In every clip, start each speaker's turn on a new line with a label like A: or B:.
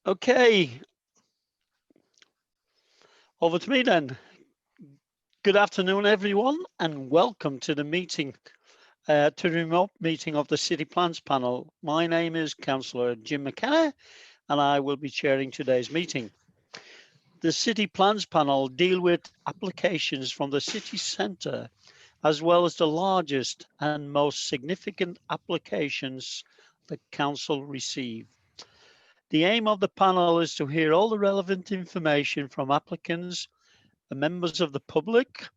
A: Okay, over to me then. Good afternoon, everyone, and welcome to the meeting, to the remote meeting of the City Plans Panel. My name is Councillor Jim McKenna, and I will be chairing today's meeting. The City Plans Panel deal with applications from the city centre, as well as the largest and most significant applications the council receive. The aim of the panel is to hear all the relevant information from applicants, the members of the public,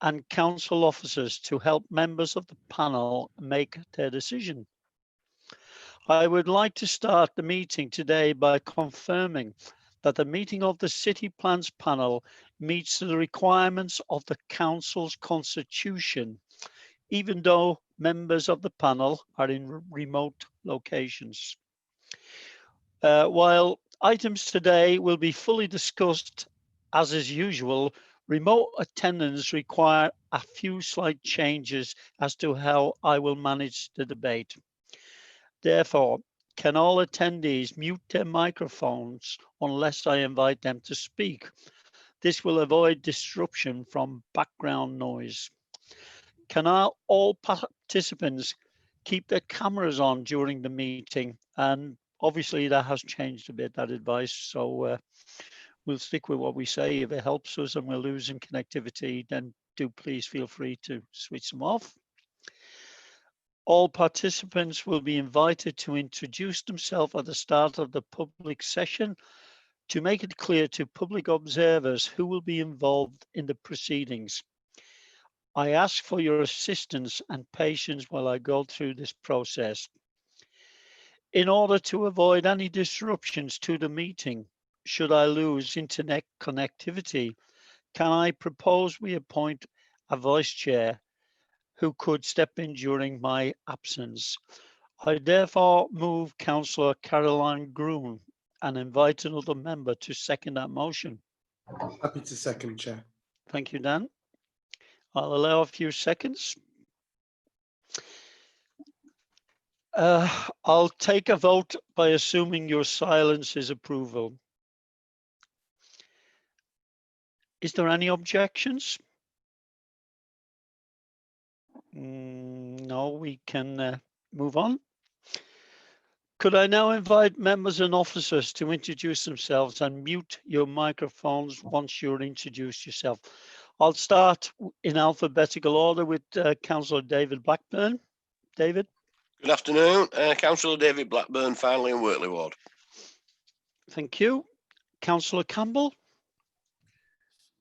A: and council officers to help members of the panel make their decision. I would like to start the meeting today by confirming that the meeting of the City Plans Panel meets the requirements of the council's constitution, even though members of the panel are in remote locations. While items today will be fully discussed, as is usual, remote attendance require a few slight changes as to how I will manage the debate. Therefore, can all attendees mute their microphones unless I invite them to speak? This will avoid disruption from background noise. Can all participants keep their cameras on during the meeting? And obviously that has changed a bit, that advice, so we'll stick with what we say. If it helps us and we're losing connectivity, then do please feel free to switch them off. All participants will be invited to introduce themselves at the start of the public session to make it clear to public observers who will be involved in the proceedings. I ask for your assistance and patience while I go through this process. In order to avoid any disruptions to the meeting, should I lose internet connectivity, can I propose we appoint a vice chair who could step in during my absence? I therefore move Councillor Caroline Groon and invite another member to second that motion.
B: Happy to second, Chair.
A: Thank you, Dan. I'll allow a few seconds. I'll take a vote by assuming your silence is approval. Is there any objections? No, we can move on. Could I now invite members and officers to introduce themselves and mute your microphones once you're introduced yourself? I'll start in alphabetical order with Councillor David Blackburn. David.
C: Good afternoon, Councillor David Blackburn, Feeney and Wortley Ward.
A: Thank you. Councillor Campbell.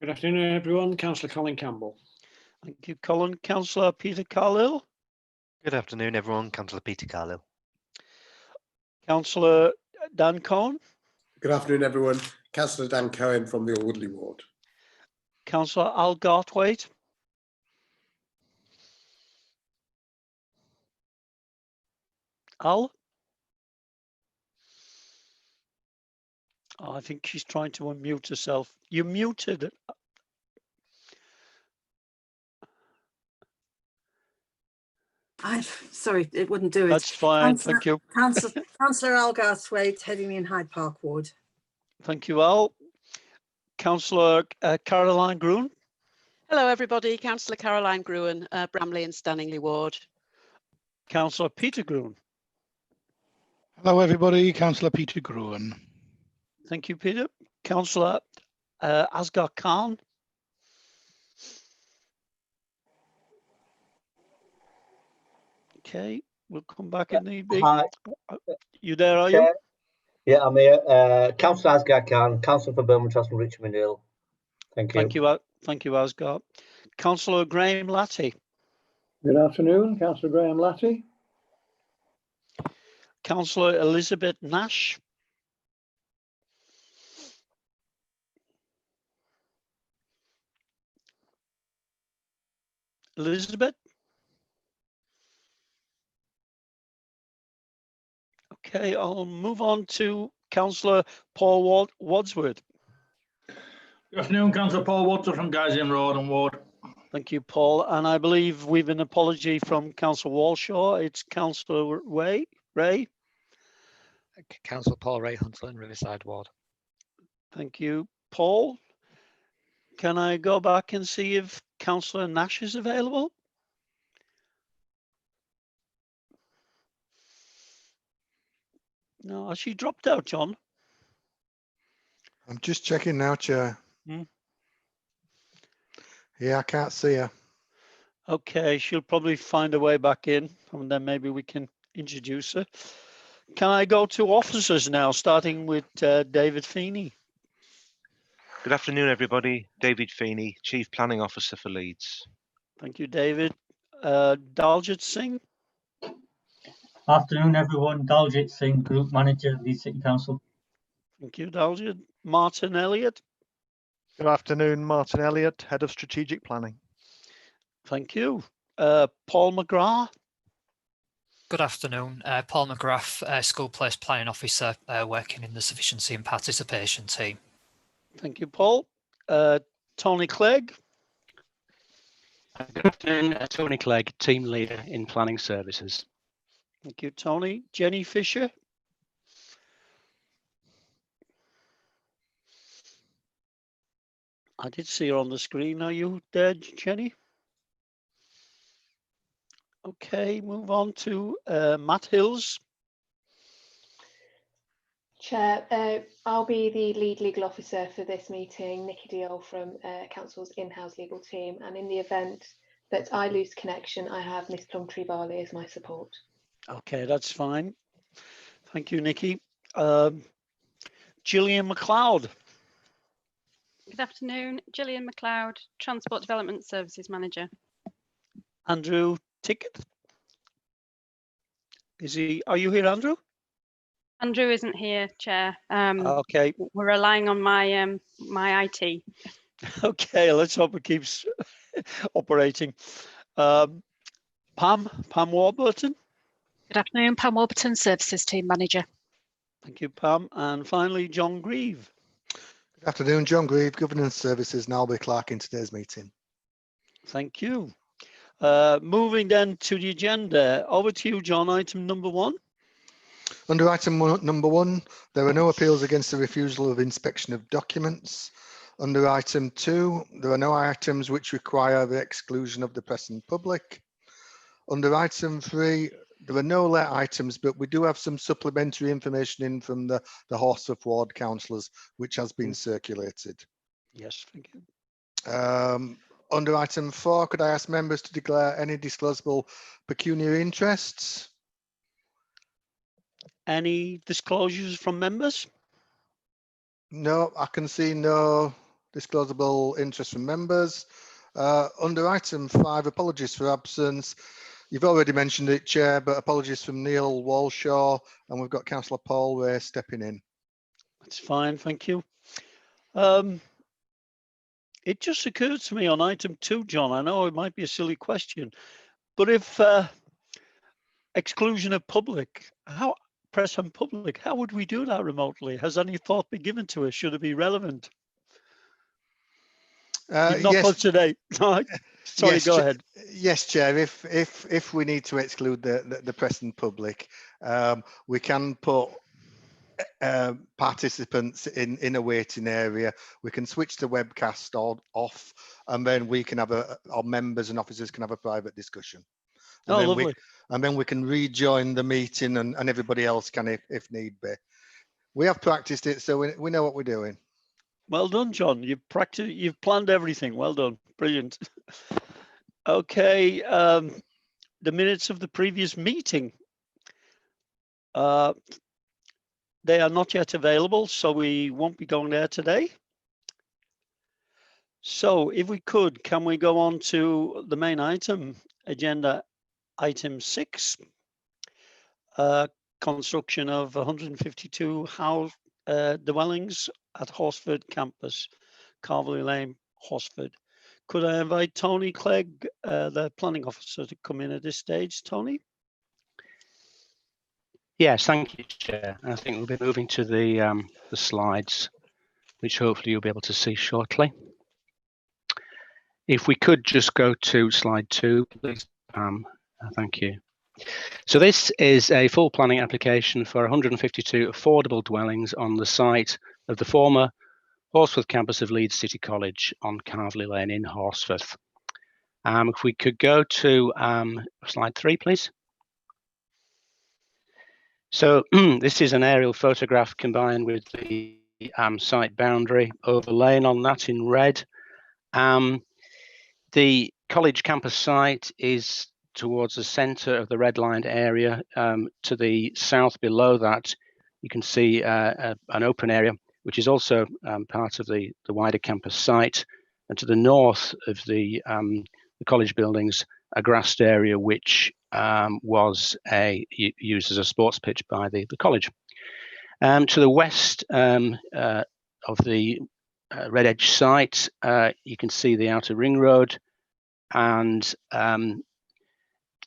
D: Good afternoon, everyone. Councillor Colin Campbell.
A: Thank you, Colin. Councillor Peter Carlill.
E: Good afternoon, everyone. Councillor Peter Carlill.
A: Councillor Dan Cohen.
B: Good afternoon, everyone. Councillor Dan Cohen from the Woodley Ward.
A: Councillor Al Garthwaite. Al? Oh, I think she's trying to unmute herself. You're muted.
F: Sorry, it wouldn't do it.
A: That's fine, thank you.
F: Councillor Al Garthwaite, heading in Hyde Park Ward.
A: Thank you, Al. Councillor Caroline Groon.
G: Hello, everybody. Councillor Caroline Gruen, Bramley and Stanningley Ward.
A: Councillor Peter Groon.
H: Hello, everybody. Councillor Peter Gruen.
A: Thank you, Peter. Councillor Asghar Khan. Okay, we'll come back if need be.
I: Hi.
A: You there, are
I: Chair?
A: you?
I: Yeah, I'm here. Councillor Asghar Khan, Councillor for Birmingham Trust and Richmond Hill. Thank you.
A: Thank you, Asghar. Councillor Graham Latty.
D: Good afternoon, Councillor Graham Latty.
A: Councillor Elizabeth Nash. Elizabeth. Okay, I'll move on to Councillor Paul Wadsworth.
J: Good afternoon, Councillor Paul Wadsworth from Guysian Road and Ward.
A: Thank you, Paul. And I believe we've an apology from Councillor Walshaw. It's Councillor Ray.
K: Councillor Paul Ray Huntsland, Riverside Ward.
A: Thank you, Paul. Can I go back and see if Councillor Nash is available? No, has she dropped out, John?
L: I'm just checking now, Chair.
A: Hmm.
L: Yeah, I can't see her.
A: Okay, she'll probably find a way back in, and then maybe we can introduce her. Can I go to officers now, starting with David Feeney?
E: Good afternoon, everybody. David Feeney, Chief Planning Officer for Leeds.
A: Thank you, David. Daljit Singh?
M: Afternoon, everyone. Daljit Singh, Group Manager, Leeds City Council.
A: Thank you, Daljit. Martin Elliott?
N: Good afternoon, Martin Elliott, Head of Strategic Planning.
A: Thank you. Paul McGrath?
O: Good afternoon, Paul McGrath, School Place Planning Officer, working in the Sufficiency and Participation team.
A: Thank you, Paul. Tony Clegg?
P: Good afternoon, Tony Clegg, Team Leader in Planning Services.
A: Thank you, Tony. Jenny Fisher? I did see her on the screen. Are you there, Jenny? Okay, move on to Matt Hills.
Q: Chair, I'll be the lead legal officer for this meeting, Nikki Deol from Council's in-house legal team, and in the event that I lose connection, I have Miss Plumtree Barley as my support.
A: Okay, that's fine. Thank you, Nikki. Gillian McLeod.
R: Good afternoon, Gillian McLeod, Transport Development Services Manager.
A: Andrew Tickett. Are you here, Andrew?
R: Andrew isn't here, Chair.
A: Okay.
R: We're relying on my my IT.
A: Okay, let's hope it keeps operating. Pam Warburton.
S: Good afternoon, Pam Warburton, Services Team Manager.
A: Thank you, Pam. And finally, John Grieve.
L: Good afternoon, John Grieve, Governance Services, and I'll be clerk in today's meeting.
A: Thank you. Moving then to the agenda. Over to you, John. Item number 1.
L: Under item number 1, there are no appeals against the refusal of inspection of documents. Under item 2, there are no items which require the exclusion of the press and public. Under item 3, there are no let items, but we do have some supplementary information in from the Horsforth Ward councillors, which has been circulated.
A: Yes, thank you.
L: Under item 4, could I ask members to declare any disclosable pecuniary interests?
A: Any disclosures from members?
L: No, I can see no disclosable interest from members. Under item 5, apologies for absence. You've already mentioned it, Chair, but apologies from Neil Walshaw, and we've got Councillor Paul Ray stepping in.
A: That's fine, thank you. It just occurred to me on item 2, John, I know it might be a silly question, but if exclusion of public, press and public, how would we do that remotely? Has any thought been given to us? Should it be relevant? Not
L: yes.
A: for today. Sorry,
L: yes,
A: go ahead.
L: Yes, Chair. If we need to exclude the press and public, we can put participants in a waiting area. We can switch the webcast off, and then we can have our members and officers can have a private discussion. And then
A: lovely.
L: And then we can rejoin the meeting, and everybody else can if need be. We have practiced it, so we know what we're doing.
A: Well done, John. You've planned everything. Well done. Brilliant. Okay. The minutes of the previous meeting. They are not yet available, so we won't be going there today. So if we could, can we go on to the main item, agenda item 6, construction of 152 house dwellings at Horsforth campus, Carvaley Lane, Horsforth. Could I invite Tony Clegg, the planning officer, to come in at this stage? Tony?
P: Yes, thank you, Chair. I think we'll be moving to the slides, which hopefully you'll be able to see shortly. If we could just go to slide 2, please, Pam. Thank you. So this is a full planning application for 152 affordable dwellings on the site of the former Horsforth campus of Leeds City College on Carvely Lane in Horsforth. If we could go to slide 3, please. So this is an aerial photograph combined with the site boundary overlain on that in red. The college campus site is towards the centre of the redlined area. To the south below that, you can see an open area, which is also part of the wider campus site. And to the north of the college buildings, a grassed area which was used as a sports pitch by the college. To the west of the Red Edge site, you can see the outer ring road, and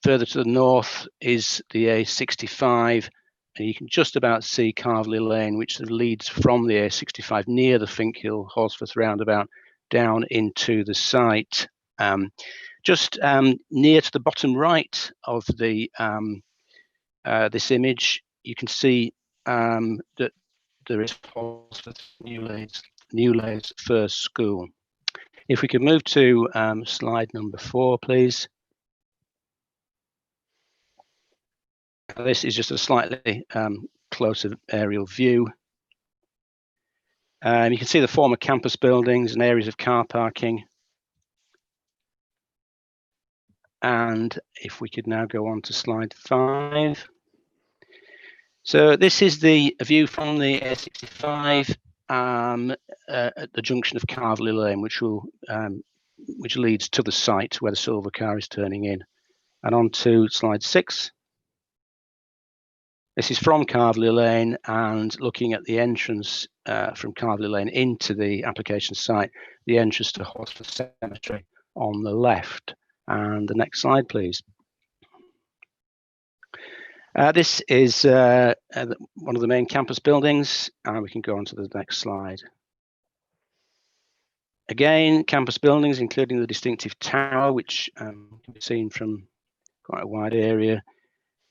P: further to the north is the A65, and you can just about see Carvely Lane, which leads from the A65 near the Finkhill Horsforth roundabout down into the site. Just near to the bottom right of the this image, you can see that there is Horsforth Newlays First School. If we could move to slide number 4, please. This is just a slightly closer aerial view. You can see the former campus buildings and areas of car parking. And if we could now go on to slide 5. So this is the view from the A65 at the junction of Carvely Lane, which leads to the site where the silver car is turning in. And on to slide 6. This is from Carvely Lane, and looking at the entrance from Carvely Lane into the application site, the entrance to Horsforth Cemetery on the left. And the next slide, please. This is one of the main campus buildings, and we can go on to the next slide. Again, campus buildings, including the distinctive tower, which can be seen from quite a wide area.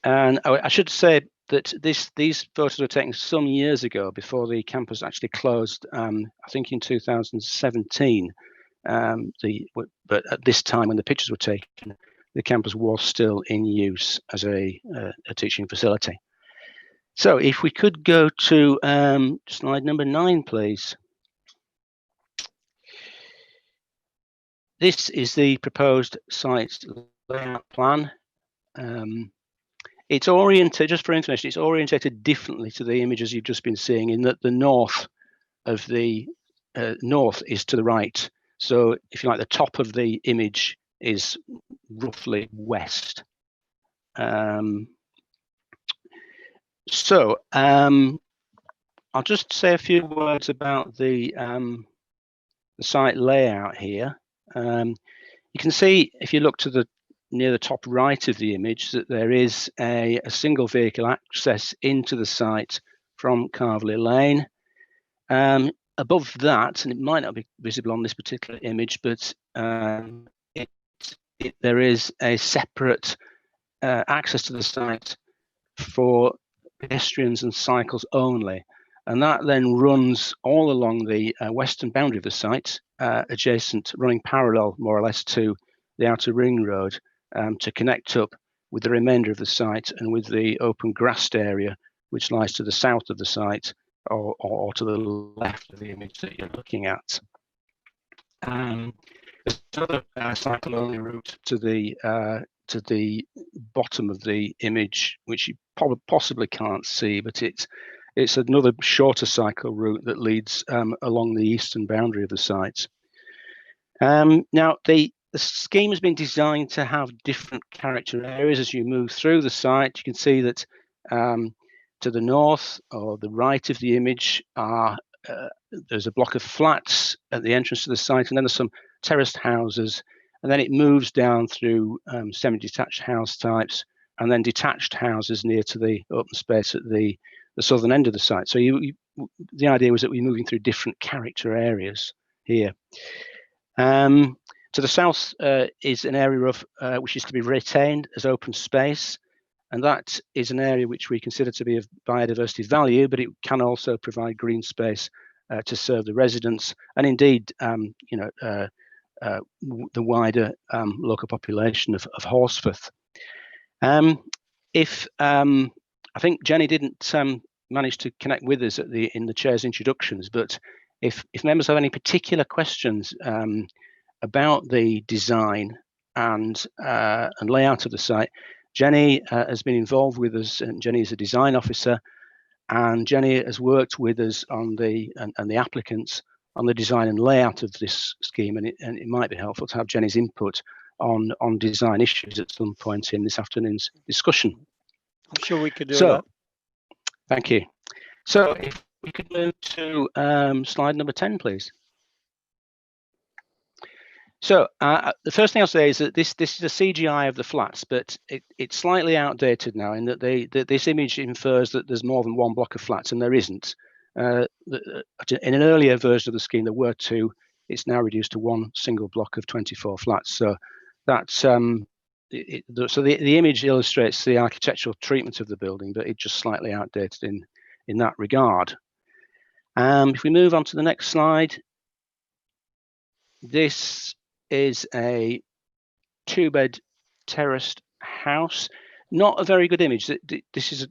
P: And I should say that these photos were taken some years ago, before the campus actually closed, I think in 2017. But at this time when the pictures were taken, the campus was still in use as a teaching facility. So if we could go to slide number 9, please. This is the proposed site layout plan. It's oriented, just for information, it's orientated differently to the images you've just been seeing, in that the north of the north is to the right. So if you like, the top of the image is roughly west. I'll just say a few words about the site layout here. You can see, if you look to near the top right of the image, that there is a single vehicle access into the site from Carvely Lane. Above that, and it might not be visible on this particular image, but there is a separate access to the site for pedestrians and cycles only. And that then runs all along the western boundary of the site, adjacent, running parallel more or less to the outer ring road, to connect up with the remainder of the site and with the open grassed area which lies to the south of the site, or to the left of the image that you're looking at. There's another cycle-only route to the bottom of the image, which you possibly can't see, but it's another shorter cycle route that leads along the eastern boundary of the site. Now, the scheme has been designed to have different character areas as you move through the site. You can see that to the north or the right of the image there's a block of flats at the entrance to the site, and then there's some terraced houses, and then it moves down through semi-detached house types, and then detached houses near to the open space at the southern end of the site. So the idea was that we're moving through different character areas here. To the south is an area of which is to be retained as open space. and that is an area which we consider to be of biodiversity value, but it can also provide green space to serve the residents and indeed, the wider local population of Horsforth. I think Jenny didn't manage to connect with us in the chair's introductions, but if members have any particular questions about the design and layout of the site, Jenny has been involved with us, and Jenny is a design officer, and Jenny has worked with us on and the applicants on the design and layout of this scheme, and it might be helpful to have Jenny's input on design issues at some point in this afternoon's discussion.
A: I'm sure we could do that.
P: Thank you. So if we could move to slide number 10, please. So the first thing I'll say is that this is a CGI of the flats, but it's slightly outdated now in that this image infers that there's more than one block of flats, and there isn't. In an earlier version of the scheme, there were two. It's now reduced to one single block of 24 flats. So that's so the image illustrates the architectural treatment of the building, but it's just slightly outdated in that regard. If we move on to the next slide, this is a 2-bed terraced house. Not a very good image. This is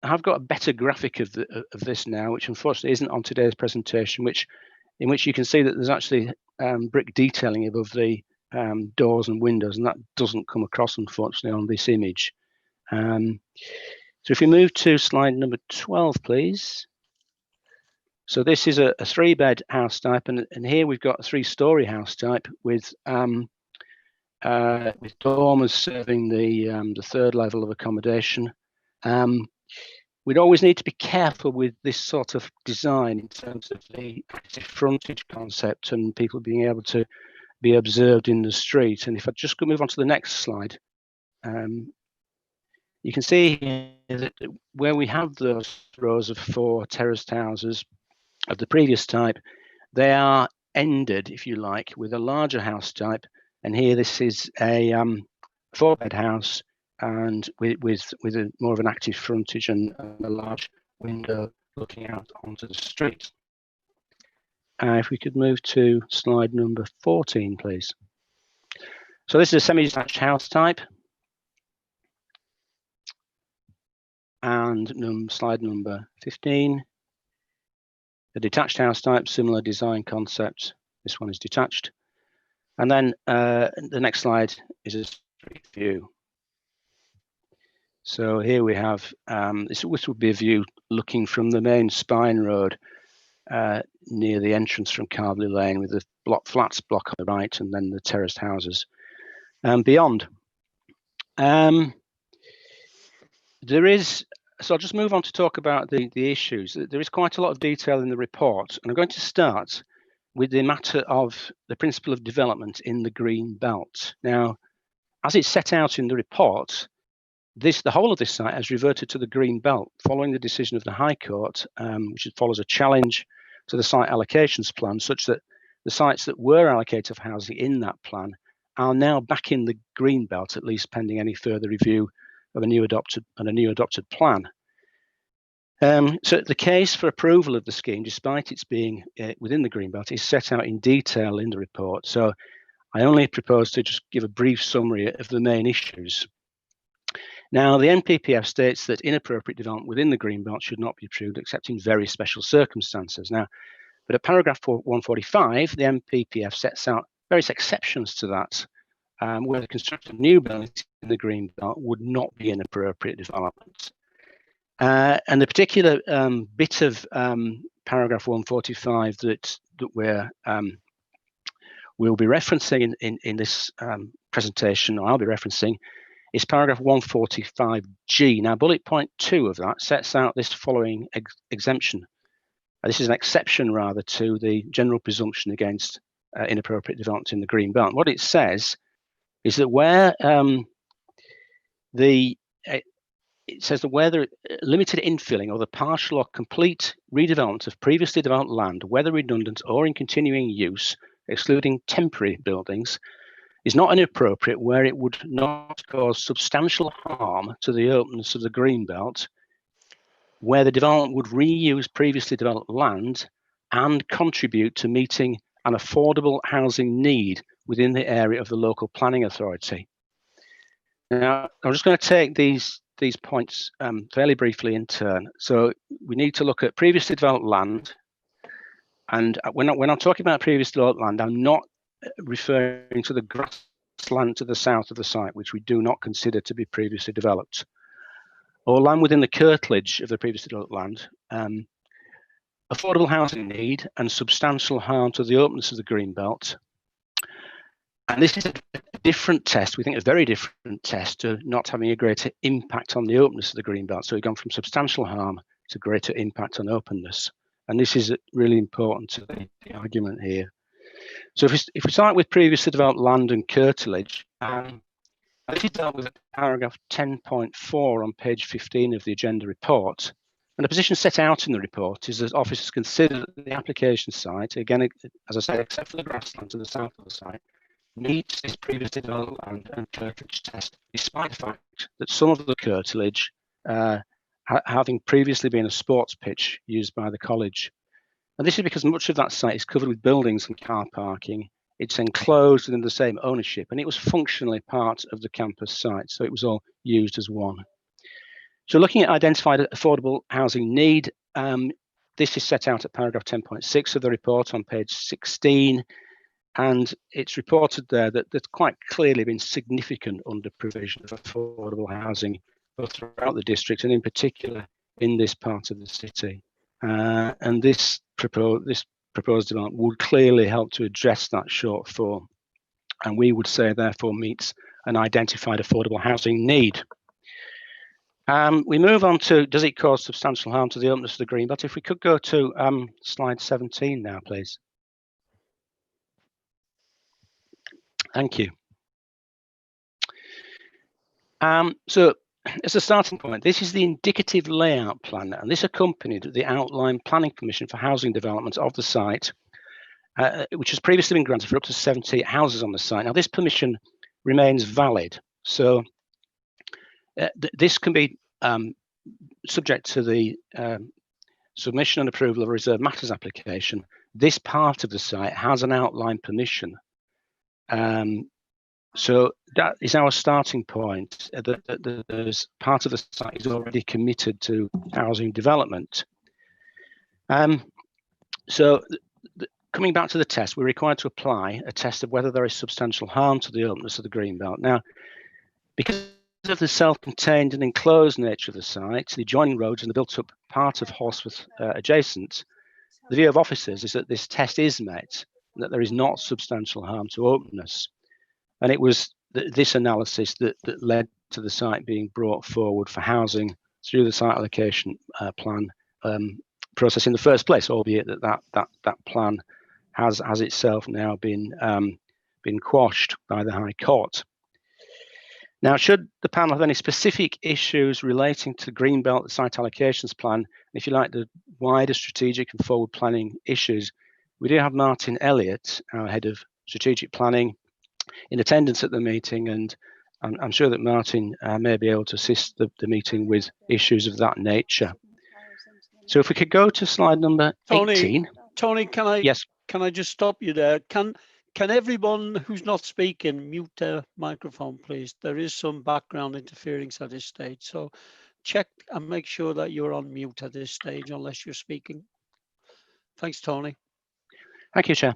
P: I've got a better graphic of this now, which unfortunately isn't on today's presentation, in which you can see that there's actually brick detailing above the doors and windows, and that doesn't come across unfortunately on this image. So if we move to slide number 12, please. So this is a 3-bed house type, and here we've got a 3-story house type with dormers serving the 3rd level of accommodation. We'd always need to be careful with this sort of design in terms of the active frontage concept and people being able to be observed in the street. And if I just move on to the next slide, you can see here that where we have those rows of 4 terraced houses of the previous type, they are ended, if you like, with a larger house type. And here this is a 4-bed house, and with more of an active frontage and a large window looking out onto the street. If we could move to slide number 14, please. So this is a semi-detached house type. And slide number 15. A detached house type, similar design concept. This one is detached. And then the next slide is a street view. So here we have, this would be a view looking from the main Spine Road near the entrance from Carberley Lane, with the flats block on the right and then the terraced houses beyond. So I'll just move on to talk about the issues. There is quite a lot of detail in the report, and I'm going to start with the matter of the principle of development in the green belt. Now, as it's set out in the report, the whole of this site has reverted to the green belt following the decision of the High Court, which follows a challenge to the site allocations plan, such that the sites that were allocated for housing in that plan are now back in the green belt, at least pending any further review of a new adopted plan. So the case for approval of the scheme, despite its being within the green belt, is set out in detail in the report. So I only propose to just give a brief summary of the main issues. Now, the NPPF states that inappropriate development within the green belt should not be approved except in very special circumstances. Now, but at paragraph 145, the NPPF sets out various exceptions to that, where the construction of new buildings in the green belt would not be inappropriate development. And the particular bit of paragraph 145 that we'll be referencing in this presentation, or I'll be referencing, is paragraph 145G. Now, bullet point 2 of that sets out this following exemption. This is an exception, rather, to the general presumption against inappropriate development in the green belt. What it says is that where the limited infilling or the partial or complete redevelopment of previously developed land, whether redundant or in continuing use, excluding temporary buildings, is not inappropriate where it would not cause substantial harm to the openness of the greenbelt, where the development would reuse previously developed land and contribute to meeting an affordable housing need within the area of the local planning authority. Now, I'm just going to take these points fairly briefly in turn. So we need to look at previously developed land. And when I'm talking about previously developed land, I'm not referring to the grassland to the south of the site, which we do not consider to be previously developed, or land within the curtilage of the previously developed land, affordable housing need and substantial harm to the openness of the greenbelt. And this is a different test, we think a very different test, to not having a greater impact on the openness of the greenbelt. So we've gone from substantial harm to greater impact on openness. And this is really important to the argument here. So if we start with previously developed land and curtilage, this is dealt with at paragraph 10.4 on page 15 of the agenda report. And the position set out in the report is that officers consider that the application site, again, as I say, except for the grassland to the south of the site, meets this previously developed land and curtilage test, despite the fact that some of the curtilage having previously been a sports pitch used by the college. And this is because much of that site is covered with buildings and car parking. It's enclosed within the same ownership, and it was functionally part of the campus site, so it was all used as one. So looking at identified affordable housing need, this is set out at paragraph 10.6 of the report on page 16, and it's reported there that there's quite clearly been significant under provision of affordable housing both throughout the district and in particular in this part of the city. And this proposed development would clearly help to address that shortfall, and we would say therefore meets an identified affordable housing need. We move on to, does it cause substantial harm to the openness of the greenbelt? If we could go to slide 17 now, please. Thank you. So as a starting point, this is the indicative layout plan, and this accompanied the outline planning permission for housing development of the site, which has previously been granted for up to 70 houses on the site. Now, this permission remains valid, so this can be subject to the submission and approval of a reserved matters application. This part of the site has an outline permission. So that is our starting point, that there's part of the site is already committed to housing development. So coming back to the test, we're required to apply a test of whether there is substantial harm to the openness of the greenbelt. Now, because of the self-contained and enclosed nature of the site, the adjoining roads and the built-up part of Horsforth adjacent, the view of officers is that this test is met, and that there is not substantial harm to openness. And it was this analysis that led to the site being brought forward for housing through the site allocation plan process in the first place, albeit that plan has itself now been quashed by the High Court. Now, should the panel have any specific issues relating to Greenbelt site allocations plan, if you like, the wider strategic and forward planning issues, we do have Martin Elliott, our head of strategic planning, in attendance at the meeting, and I'm sure that Martin may be able to assist the meeting with issues of that nature. So if we could go to slide number 18.
A: Tony, can I just stop you there? Can everyone who's not speaking mute their microphone, please? There is some background interference at this stage, so check and make sure that you're on mute at this stage unless you're speaking. Thanks, Tony.
P: Thank you, Chair.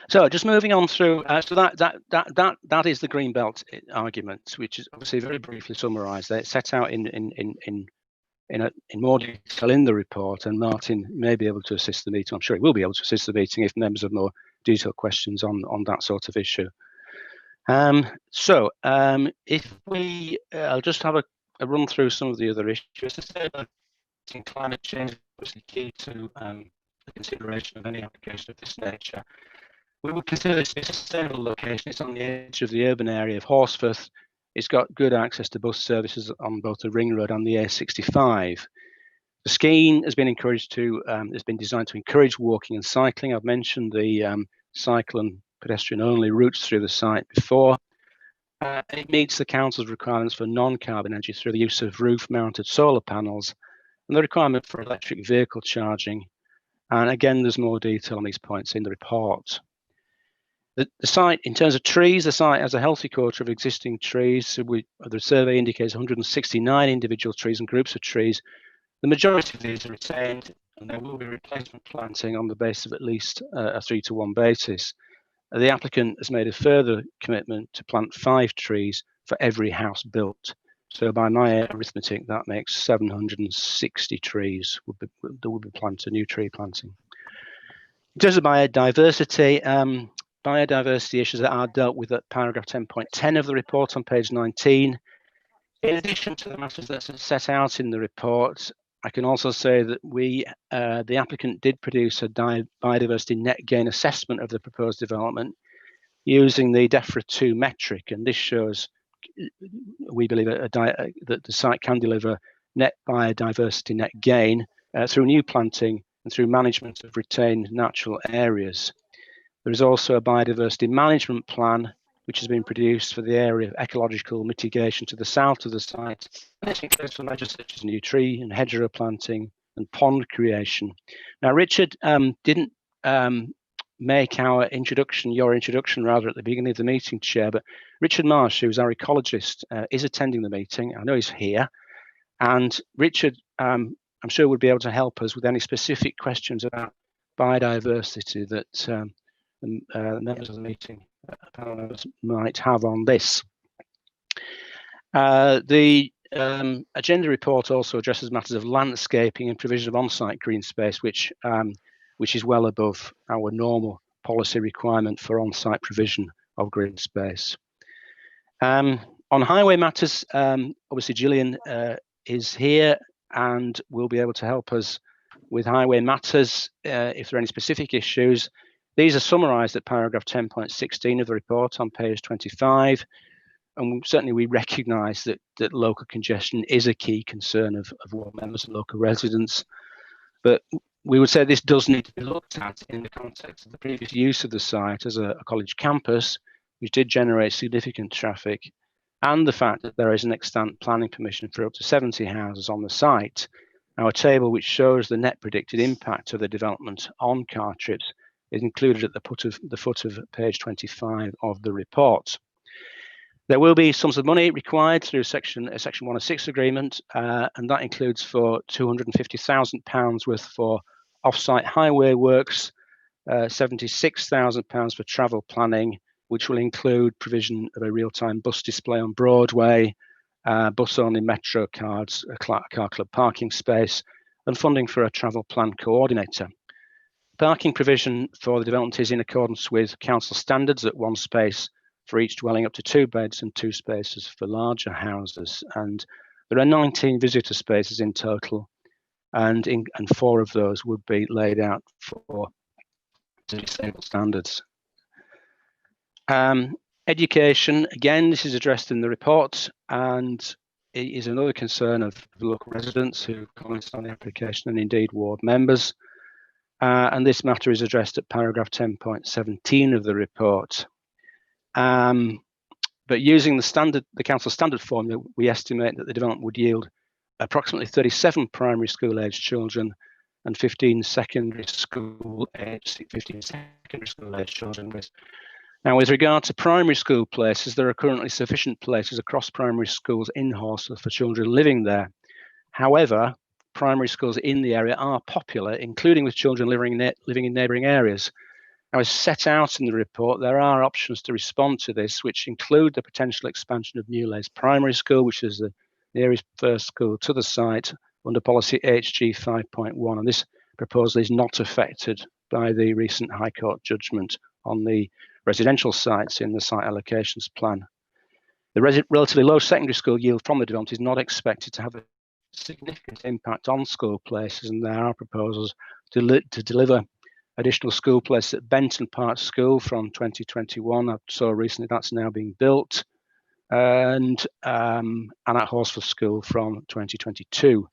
P: So just moving on through, so that is the Greenbelt argument, which is obviously very briefly summarised. It's set out in more detail in the report, and Martin may be able to assist the meeting. I'm sure he will be able to assist the meeting if members have more detailed questions on that sort of issue. If we, I'll just have a run through some of the other issues. Climate change is obviously key to the consideration of any application of this nature. We would consider this a sustainable location. It's on the edge of the urban area of Horsforth. It's got good access to bus services on both the Ring Road and the A65. The scheme has been designed to encourage walking and cycling. I've mentioned the cycle and pedestrian-only routes through the site before. It meets the council's requirements for non-carbon energy through the use of roof-mounted solar panels and the requirement for electric vehicle charging. And again, there's more detail on these points in the report. The site, in terms of trees, the site has a healthy quota of existing trees. So the survey indicates 169 individual trees and groups of trees. The majority of these are retained, and there will be replacement planting on the basis of at least a 3-to-1 basis. The applicant has made a further commitment to plant 5 trees for every house built. So by my arithmetic, that makes 760 trees that will be planted, new tree planting. In terms of biodiversity, biodiversity issues that are dealt with at paragraph 10.10 of the report on page 19. In addition to the matters that are set out in the report, I can also say that the applicant did produce a biodiversity net gain assessment of the proposed development using the DEFRA 2 metric, and this shows, we believe, that the site can deliver net biodiversity net gain through new planting and through management of retained natural areas. There is also a biodiversity management plan which has been produced for the area of ecological mitigation to the south of the site. And this includes for measures such as new tree and hedgerow planting and pond creation. Now, Richard didn't make your introduction rather at the beginning of the meeting, Chair, but Richard Marsh, who's our ecologist, is attending the meeting. I know he's here. And Richard, I'm sure, would be able to help us with any specific questions about biodiversity that members of the meeting, panel members, might have on this. The agenda report also addresses matters of landscaping and provision of on-site green space, which is well above our normal policy requirement for on-site provision of green space. On highway matters, obviously Gillian is here and will be able to help us with highway matters if there are any specific issues. These are summarised at paragraph 10.16 of the report on page 25. And certainly we recognise that local congestion is a key concern of ward members and local residents. But we would say this does need to be looked at in the context of the previous use of the site as a college campus, which did generate significant traffic, and the fact that there is an extant planning permission for up to 70 houses on the site. Now, a table which shows the net predicted impact of the development on car trips is included at the foot of page 25 of the report. There will be sums of money required through Section 106 agreement, and that includes for £250,000 worth for off-site highway works, £76,000 for travel planning, which will include provision of a real-time bus display on Broadway, bus-only metro cards, a car club parking space, and funding for a travel plan coordinator. Parking provision for the development is in accordance with council standards at 1 space for each dwelling up to 2 beds and 2 spaces for larger houses. And there are 19 visitor spaces in total, and 4 of those would be laid out for disabled standards. Education, again, this is addressed in the report, and it is another concern of local residents who comment on the application and indeed ward members. And this matter is addressed at paragraph 10.17 of the report. But using the council standard formula, we estimate that the development would yield approximately 37 primary school age children and 15 secondary school age children. Now, with regard to primary school places, there are currently sufficient places across primary schools in Horsforth for children living there. However, primary schools in the area are popular, including with children living in neighbouring areas. Now, as set out in the report, there are options to respond to this, which include the potential expansion of Newlays Primary School, which is the nearest first school to the site under policy HG 5.1. And this proposal is not affected by the recent High Court judgment on the residential sites in the site allocations plan. The relatively low secondary school yield from the development is not expected to have a significant impact on school places, and there are proposals to deliver additional school places at Benton Park School from 2021. I saw recently that's now being built, and at Horsforth School from 2022.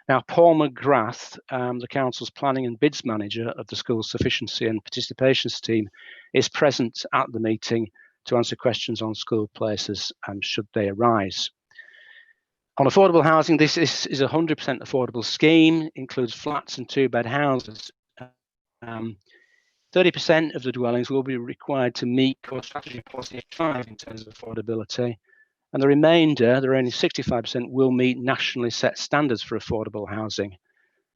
P: Now, Paul McGrath, the Council's Planning and Bids Manager of the School Sufficiency and Participations team, is present at the meeting to answer questions on school places should they arise. On affordable housing, this is a 100% affordable scheme, includes flats and 2-bed houses. 30% of the dwellings will be required to meet core strategy policy 5 in terms of affordability, and the remainder, the remaining 65%, will meet nationally set standards for affordable housing.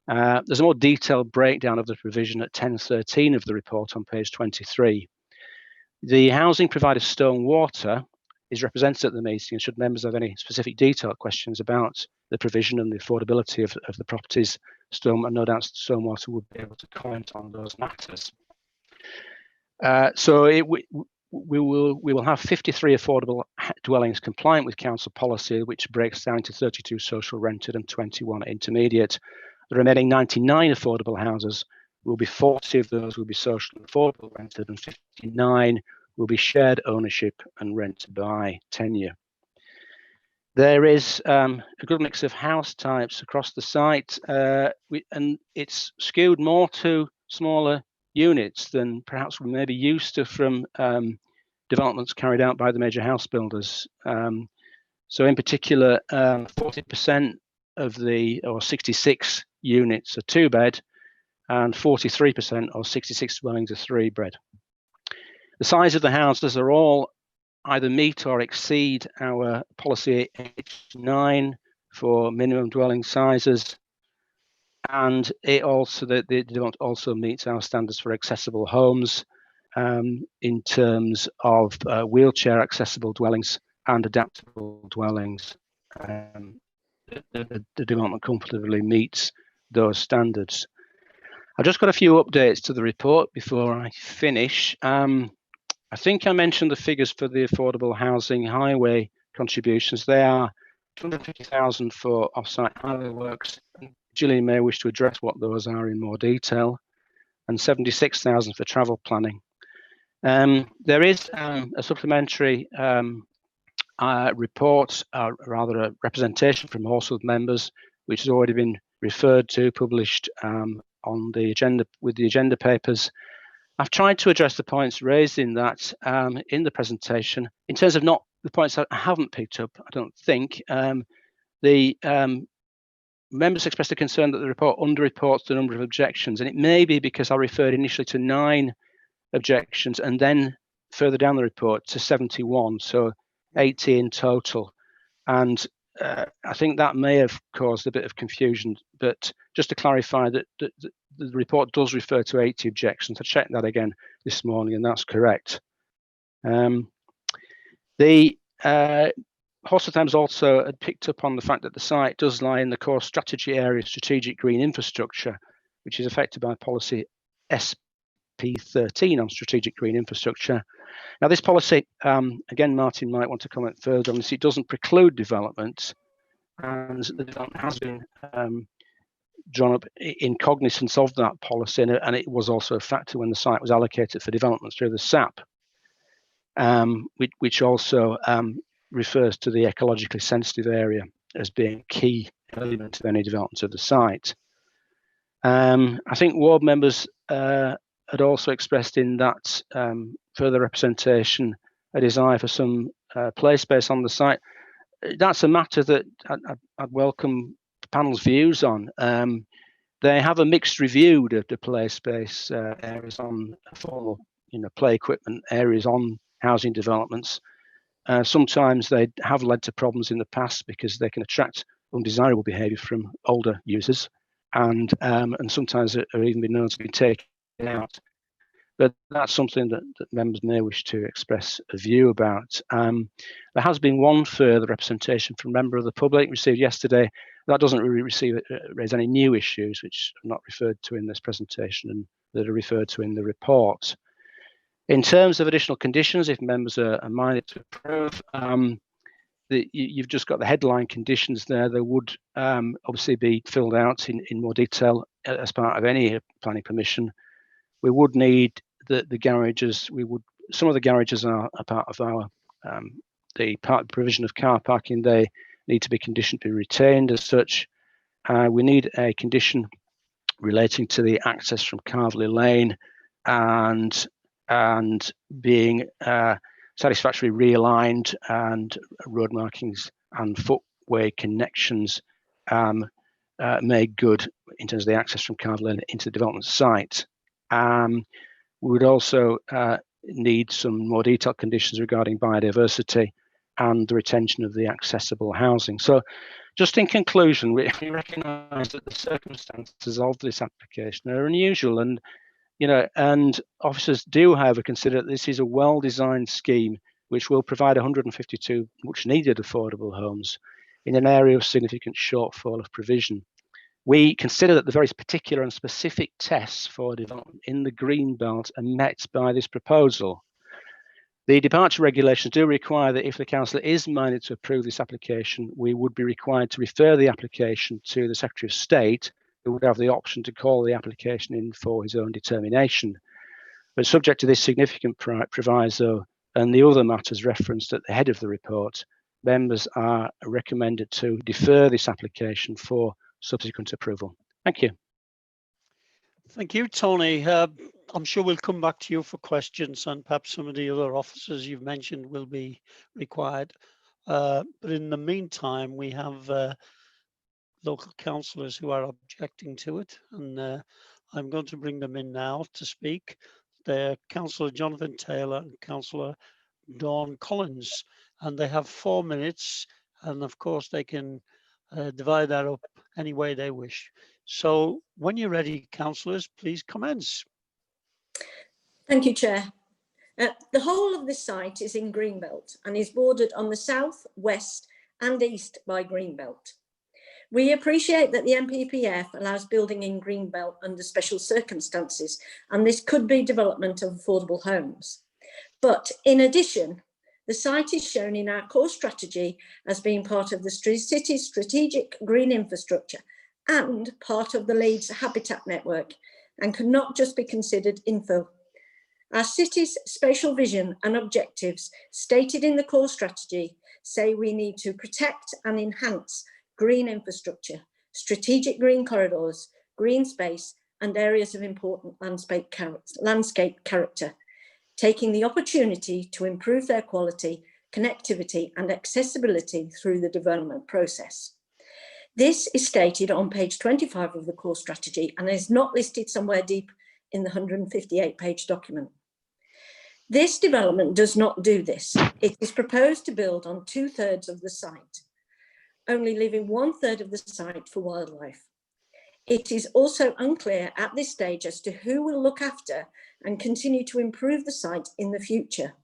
P: There's a more detailed breakdown of the provision at 10.13 of the report on page 23. The housing provider Stone Water is represented at the meeting, and should members have any specific detailed questions about the provision and the affordability of the properties, no doubt Stone Water would be able to comment on those matters. We will have 53 affordable dwellings compliant with council policy, which breaks down to 32 social rented and 21 intermediate. The remaining 99 affordable houses will be 40 of those will be social and affordable rented, and 59 will be shared ownership and rent by tenure. There is a good mix of house types across the site, and it's skewed more to smaller units than perhaps we may be used to from developments carried out by the major house builders. So in particular, 40% of or 66 units are 2-bed, and 43% or 66 dwellings are 3-bed. The size of the houses are all either meet or exceed our policy H9 for minimum dwelling sizes, and it also the development also meets our standards for accessible homes in terms of wheelchair accessible dwellings and adaptable dwellings. The development comfortably meets those standards. I've just got a few updates to the report before I finish. I think I mentioned the figures for the affordable housing highway contributions. They are 250,000 for off-site highway works. Gillian may wish to address what those are in more detail, and 76,000 for travel planning. There is a supplementary report, rather a representation from Horswood members, which has already been referred to, published on the agenda with the agenda papers. I've tried to address the points raised in that in the presentation. In terms of not the points that I haven't picked up, I don't think. The members expressed a concern that the report underreports the number of objections, and it may be because I referred initially to 9 objections and then further down the report to 71, so 80 in total. And I think that may have caused a bit of confusion, but just to clarify that the report does refer to 80 objections. I checked that again this morning, and that's correct. The Horswood Times also had picked up on the fact that the site does lie in the core strategy area of strategic green infrastructure, which is affected by policy SP13 on strategic green infrastructure. Now, this policy, again, Martin might want to comment further on this, it doesn't preclude development, and the development has been drawn up in cognizance of that policy, and it was also a factor when the site was allocated for development through the SAP, which also refers to the ecologically sensitive area as being a key element of any development of the site. I think ward members had also expressed in that further representation a desire for some play space on the site. That's a matter that I'd welcome the panel's views on. They have a mixed review of the play space areas on formal, play equipment areas on housing developments. Sometimes they have led to problems in the past because they can attract undesirable behaviour from older users, and sometimes are even been known to be taken out. But that's something that members may wish to express a view about. There has been one further representation from a member of the public received yesterday. That doesn't really raise any new issues, which are not referred to in this presentation and that are referred to in the report. In terms of additional conditions, if members are minded to approve, you've just got the headline conditions there. They would obviously be filled out in more detail as part of any planning permission. We would need the garages. Some of the garages are a part of our the provision of car parking. They need to be conditioned to be retained as such, We need a condition relating to the access from Carveley Lane and being satisfactorily realigned, and road markings and footway connections made good in terms of the access from Carveley Lane into the development site. We would also need some more detailed conditions regarding biodiversity and the retention of the accessible housing. So just in conclusion, we recognise that the circumstances of this application are unusual, and and officers do, however, consider that this is a well-designed scheme which will provide 152 much needed affordable homes in an area of significant shortfall of provision. We consider that the very particular and specific tests for development in the green belt are met by this proposal. The departure regulations do require that if the councillor is minded to approve this application, we would be required to refer the application to the Secretary of State, who would have the option to call the application in for his own determination. But subject to this significant proviso and the other matters referenced at the head of the report, members are recommended to defer this application for subsequent approval. Thank you.
A: Thank you, Tony. I'm sure we'll come back to you for questions, and perhaps some of the other officers you've mentioned will be required. But in the meantime, we have local councillors who are objecting to it, and I'm going to bring them in now to speak. They're Councillor Jonathan Taylor and Councillor Dawn Collins, and they have 4 minutes, and of course they can divide that up any way they wish. So when you're ready, councillors, please commence.
T: Thank you, Chair. The whole of this site is in Greenbelt and is bordered on the south, west and east by Greenbelt. We appreciate that the NPPF allows building in Greenbelt under special circumstances, and this could be development of affordable homes. But in addition, the site is shown in our core strategy as being part of the city's strategic green infrastructure and part of the Leeds habitat network, and cannot just be considered infill. Our city's spatial vision and objectives stated in the core strategy say we need to protect and enhance green infrastructure, strategic green corridors, green space and areas of important landscape character, taking the opportunity to improve their quality, connectivity and accessibility through the development process. This is stated on page 25 of the core strategy and is not listed somewhere deep in the 158-page document. This development does not do this. It is proposed to build on 2/3 of the site, only leaving 1/3 of the site for wildlife. It is also unclear at this stage as to who will look after and continue to improve the site in the future.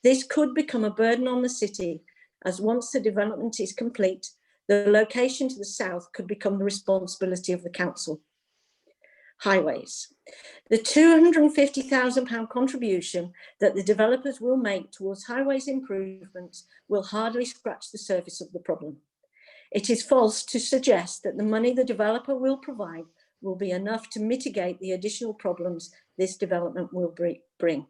T: This could become a burden on the city, as once the development is complete, the location to the south could become the responsibility of the council. Highways. The £250,000 contribution that the developers will make towards highways improvements will hardly scratch the surface of the problem. It is false to suggest that the money the developer will provide will be enough to mitigate the additional problems this development will bring.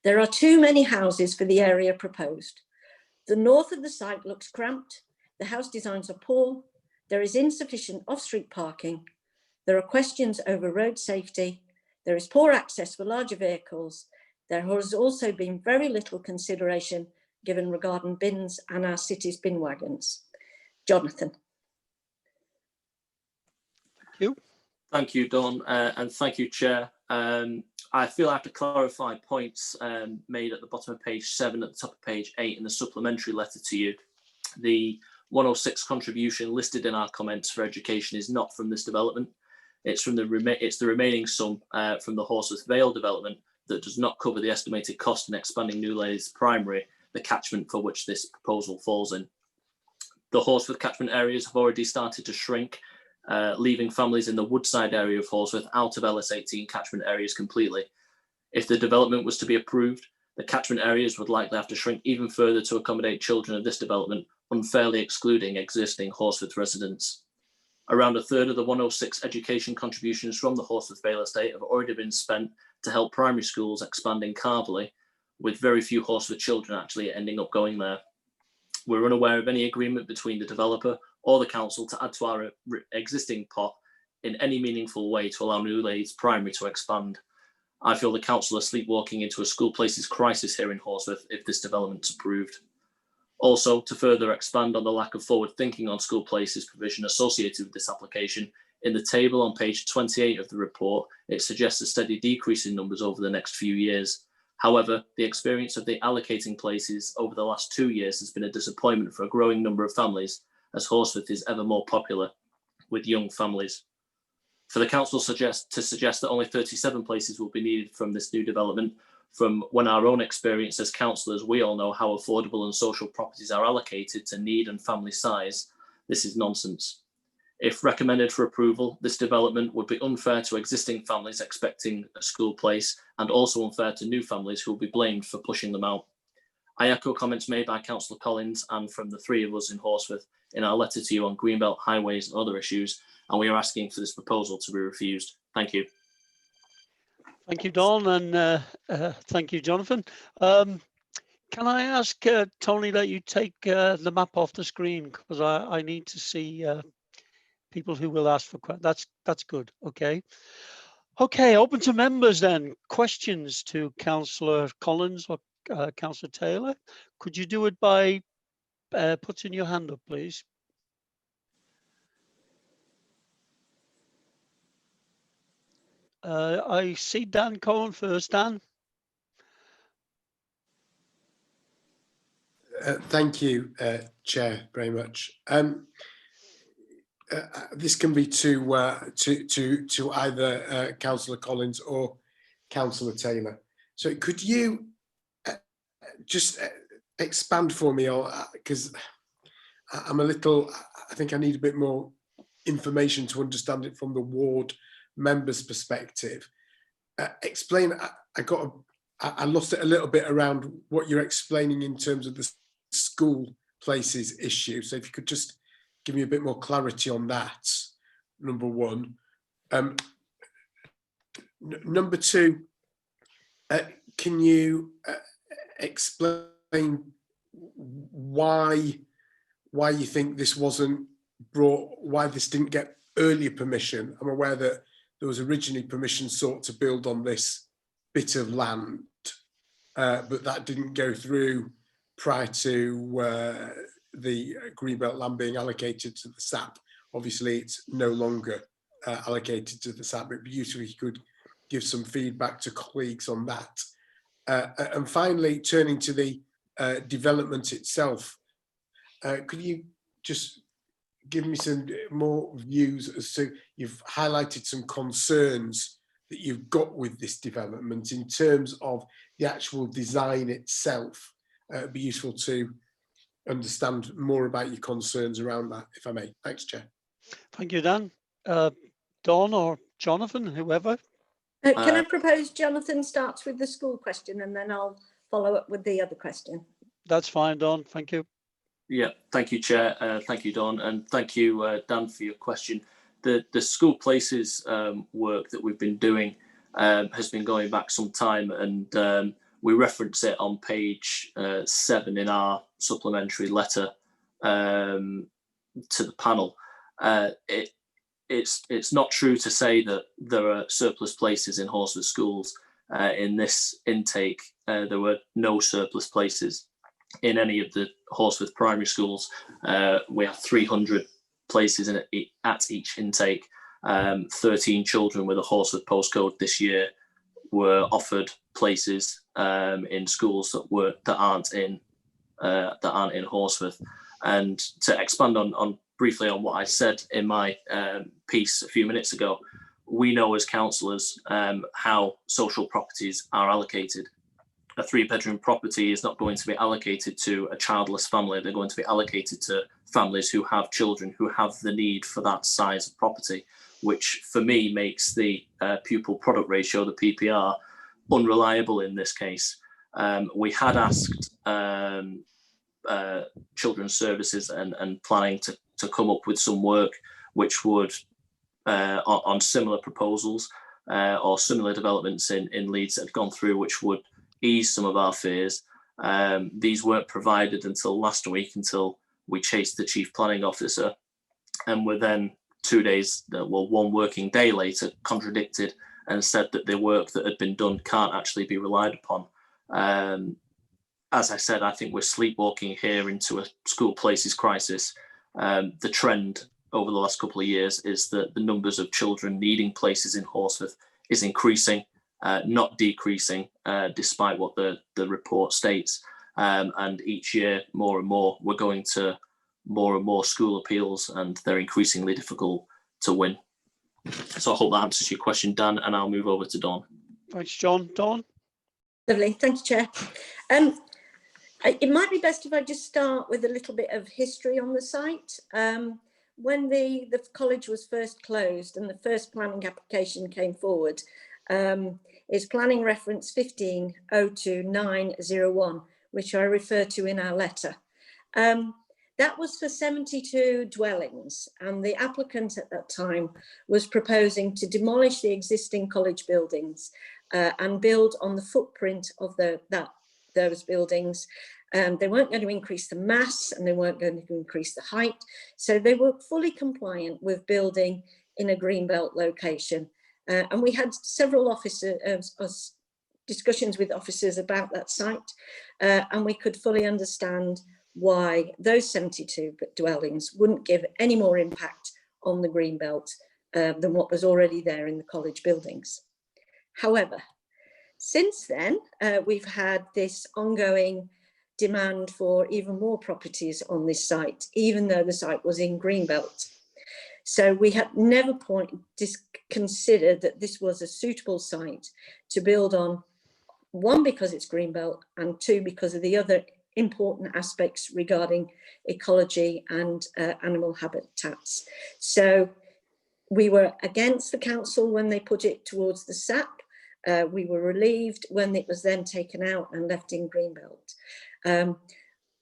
T: There are too many houses for the area proposed. The north of the site looks cramped, the house designs are poor, there is insufficient off-street parking, there are questions over road safety, there is poor access for larger vehicles, there has also been very little consideration given regarding bins and our city's bin wagons. Jonathan.
A: Thank you.
U: Thank you, Dawn, and thank you, Chair. I feel I have to clarify points made at the bottom of page 7, at the top of page 8 in the supplementary letter to you. The 106 contribution listed in our comments for education is not from this development. It's from the remaining sum from the Horsworth Vale development that does not cover the estimated cost in expanding New Leeds Primary, the catchment for which this proposal falls in. The Horsworth catchment areas have already started to shrink, leaving families in the Woodside area of Horsworth out of LS18 catchment areas completely. If the development was to be approved, the catchment areas would likely have to shrink even further to accommodate children of this development, unfairly excluding existing Horsworth residents. Around 1/3 of the 106 education contributions from the Horsworth Vale estate have already been spent to help primary schools expand in Carveley, with very few Horsworth children actually ending up going there. We're unaware of any agreement between the developer or the council to add to our existing pot in any meaningful way to allow New Leeds Primary to expand. I feel the council are sleepwalking into a school places crisis here in Horsforth if this development is approved. Also, to further expand on the lack of forward thinking on school places provision associated with this application, in the table on page 28 of the report, it suggests a steady decrease in numbers over the next few years. However, the experience of the allocating places over the last 2 years has been a disappointment for a growing number of families, as Horsforth is ever more popular with young families. For the council to suggest that only 37 places will be needed from this new development, from when our own experience as councillors, we all know how affordable and social properties are allocated to need and family size, this is nonsense. If recommended for approval, this development would be unfair to existing families expecting a school place and also unfair to new families who will be blamed for pushing them out. I echo comments made by Councillor Collins and from the three of us in Horsforth in our letter to you on Greenbelt, highways and other issues, and we are asking for this proposal to be refused. Thank you.
A: Thank you, Don, and thank you, Jonathan. Can I ask Tony that you take the map off the screen, because I need to see people who will ask for questions. That's good. Okay. Okay, open to members then. Questions to Councillor Collins or Councillor Taylor. Could you do it by putting your hand up, please? I see Dan Cohen first. Dan.
B: Thank you, Chair, very much. This can be to either Councillor Collins or Councillor Taylor. So could you just expand for me, or because I'm a little, I think I need a bit more information to understand it from the ward members' perspective. Explain. I lost it a little bit around what you're explaining in terms of the school places issue. So if you could just give me a bit more clarity on that, number one. Number two, can you explain why you think this wasn't brought, why this didn't get earlier permission? I'm aware that there was originally permission sought to build on this bit of land, but that didn't go through prior to the Greenbelt land being allocated to the SAP. Obviously, it's no longer allocated to the SAP. It'd be useful if you could give some feedback to colleagues on that. And finally, turning to the development itself, could you just give me some more views as to, you've highlighted some concerns that you've got with this development in terms of the actual design itself. It'd be useful to understand more about your concerns around that, if I may. Thanks, Chair.
A: Thank you, Dan. Don or Jonathan, whoever.
T: Can I propose Jonathan starts with the school question and then I'll follow up with the other question?
A: That's fine, Don. Thank you.
U: Yeah, thank you, Chair. Thank you, Don, and thank you, Dan, for your question. The school places work that we've been doing has been going back some time, and we reference it on page 7 in our supplementary letter to the panel. It's not true to say that there are surplus places in Horsforth schools. In this intake, there were no surplus places in any of the Horsforth primary schools. We have 300 places at each intake. 13 children with a Horsforth postcode this year were offered places in schools that aren't in Horsforth. And to expand on briefly on what I said in my piece a few minutes ago, we know as councillors how social properties are allocated. A 3-bedroom property is not going to be allocated to a childless family. They're going to be allocated to families who have children who have the need for that size of property, which for me makes the pupil product ratio, the PPR, unreliable in this case. We had asked Children's Services and planning to come up with some work which would, on similar proposals or similar developments in Leeds that had gone through, which would ease some of our fears. These weren't provided until last week, until we chased the Chief Planning Officer and were then 2 days, well, 1 working day later, contradicted and said that the work that had been done can't actually be relied upon. As I said, I think we're sleepwalking here into a school places crisis. The trend over the last couple of years is that the numbers of children needing places in Horsforth is increasing, not decreasing, despite what the report states. And each year, more and more, we're going to more and more school appeals, and they're increasingly difficult to win. So I hope that answers your question, Dan, and I'll move over to Dawn.
A: Thanks, John. Dawn?
T: Lovely, thank you, Chair. It might be best if I just start with a little bit of history on the site. When the college was first closed and the first planning application came forward, is planning reference 1502901, which I refer to in our letter. That was for 72 dwellings, and the applicant at that time was proposing to demolish the existing college buildings and build on the footprint of those buildings. They weren't going to increase the mass and they weren't going to increase the height. So they were fully compliant with building in a greenbelt location. And we had several discussions with officers about that site, and we could fully understand why those 72 dwellings wouldn't give any more impact on the greenbelt than what was already there in the college buildings. However, since then, we've had this ongoing demand for even more properties on this site, even though the site was in greenbelt. So we had never considered that this was a suitable site to build on, 1, because it's greenbelt, and 2, because of the other important aspects regarding ecology and animal habitats. So we were against the council when they put it towards the SAP. We were relieved when it was then taken out and left in greenbelt.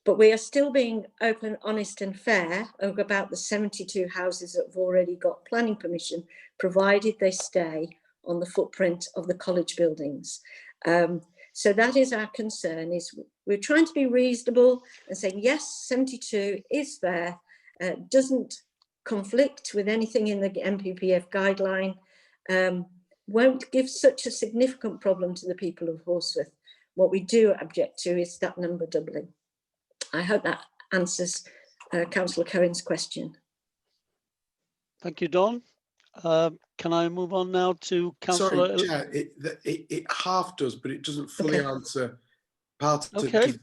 T: But we are still being open, honest and fair about the 72 houses that have already got planning permission, provided they stay on the footprint of the college buildings. So that is our concern, is we're trying to be reasonable and saying, yes, 72 is there, doesn't conflict with anything in the MPPF guideline, won't give such a significant problem to the people of Horsforth. What we do object to is that number doubling. I hope that answers Councillor Cohen's question.
A: Thank you, Dawn. Can I move on now to Councillor?
B: Sorry, Chair, it half does, but it doesn't fully answer part of
A: okay.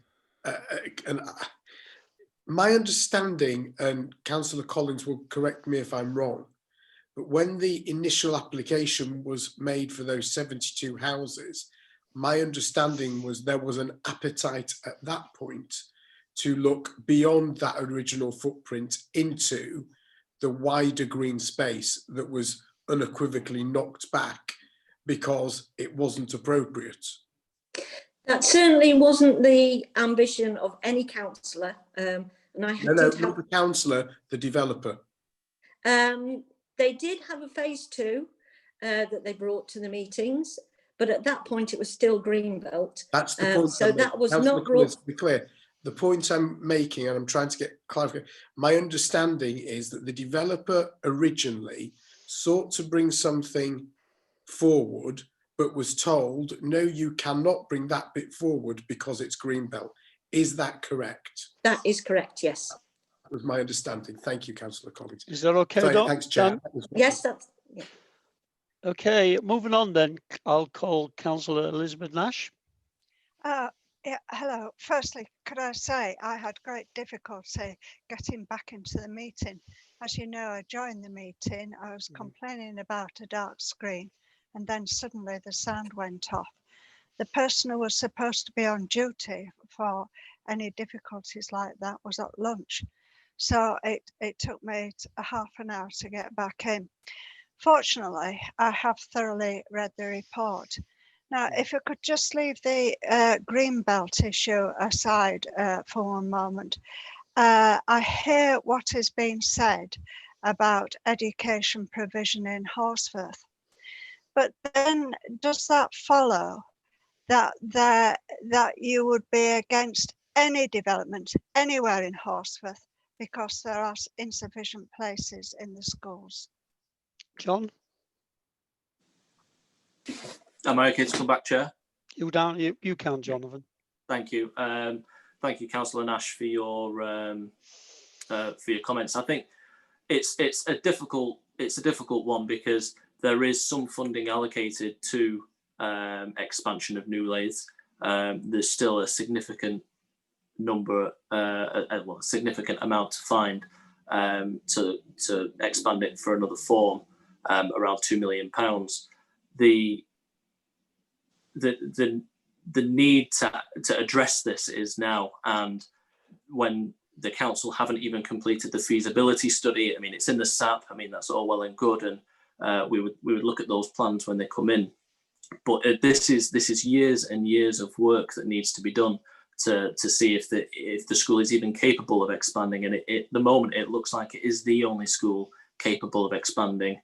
B: My understanding, and Councillor Collins will correct me if I'm wrong, but when the initial application was made for those 72 houses, my understanding was there was an appetite at that point to look beyond that original footprint into the wider green space that was unequivocally knocked back because it wasn't appropriate.
T: That certainly wasn't the ambition of any councillor. And I
B: not the councillor, the developer.
T: They did have a phase 2 that they brought to the meetings, but at that point it was still greenbelt.
B: That's the point.
T: So that was
B: Councillor
T: not brought.
B: To be clear, the point I'm making, and I'm trying to get clarification, my understanding is that the developer originally sought to bring something forward, but was told, no, you cannot bring that bit forward because it's greenbelt. Is that correct?
T: That is correct, yes.
B: That was my understanding. Thank you, Councillor Collins.
A: Is that okay?
B: Sorry, thanks, Chair.
T: Yes, that's... Yeah.
A: Okay, moving on then. I'll call Councillor Elizabeth Nash.
C: Yeah, hello. Firstly, could I say I had great difficulty getting back into the meeting. As you know, I joined the meeting. I was complaining about a dark screen, and then suddenly the sound went off. The person who was supposed to be on duty for any difficulties like that was at lunch. So it took me a half an hour to get back in. Fortunately, I have thoroughly read the report. Now, if I could just leave the greenbelt issue aside for one moment, I hear what is being said about education provision in Horsforth, but then does that follow that you would be against any development anywhere in Horsforth because there are insufficient places in the schools.
A: John?
U: Am I okay to come back, Chair?
A: You can, Jonathan.
U: Thank you. Thank you, Councillor Nash, for your comments. I think it's a difficult one because there is some funding allocated to expansion of new lathes. There's still a significant number, a significant amount to find to expand it for another form, around £2 million. The need to address this is now, and when the council haven't even completed the feasibility study, I mean, it's in the SAP. I mean, that's all well and good, and we would look at those plans when they come in. But this is years and years of work that needs to be done to see if the school is even capable of expanding. And at the moment, it looks like it is the only school capable of expanding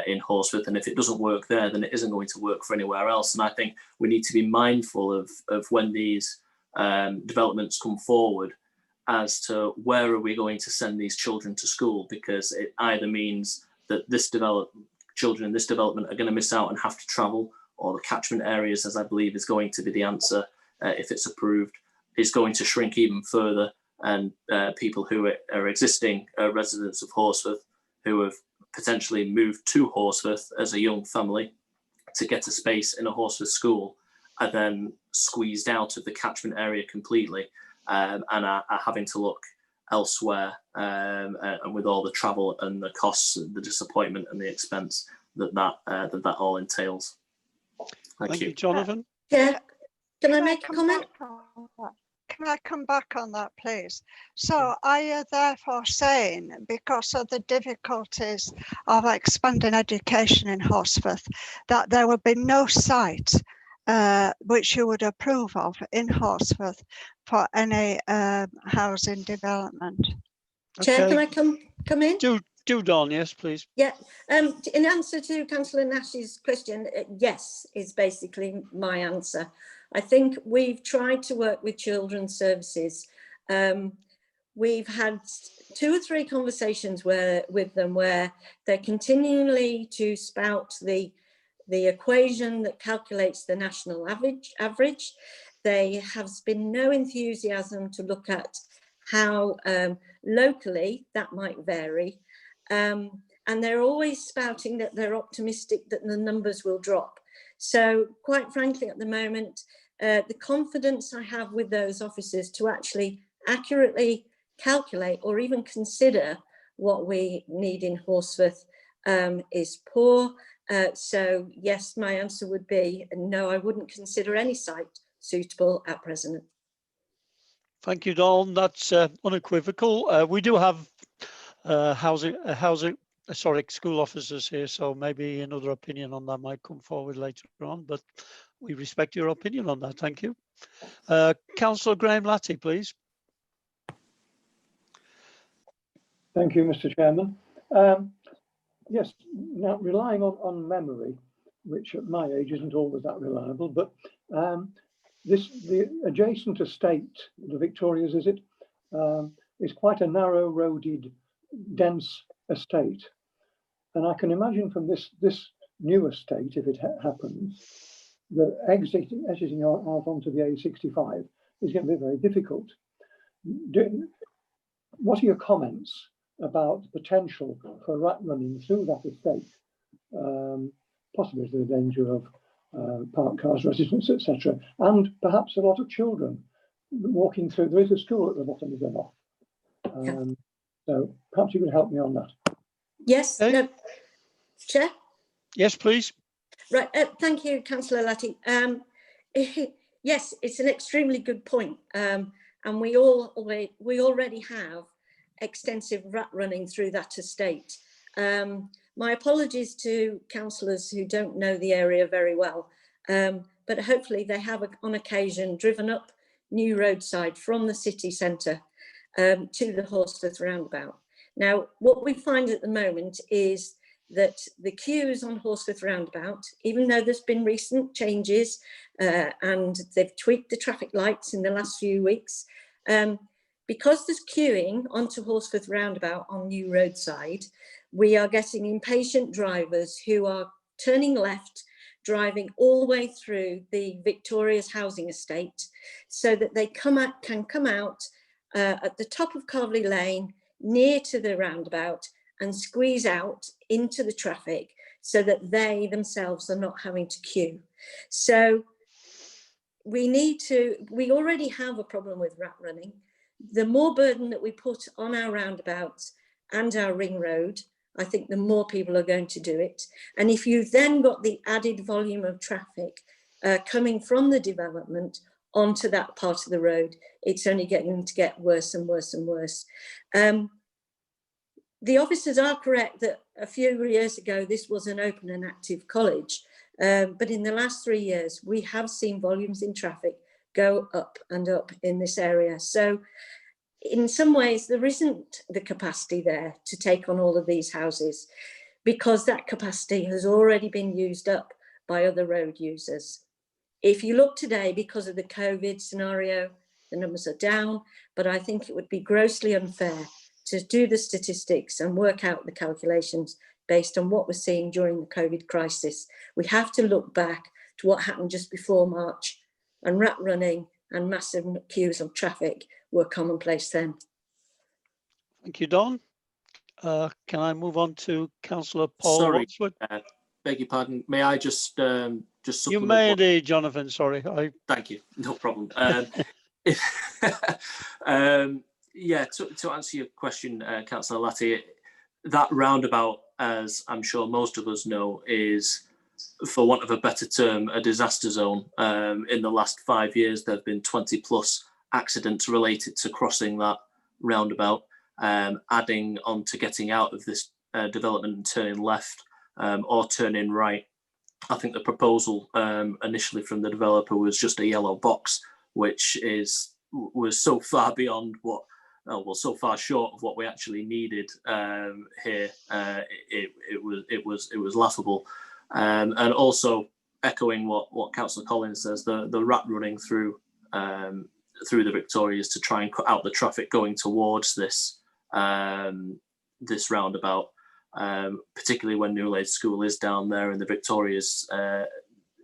U: in Horsforth. And if it doesn't work there, then it isn't going to work for anywhere else. And I think we need to be mindful of when these developments come forward as to where are we going to send these children to school, because it either means that children in this development are going to miss out and have to travel, or the catchment areas, as I believe is going to be the answer if it's approved, is going to shrink even further, and people who are existing residents of Horsforth who have potentially moved to Horsforth as a young family to get a space in a Horsforth school are then squeezed out of the catchment area completely, and are having to look elsewhere, and with all the travel and the costs, the disappointment and the expense that all entails. Thank you,
A: Jonathan.
C: Yeah,
T: can I make a comment?
C: Can I come back on that, please? So are you therefore saying, because of the difficulties of expanding education in Horsforth, that there would be no site which you would approve of in Horsforth for any housing development?
T: Chair, can I come in?
A: Do, Dawn, yes, please.
T: Yeah, in answer to Councillor Nash's question, yes is basically my answer. I think we've tried to work with children's services. We've had 2 or 3 conversations with them where they're continually to spout the equation that calculates the national average. There has been no enthusiasm to look at how locally that might vary. And they're always spouting that they're optimistic that the numbers will drop. So quite frankly, at the moment, the confidence I have with those officers to actually accurately calculate or even consider what we need in Horsforth is poor. So yes, my answer would be no, I wouldn't consider any site suitable at present.
A: Thank you, Dawn. That's unequivocal. We do have school officers here, so maybe another opinion on that might come forward later on, but we respect your opinion on that. Thank you. Councillor Graham Latty, please.
F: Thank you, Mr. Chairman. Yes, now relying on memory, which at my age isn't always that reliable, but the adjacent estate, the Victorias, is it, is quite a narrow-roaded, dense estate, and I can imagine from this new estate, if it happens, the exiting out onto the A65 is going to be very difficult. What are your comments about the potential for rat running through that estate, possibly to the danger of parked cars, residents, etc., and perhaps a lot of children walking through? There is a school at the bottom, is there not? So perhaps you could help me on that.
T: Yes, no. Chair?
A: Yes, please.
T: Right, thank you, Councillor Latty. Yes, it's an extremely good point, and we already have extensive rat running through that estate. My apologies to councillors who don't know the area very well, but hopefully they have on occasion driven up New Roadside from the city centre to the Horsforth roundabout. Now, what we find at the moment is that the queues on Horsforth roundabout, even though there's been recent changes and they've tweaked the traffic lights in the last few weeks, Because there's queuing onto Horsforth roundabout on New Roadside, we are getting impatient drivers who are turning left, driving all the way through the Victoria's housing estate so that they can come out at the top of Carvely Lane, near to the roundabout, and squeeze out into the traffic so that they themselves are not having to queue. So we already have a problem with rat running. The more burden that we put on our roundabouts and our ring road, I think the more people are going to do it. And if you've then got the added volume of traffic coming from the development onto that part of the road, it's only going to get worse and worse and worse. The officers are correct that a few years ago, this was an open and active college. But in the last 3 years, we have seen volumes in traffic go up and up in this area. So in some ways, there isn't the capacity there to take on all of these houses because that capacity has already been used up by other road users. If you look today, because of the COVID scenario, the numbers are down, but I think it would be grossly unfair to do the statistics and work out the calculations based on what we're seeing during the COVID crisis. We have to look back to what happened just before March, and rat running and massive queues of traffic were commonplace then.
A: Thank you, Don. Can I move on to Councillor Paul
U: Sorry,
A: Wadsworth?
U: beg your pardon. May I just supplement?
A: You may indeed, Jonathan. Sorry.
U: Thank you. No problem. Yeah, to answer your question, Councillor Latty, that roundabout, as I'm sure most of us know, is, for want of a better term, a disaster zone. In the last 5 years, there have been 20+ accidents related to crossing that roundabout, adding on to getting out of this development and turning left or turning right. I think the proposal initially from the developer was just a yellow box, which was so far beyond what, well, so far short of what we actually needed here. It was laughable. And also echoing what Councillor Collins says, the rat running through the Victorias to try and cut out the traffic going towards this this roundabout, particularly when Newlade School is down there and the Victorias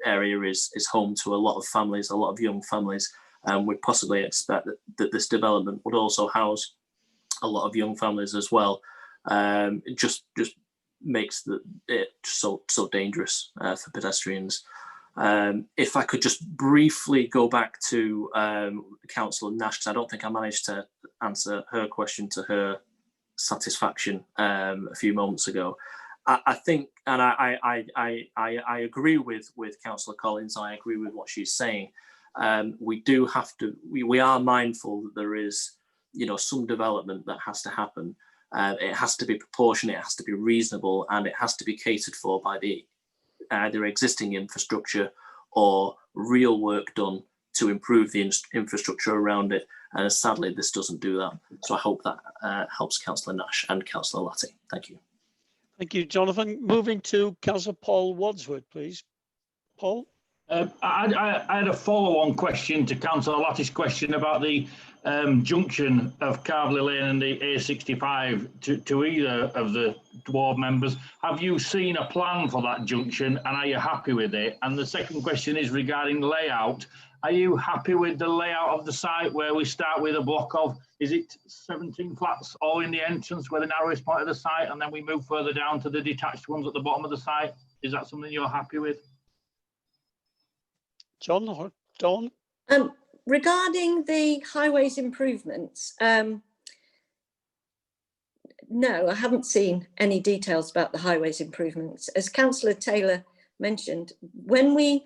U: area is home to a lot of families, a lot of young families. We possibly expect that this development would also house a lot of young families as well. It just makes it so dangerous for pedestrians. If I could just briefly go back to Councillor Nash, because I don't think I managed to answer her question to her satisfaction a few moments ago. I think, and I agree with Councillor Collins. I agree with what she's saying. We do have to. We are mindful that there is, some development that has to happen. It has to be proportionate, it has to be reasonable, and it has to be catered for by the either existing infrastructure or real work done to improve the infrastructure around it. And sadly, this doesn't do that. So I hope that helps Councillor Nash and Councillor Latty. Thank you.
A: Thank you, Jonathan. Moving to Councillor Paul Wadsworth, please. Paul?
J: I had a follow-on question to Councillor Latty's question about the junction of Carvely Lane and the A65 to either of the ward members. Have you seen a plan for that junction and are you happy with it? And the second question is regarding layout. Are you happy with the layout of the site where we start with a block of, is it 17 flats all in the entrance where the narrowest point of the site, and then we move further down to the detached ones at the bottom of the site? Is that something you're happy with?
A: John or Dawn?
T: Regarding the highways improvements, no, I haven't seen any details about the highways improvements. As Councillor Taylor mentioned, when we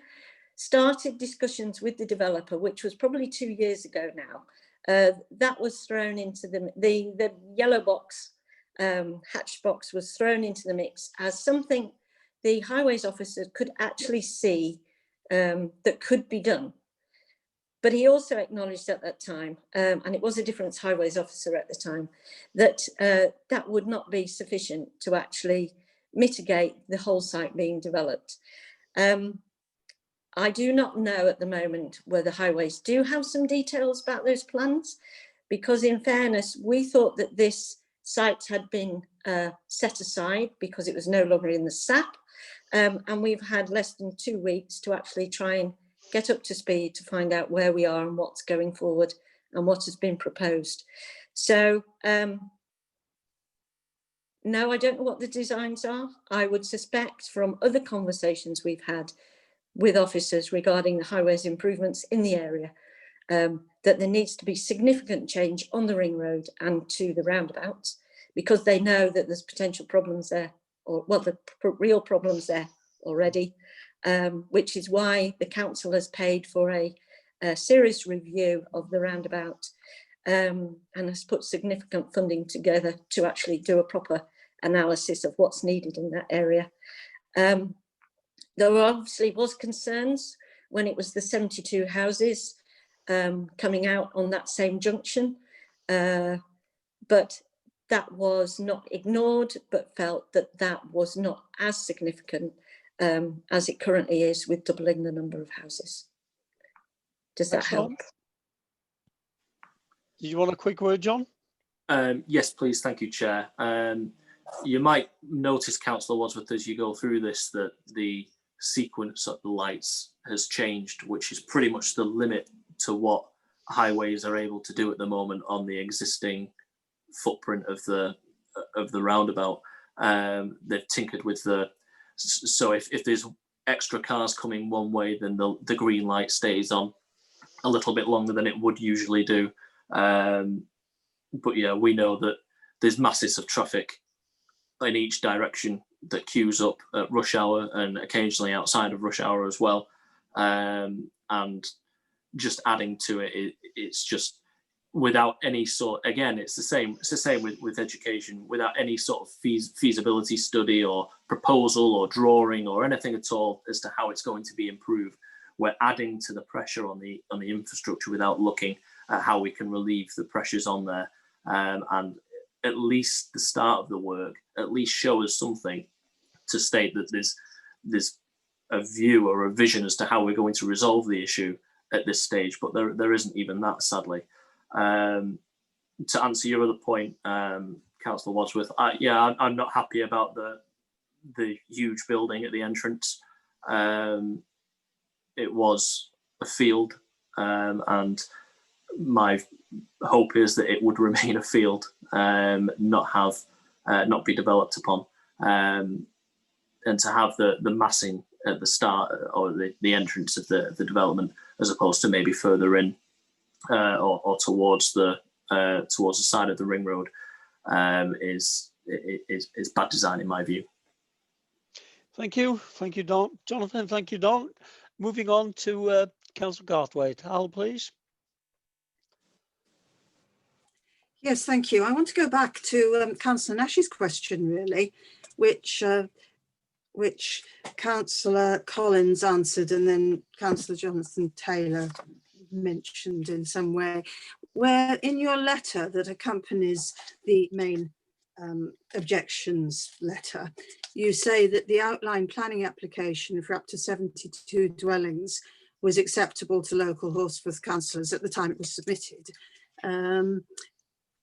T: started discussions with the developer, which was probably 2 years ago now, that was thrown into the yellow box, hatch box was thrown into the mix as something the highways officer could actually see that could be done. But he also acknowledged at that time, and it was a different highways officer at the time, that that would not be sufficient to actually mitigate the whole site being developed. I do not know at the moment whether highways do have some details about those plans, because in fairness, we thought that this site had been set aside because it was no longer in the SAP. And we've had less than 2 weeks to actually try and get up to speed to find out where we are and what's going forward and what has been proposed. So no, I don't know what the designs are. I would suspect from other conversations we've had with officers regarding the highways improvements in the area, that there needs to be significant change on the ring road and to the roundabouts, because they know that there's potential problems there, or well, the real problems there already, which is why the council has paid for a serious review of the roundabout and has put significant funding together to actually do a proper analysis of what's needed in that area. There obviously was concerns when it was the 72 houses coming out on that same junction, but that was not ignored, but felt that that was not as significant as it currently is with doubling the number of houses. Does that help?
A: Did you want a quick word, John?
U: Yes, please. Thank you, Chair. You might notice, Councillor Wadsworth, as you go through this, that the sequence of the lights has changed, which is pretty much the limit to what highways are able to do at the moment on the existing footprint of the roundabout. They've tinkered with so if there's extra cars coming one way, then the green light stays on a little bit longer than it would usually do. But yeah, we know that there's masses of traffic in each direction that queues up at rush hour and occasionally outside of rush hour as well. And just adding to it, it's just without any sort, again, it's the same with education, without any sort of feasibility study or proposal or drawing or anything at all as to how it's going to be improved. We're adding to the pressure on the infrastructure without looking at how we can relieve the pressures on there. And at least the start of the work, at least show us something to state that there's a view or a vision as to how we're going to resolve the issue at this stage, but there isn't even that, sadly. To answer your other point, Councillor Wadsworth, I'm not happy about the huge building at the entrance. It was a field, and my hope is that it would remain a field, not be developed upon, and to have the massing at the start or the entrance of the development, as opposed to maybe further in or towards the side of the ring road, is bad design in my view.
A: Thank you, Don. Jonathan, thank you, Don. Moving on to Councillor Garthwaite. Al, please.
G: Yes, thank you. I want to go back to Councillor Nash's question, really, which Councillor Collins answered, and then Councillor Jonathan Taylor mentioned in some way, where in your letter that accompanies the main objections letter, you say that the outline planning application for up to 72 dwellings was acceptable to local Horsforth councillors at the time it was submitted.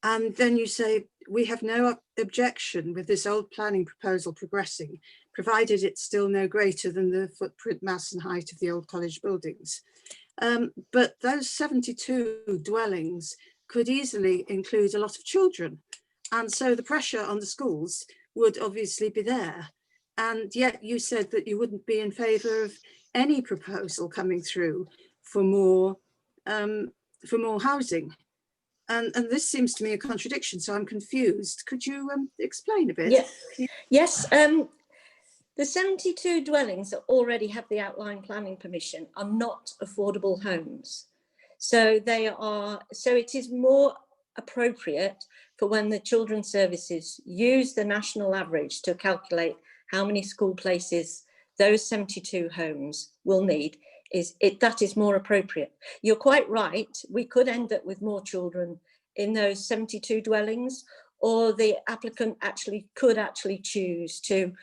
G: And then you say, we have no objection with this old planning proposal progressing, provided it's still no greater than the footprint, mass and height of the old college buildings. But those 72 dwellings could easily include a lot of children. And so the pressure on the schools would obviously be there. And yet you said that you wouldn't be in favour of any proposal coming through for more housing. And this seems to me a contradiction, so I'm confused. Could you explain a bit?
T: Yeah. Yes, the 72 dwellings that already have the outline planning permission are not affordable homes. So it is more appropriate for when the Children's Services use the national average to calculate how many school places those 72 homes will need. That is more appropriate. You're quite right, we could end up with more children in those 72 dwellings, or the applicant could choose to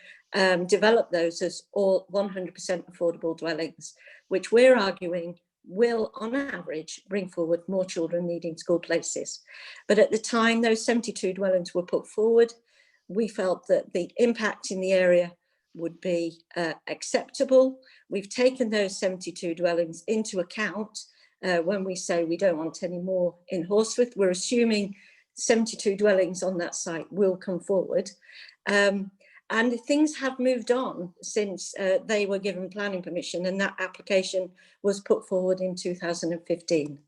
T: develop those as all 100% affordable dwellings, which we're arguing will, on average, bring forward more children needing school places. But at the time those 72 dwellings were put forward, we felt that the impact in the area would be acceptable. We've taken those 72 dwellings into account when we say we don't want any more in Horsforth. We're assuming 72 dwellings on that site will come forward. And things have moved on since they were given planning permission, and that application was put forward in 2015.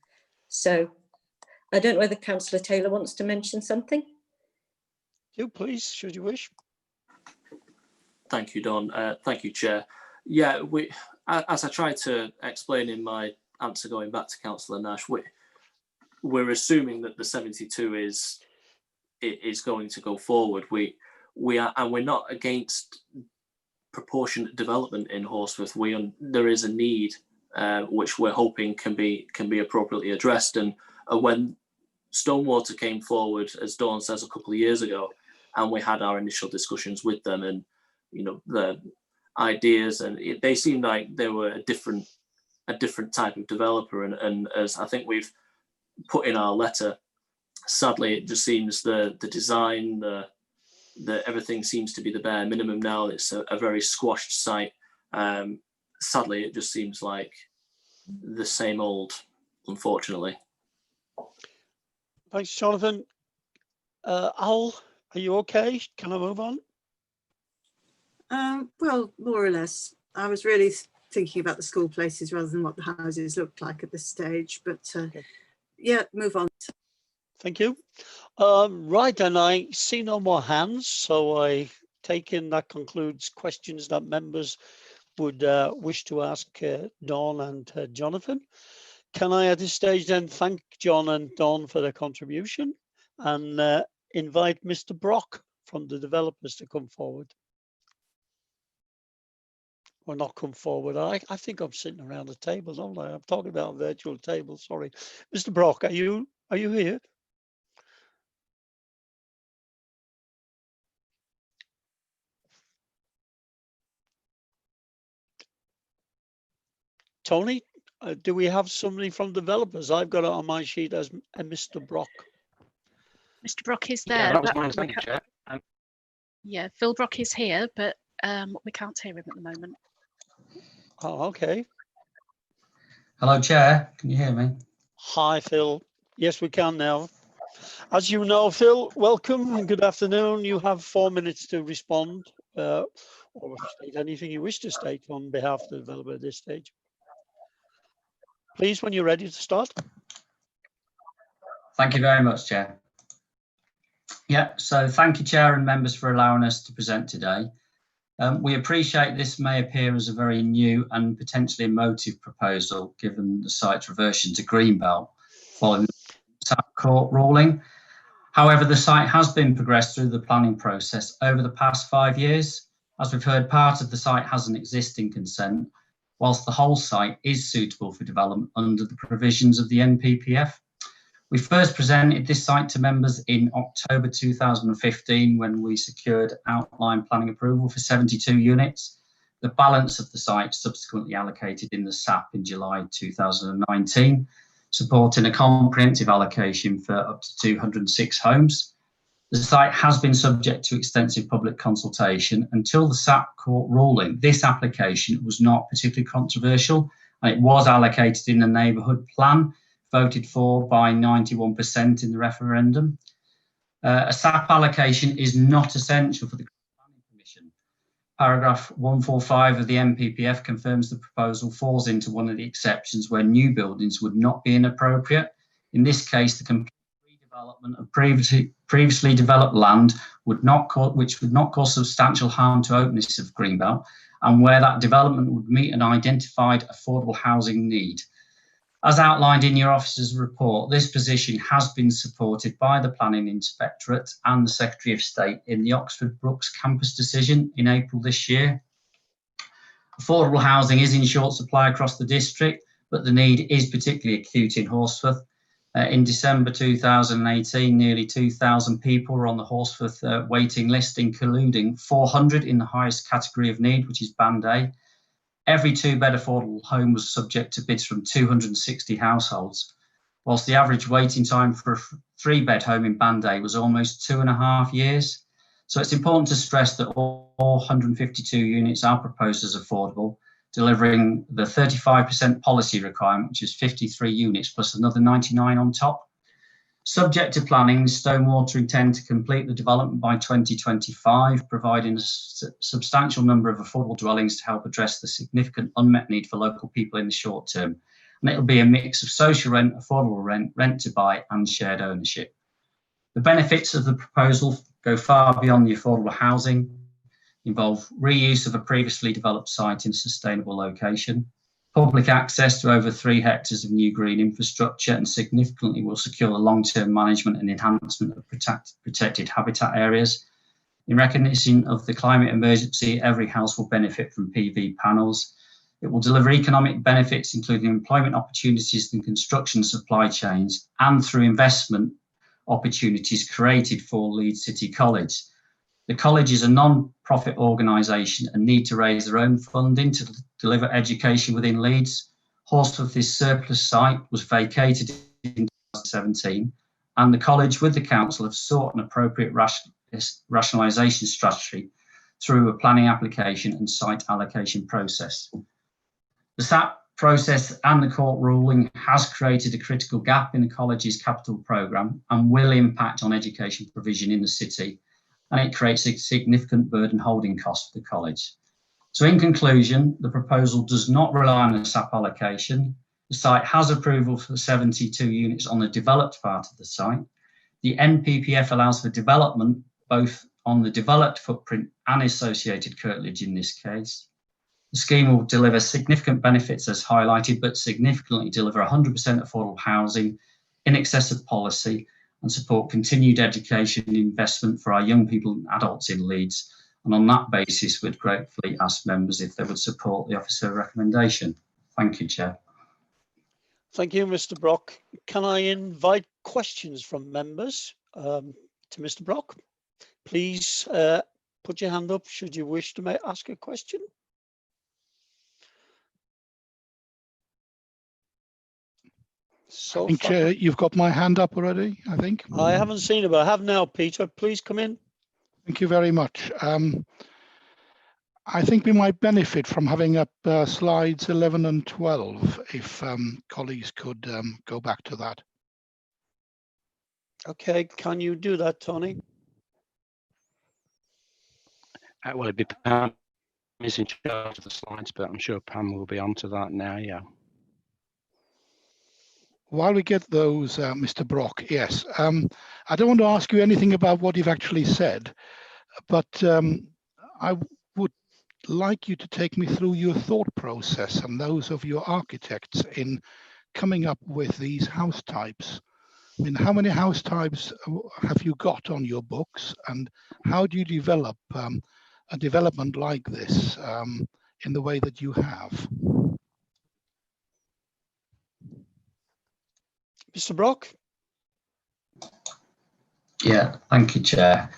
T: So I don't know whether Councillor Taylor wants to mention something.
A: You please, should you wish.
U: Thank you, Dawn. Thank you, Chair. Yeah, as I tried to explain in my answer going back to Councillor Nash, we're assuming that the 72 is going to go forward. We are, and we're not against proportionate development in Horsforth. There is a need which we're hoping can be appropriately addressed. And when Stonewater came forward, as Dawn says, a couple of years ago, and we had our initial discussions with them, and the ideas, and they seemed like they were a different type of developer. And as I think we've put in our letter, sadly, it just seems the design, everything seems to be the bare minimum now. It's a very squashed site. Sadly, it just seems like the same old, unfortunately.
A: Thanks, Jonathan. Al, are you okay? Can I move on?
G: Well, more or less. I was really thinking about the school places rather than what the houses looked like at this stage. But okay. Yeah, move on.
A: Thank you. Right, and I see no more hands, so I take in that concludes questions that members would wish to ask Dawn and Jonathan. Can I at this stage then thank John and Dawn for their contribution and invite Mr. Brock from the developers to come forward? Or not come forward. I think I'm sitting around the table, don't I? I'm talking about a virtual table, sorry. Mr. Brock, are you here? Tony, do we have somebody from developers? I've got it on my sheet as a Mr. Brock.
S: Mr. Brock is there.
P: Yeah, that was my understanding, Chair.
S: Yeah, Phil Brock is here, but we can't hear him at the moment.
A: Oh, okay.
M: Hello, Chair. Can you hear me?
A: Hi, Phil. Yes, we can now. As you know, Phil, welcome and good afternoon. You have 4 minutes to respond or state anything you wish to state on behalf of the developer at this stage. Please, when you're ready to start.
M: Thank you very much, Chair. Yeah, so thank you, Chair and members, for allowing us to present today. We appreciate this may appear as a very new and potentially emotive proposal, given the site's reversion to Greenbelt following the court ruling. However, the site has been progressed through the planning process over the past 5 years. As we've heard, part of the site has an existing consent, whilst the whole site is suitable for development under the provisions of the NPPF. We first presented this site to members in October 2015 when we secured outline planning approval for 72 units. The balance of the site subsequently allocated in the SAP in July 2019, supporting a comprehensive allocation for up to 206 homes. The site has been subject to extensive public consultation. Until the SAP court ruling, this application was not particularly controversial, and it was allocated in the neighbourhood plan, voted for by 91% in the referendum. A SAP allocation is not essential for the planning permission. Paragraph 145 of the NPPF confirms the proposal falls into one of the exceptions where new buildings would not be inappropriate. In this case, the complete redevelopment of previously developed land which would not cause substantial harm to openness of Greenbelt, and where that development would meet an identified affordable housing need. As outlined in your officer's report, this position has been supported by the Planning Inspectorate and the Secretary of State in the Oxford Brookes campus decision in April this year. Affordable housing is in short supply across the district, but the need is particularly acute in Horsforth. In December 2018, nearly 2,000 people were on the Horsforth waiting list, including 400 in the highest category of need, which is Band A. every 2-bed affordable home was subject to bids from 260 households, whilst the average waiting time for a 3-bed home in Band A was almost 2.5 years. So it's important to stress that all 152 units are proposed as affordable, delivering the 35% policy requirement, which is 53 units plus another 99 on top. Subject to planning, Stonewater intend to complete the development by 2025, providing a substantial number of affordable dwellings to help address the significant unmet need for local people in the short term. And it'll be a mix of social rent, affordable rent, rent to buy and shared ownership. The benefits of the proposal go far beyond the affordable housing, involve reuse of a previously developed site in a sustainable location, public access to over 3 hectares of new green infrastructure, and significantly will secure the long-term management and enhancement of protected habitat areas. In recognition of the climate emergency, every house will benefit from PV panels. It will deliver economic benefits, including employment opportunities in construction supply chains and through investment opportunities created for Leeds City College. The college is a non-profit organisation and need to raise their own funding to deliver education within Leeds. Horsforth's surplus site was vacated in 2017, and the college with the council have sought an appropriate rationalisation strategy through a planning application and site allocation process. The SAP process and the court ruling has created a critical gap in the college's capital programme and will impact on education provision in the city, and it creates a significant burden holding cost for the college. So in conclusion, the proposal does not rely on a SAP allocation. The site has approval for 72 units on the developed part of the site. The NPPF allows for development both on the developed footprint and associated curtilage in this case. The scheme will deliver significant benefits as highlighted, but significantly deliver 100% affordable housing in excess of policy and support continued education and investment for our young people and adults in Leeds. And on that basis, we'd gratefully ask members if they would support the officer recommendation. Thank you, Chair.
A: Thank you, Mr. Brock. Can I invite questions from members to Mr. Brock? Please put your hand up should you wish to ask a question. So
H: I think, Chair, you've got my hand up already, I think.
A: I haven't seen it, but I have now, Peter. Please come in.
H: Thank you very much. I think we might benefit from having up slides 11 and 12, if colleagues could go back to that.
A: Okay, can you do that, Tony?
P: Well, it'd be Pam is in charge of the slides, but I'm sure Pam will be onto that now, yeah.
H: While we get those, Mr. Brock, yes. I don't want to ask you anything about what you've actually said, but I would like you to take me through your thought process and those of your architects in coming up with these house types. I mean, how many house types have you got on your books, and how do you develop a development like this in the way that you have?
A: Mr. Brock?
M: Yeah, thank you, Chair.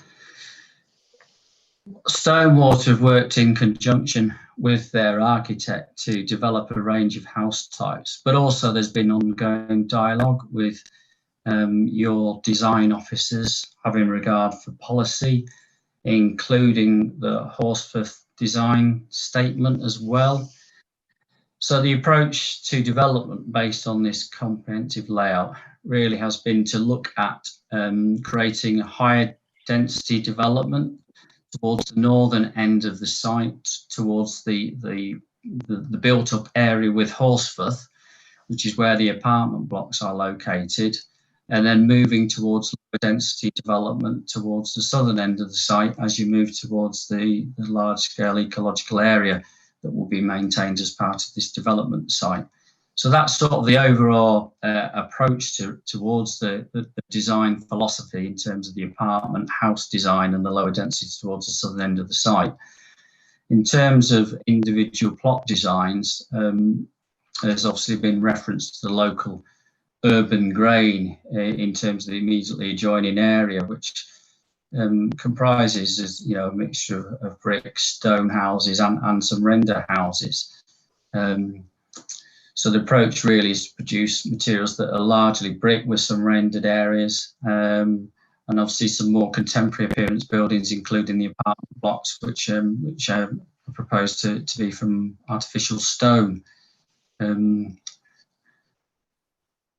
M: Stonewater have worked in conjunction with their architect to develop a range of house types, but also there's been ongoing dialogue with your design officers having regard for policy, including the Horsforth design statement as well. So the approach to development based on this comprehensive layout really has been to look at creating a higher density development towards the northern end of the site, towards the built up area with Horsforth, which is where the apartment blocks are located, and then moving towards lower density development towards the southern end of the site as you move towards the large scale ecological area that will be maintained as part of this development site. So that's sort of the overall approach towards the design philosophy in terms of the apartment house design and the lower densities towards the southern end of the site. In terms of individual plot designs, there's obviously been reference to the local urban grain in terms of the immediately adjoining area, which comprises, a mixture of brick, stone houses and some render houses. So the approach really is to produce materials that are largely brick with some rendered areas, and obviously some more contemporary appearance buildings, including the apartment blocks, which are proposed to be from artificial stone.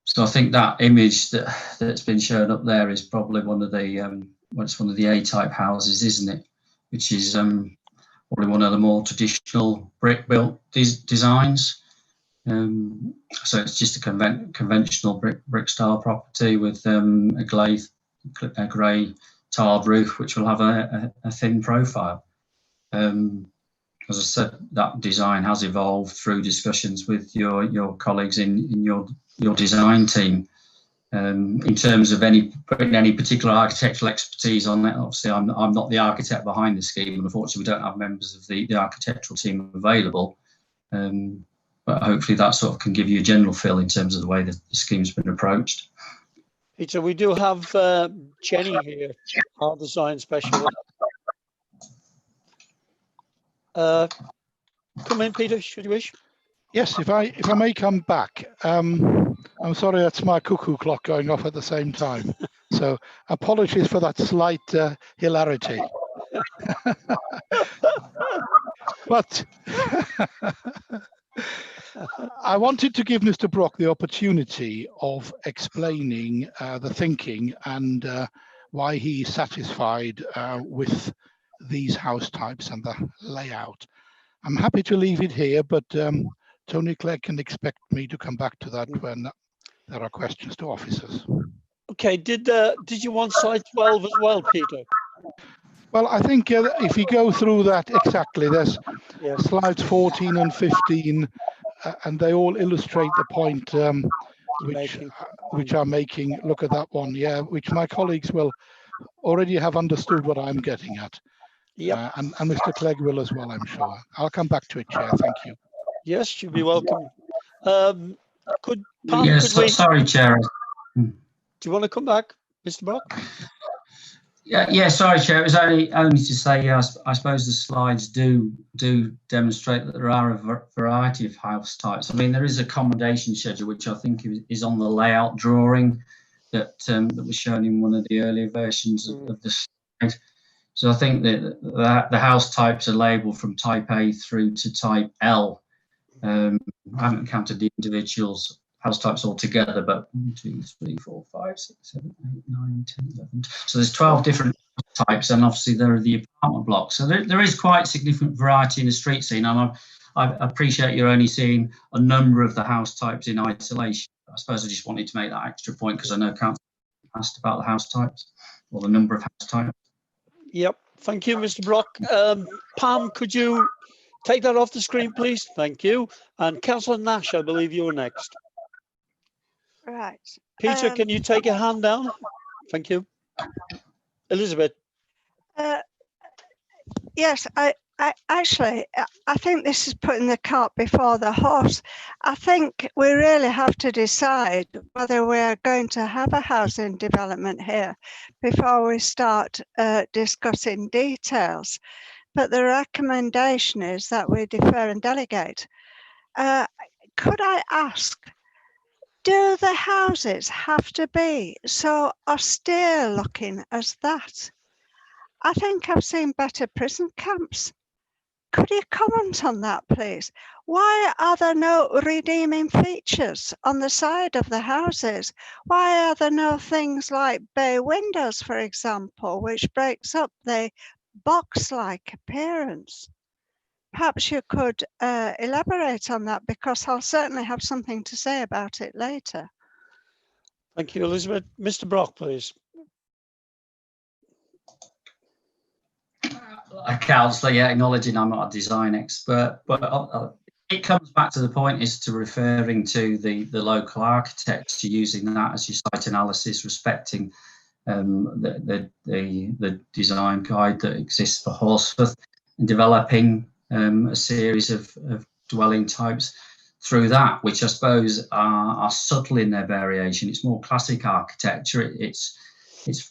M: So I think that image that's been shown up there is probably one of the it's one of the A-type houses, isn't it? Which is probably one of the more traditional brick-built designs. So it's just a conventional brick style property with a grey tiled roof, which will have a thin profile. As I said, that design has evolved through discussions with your colleagues in your design team. In terms of putting any particular architectural expertise on it, obviously I'm not the architect behind the scheme, and unfortunately we don't have members of the architectural team available. But hopefully that sort of can give you a general feel in terms of the way that the scheme's been approached.
A: Peter, we do have Jenny here, our design specialist. Come in, Peter, should you wish.
H: Yes, if I may come back. I'm sorry, that's my cuckoo clock going off at the same time. So apologies for that slight hilarity. But I wanted to give Mr. Brock the opportunity of explaining the thinking and why he's satisfied with these house types and the layout. I'm happy to leave it here, but Tony Clegg can expect me to come back to that when there are questions to officers.
A: Okay, did you want slide 12 as well, Peter?
H: Well, I think if you go through that exactly, there's slides 14 and 15, and they all illustrate the point which I'm making. Look at that one, yeah, which my colleagues will already have understood what I'm getting at.
A: Yep.
H: And Mr. Clegg will as well, I'm sure. I'll come back to it, Chair. Thank you.
A: Yes, you'd be welcome. Pam,
M: Sorry, Chair.
A: Do you want to come back, Mr. Brock?
M: Yeah, sorry, Chair. It was only to say, I suppose the slides do demonstrate that there are a variety of house types. I mean, there is a accommodation schedule, which I think is on the layout drawing that was shown in one of the earlier versions of the slide. So I think that the house types are labelled from type A through to type L. I haven't counted the individuals house types altogether, but 1, 2, 3, 4, 5, 6, 7, 8, 9, 10, 11. So there's 12 different types, and obviously there are the apartment blocks. So there is quite significant variety in the street scene, and I appreciate you're only seeing a number of the house types in isolation. I suppose I just wanted to make that extra point because I know Councillor asked about the house types or the number of house types.
A: Yep, thank you, Mr. Brock. Pam, could you take that off the screen, please? Thank you. And Councillor Nash, I believe you're next.
C: Right.
A: Peter, can you take a hand down? Thank you. Elizabeth.
C: Yes, I think this is putting the cart before the horse. I think we really have to decide whether we're going to have a housing development here before we start discussing details. But the recommendation is that we defer and delegate. Could I ask, do the houses have to be so austere looking as that? I think I've seen better prison camps. Could you comment on that, please? Why are there no redeeming features on the side of the houses? Why are there no things like bay windows, for example, which breaks up the box-like appearance? Perhaps you could elaborate on that, because I'll certainly have something to say about it later.
A: Thank you, Elizabeth. Mr. Brock, please.
M: Councillor, yeah, acknowledging I'm not a design expert, but it comes back to the point is to referring to the local architects, using that as your site analysis, respecting the design guide that exists for Horsforth, and developing a series of dwelling types through that, which I suppose are subtle in their variation. It's more classic architecture. It's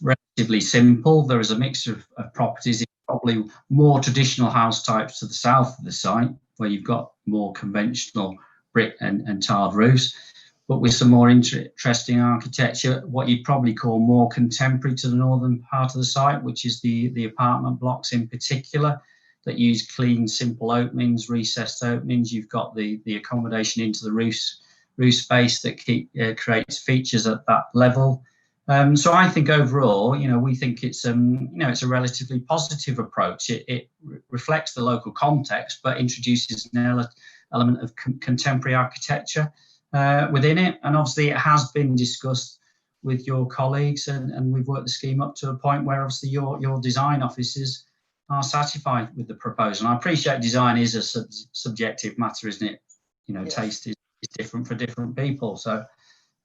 M: relatively simple. There is a mixture of properties. Probably more traditional house types to the south of the site, where you've got more conventional brick and tiled roofs, but with some more interesting architecture, what you'd probably call more contemporary to the northern part of the site, which is the apartment blocks in particular, that use clean, simple openings, recessed openings. You've got the accommodation into the roof space that creates features at that level. So I think overall, we think it's it's a relatively positive approach. It reflects the local context, but introduces an element of contemporary architecture within it. And obviously, it has been discussed with your colleagues, and we've worked the scheme up to a point where obviously your design officers are satisfied with the proposal. And I appreciate design is a subjective matter, isn't it? Yes. Taste is different for different people. So.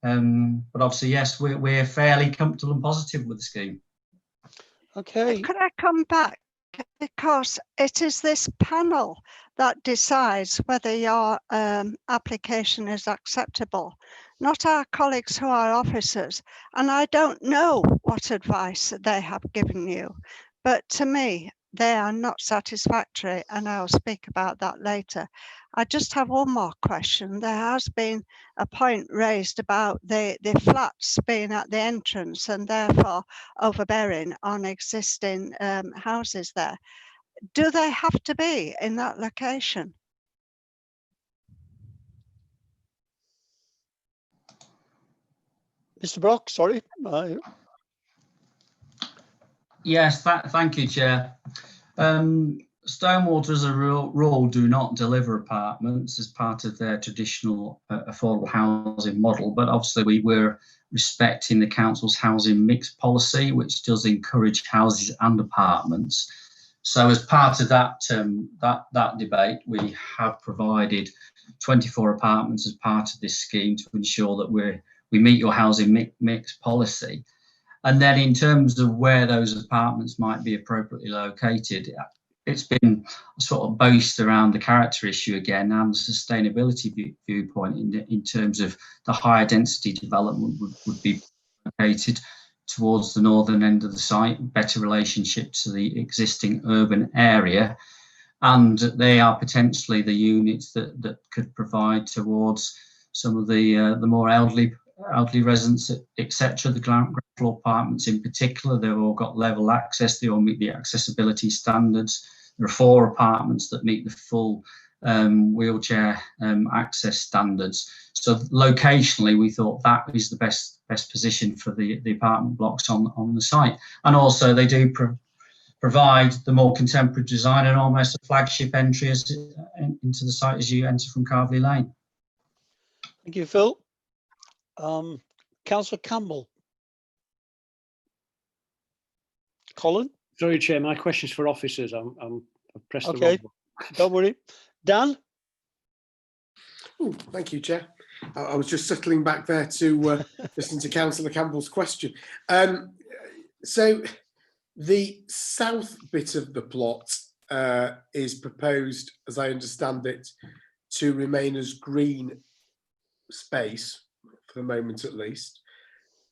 M: But obviously, yes, we're fairly comfortable and positive with the scheme.
A: Okay.
C: Could I come back? Because it is this panel that decides whether your application is acceptable, not our colleagues who are officers. And I don't know what advice they have given you, but to me, they are not satisfactory, and I'll speak about that later. I just have one more question. There has been a point raised about the flats being at the entrance and therefore overbearing on existing houses there. Do they have to be in that location?
A: Mr. Brock, sorry.
M: Yes, thank you, Chair. Stonewater, as a rule, do not deliver apartments as part of their traditional affordable housing model, but obviously we're respecting the council's housing mix policy, which does encourage houses and apartments. So as part of that debate, we have provided 24 apartments as part of this scheme to ensure that we meet your housing mix policy. And then in terms of where those apartments might be appropriately located, it's been sort of based around the character issue again and the sustainability viewpoint in terms of the higher density development would be located towards the northern end of the site, better relationship to the existing urban area. And they are potentially the units that could provide towards some of the more elderly residents, etc. The ground floor apartments in particular, they've all got level access, they all meet the accessibility standards. There are 4 apartments that meet the full wheelchair access standards. So locationally, we thought that is the best position for the apartment blocks on the site. And also they do provide the more contemporary design and almost a flagship entry into the site as you enter from Carvely Lane.
A: Thank you, Phil. Councillor Campbell. Colin?
D: Sorry, Chair, my question's for officers. I've pressed the wrong
A: Okay,
D: button.
A: don't worry. Dan?
B: Ooh, thank you, Chair. I was just settling back there to listen to Councillor Campbell's question. So the south bit of the plot is proposed, as I understand it, to remain as green space, for the moment at least.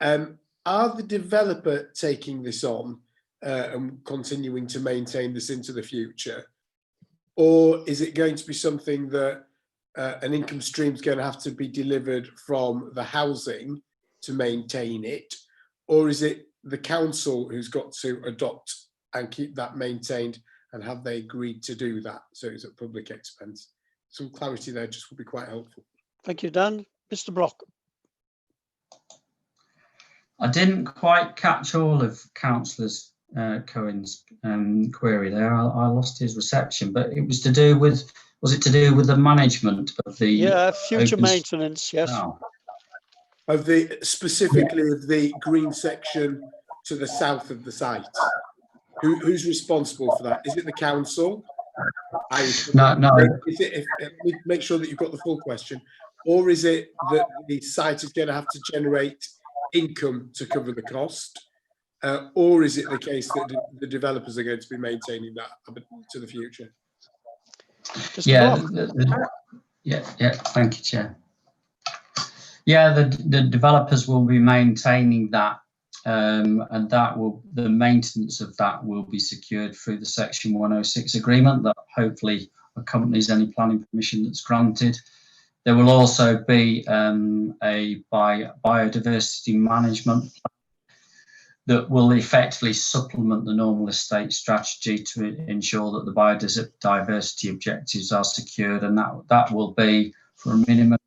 B: Are the developer taking this on and continuing to maintain this into the future? Or is it going to be something that an income stream is going to have to be delivered from the housing to maintain it? Or is it the council who's got to adopt and keep that maintained, and have they agreed to do that? So it's at public expense. Some clarity there just would be quite helpful.
A: Thank you, Dan. Mr. Brock?
M: I didn't quite catch all of Councillor Cohen's query there. I lost his reception, but it was to do with, was it to do with the management of the
A: future maintenance, yes.
M: Oh.
B: Of the, specifically of the green section to the south of the site. Who's responsible for that? Is it the council?
M: No.
B: Is it, make sure that you've got the full question, or is it that the site is going to have to generate income to cover the cost, or is it the case that the developers are going to be maintaining that to the future?
M: Yeah, thank you, Chair. Yeah, the developers will be maintaining that, and the maintenance of that will be secured through the Section 106 agreement that hopefully accompanies any planning permission that's granted. There will also be a biodiversity management that will effectively supplement the normal estate strategy to ensure that the biodiversity objectives are secured, and that will be for a minimum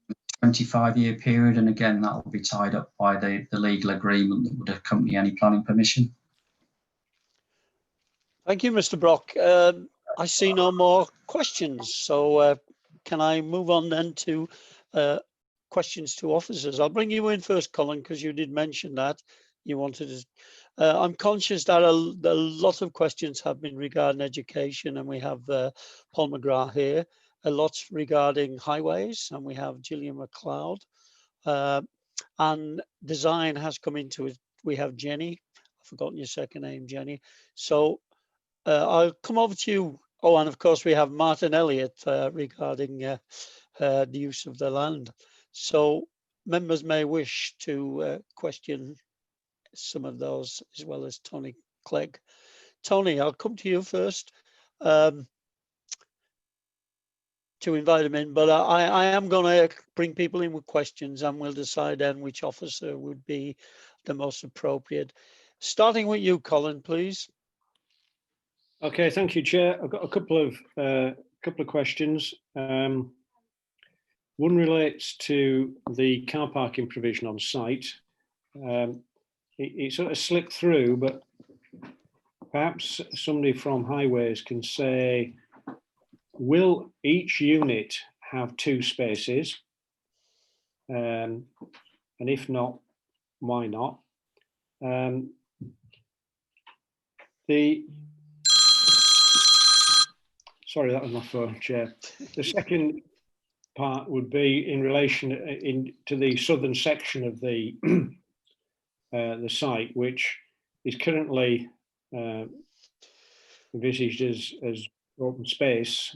M: 25-year period, and again that will be tied up by the legal agreement that would accompany any planning permission.
A: Thank you, Mr. Brock. I see no more questions, so can I move on then to questions to officers? I'll bring you in first, Colin, because you did mention that you wanted to. I'm conscious that a lot of questions have been regarding education, and we have Paul McGrath here. A lot regarding highways, and we have Gillian MacLeod. And design has come into it. We have Jenny. I've forgotten your second name, Jenny. So I'll come over to you. Oh, and of course we have Martin Elliott regarding the use of the land. So members may wish to question some of those, as well as Tony Clegg. Tony, I'll come to you first to invite him in, but I am going to bring people in with questions, and we'll decide then which officer would be the most appropriate. Starting with you, Colin, please.
D: Okay, thank you, Chair. I've got a couple of questions. One relates to the car parking provision on site. It sort of slipped through, but perhaps somebody from Highways can say, will each unit have 2 spaces? And if not, why not? Sorry, that was my phone, Chair. The second part would be in relation to the southern section of the site, which is currently envisaged as open space.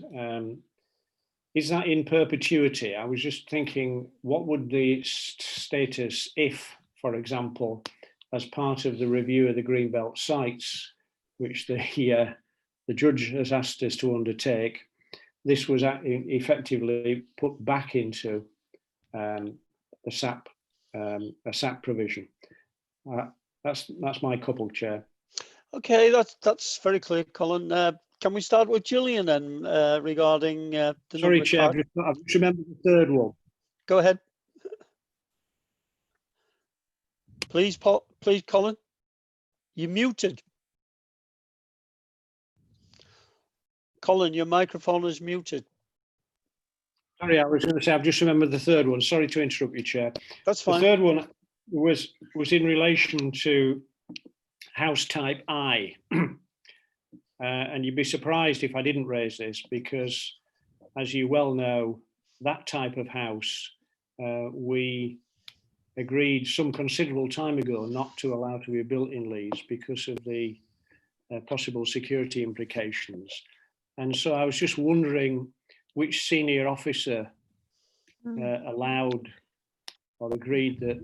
D: Is that in perpetuity? I was just thinking, what would the status if, for example, as part of the review of the Greenbelt sites, which the judge has asked us to undertake, this was effectively put back into a SAP provision. That's my couple, Chair.
A: Okay, that's very clear, Colin. Can we start with Gillian then regarding the
D: Sorry, Chair, I've just remembered the third one.
A: Go ahead. Please, Colin. You're muted. Colin, your microphone is muted.
D: Sorry, I was going to say, I've just remembered the third one. Sorry to interrupt you, Chair.
A: That's fine.
D: The third one was in relation to house type I. And you'd be surprised if I didn't raise this, because as you well know, that type of house, we agreed some considerable time ago not to allow to be built in Leeds because of the possible security implications. And so I was just wondering which senior officer allowed or agreed that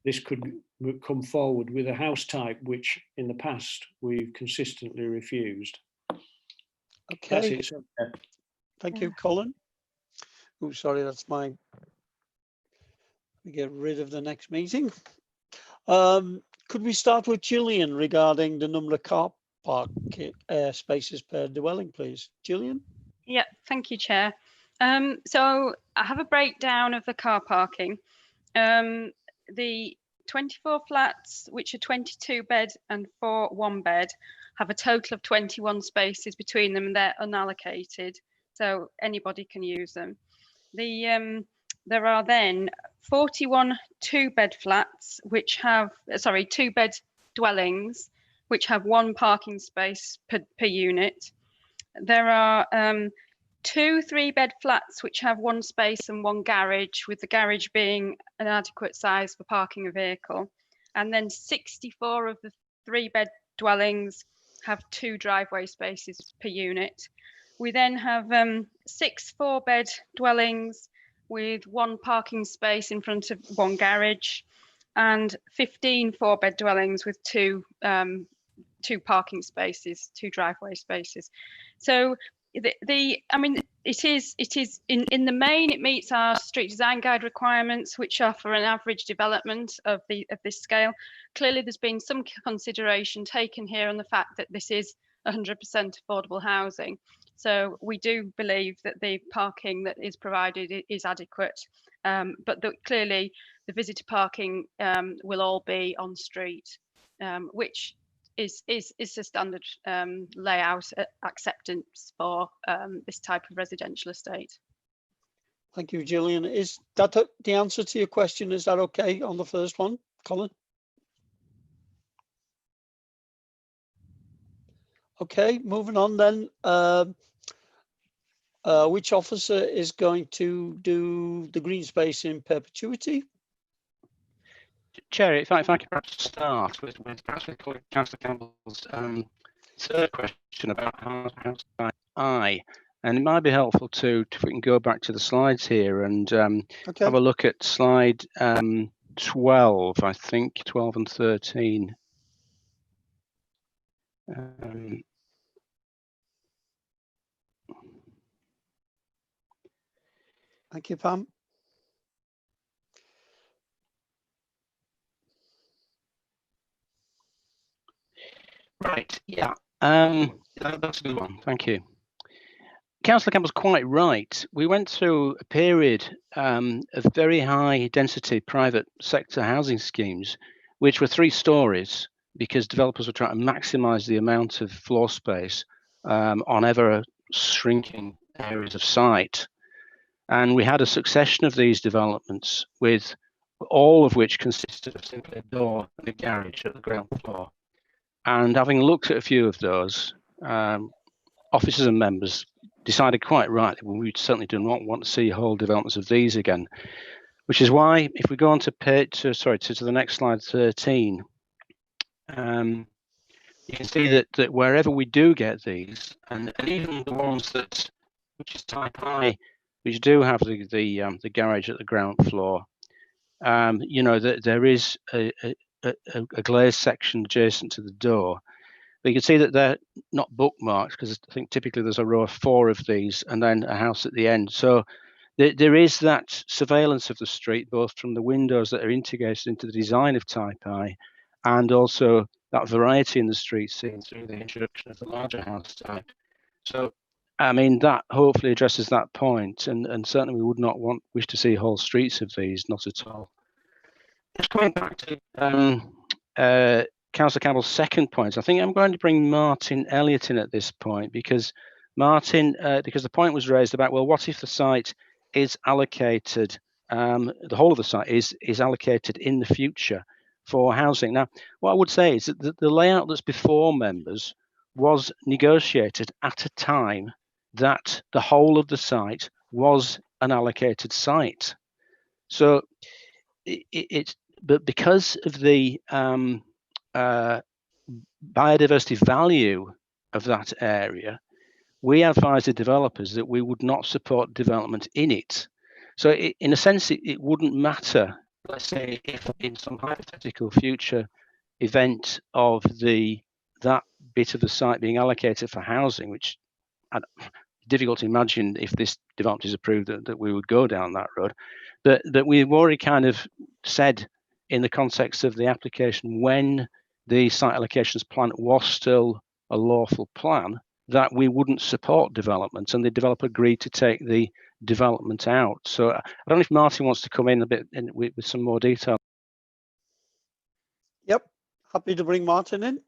D: this could come forward with a house type which in the past we've consistently refused.
A: Okay.
D: That's it.
A: Thank you, Colin. Oh, sorry, that's mine. We get rid of the next meeting. Could we start with Gillian regarding the number of car park spaces per dwelling, please? Gillian?
R: Yeah, thank you, Chair. So I have a breakdown of the car parking. The 24 flats, which are 22 bed and 4 1 bed, have a total of 21 spaces between them, and they're unallocated, so anybody can use them. There are then 41 2-bed flats, which have, 2-bed dwellings, which have 1 parking space per unit. There are 2 3-bed flats which have 1 space and 1 garage, with the garage being an adequate size for parking a vehicle. And then 64 of the 3-bed dwellings have 2 driveway spaces per unit. We then have 6 4-bed dwellings with 1 parking space in front of 1 garage, and 15 4-bed dwellings with 2 parking spaces, 2 driveway spaces. So I mean, it is in the main, it meets our street design guide requirements, which are for an average development of this scale. Clearly, there's been some consideration taken here on the fact that this is 100% affordable housing. So we do believe that the parking that is provided is adequate, but clearly the visitor parking will all be on street, which is a standard layout acceptance for this type of residential estate.
A: Thank you, Gillian. Is that the answer to your question? Is that okay on the first one, Colin? Okay, moving on then. Which officer is going to do the green space in Perpetuity?
P: Chair, if I could perhaps start with Councillor Campbell's third question about house type I, and it might be helpful if we can go back to the slides here and have a look at slide 12, I think, 12 and 13.
A: Thank you, Pam.
P: Right, yeah, that's a good one, thank you. Councillor Campbell's quite right. We went through a period of very high density private sector housing schemes, which were 3 stories, because developers were trying to maximise the amount of floor space on ever shrinking areas of site. And we had a succession of these developments, with all of which consisted of simply a door and a garage at the ground floor. And having looked at a few of those, officers and members decided quite rightly, well, we certainly do not want to see whole developments of these again. Which is why, if we go on to the next slide, 13, you can see that wherever we do get these, and even the ones which is type I, which do have the garage at the ground floor, you know, that there is a glazed section adjacent to the door. But you can see that they're not bookmarked, because I think typically there's a row of 4 of these and then a house at the end. So there is that surveillance of the street, both from the windows that are integrated into the design of type I, and also that variety in the street seen through the introduction of the larger house type. So, I mean, that hopefully addresses that point, and certainly we would not wish to see whole streets of these, not at all. Just coming back to Councillor Campbell's second point, I think I'm going to bring Martin Elliott in at this point, because the point was raised about, well, what if the site is allocated, the whole of the site is allocated in the future for housing. Now, what I would say is that the layout that's before members was negotiated at a time that the whole of the site was an allocated site. So but because of the biodiversity value of that area, we advised the developers that we would not support development in it. So in a sense, it wouldn't matter, let's say, if in some hypothetical future event of that bit of the site being allocated for housing, which difficult to imagine if this development is approved that we would go down that road, but that we've already kind of said in the context of the application, when the site allocations plan was still a lawful plan, that we wouldn't support development, and the developer agreed to take the development out. So I don't know if Martin wants to come in a bit with some more detail.
A: Yep, happy to bring Martin in.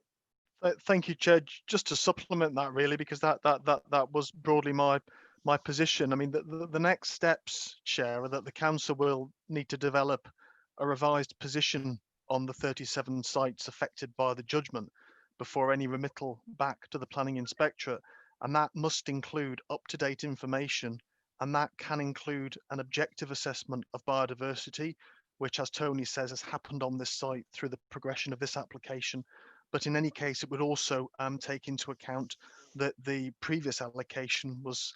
N: Thank you, Chair. Just to supplement that, really, because that was broadly my position. I mean, the next steps, Chair, are that the council will need to develop a revised position on the 37 sites affected by the judgment before any remittal back to the planning inspectorate, and that must include up-to-date information, and that can include an objective assessment of biodiversity, which, as Tony says, has happened on this site through the progression of this application. But in any case, it would also take into account that the previous allocation was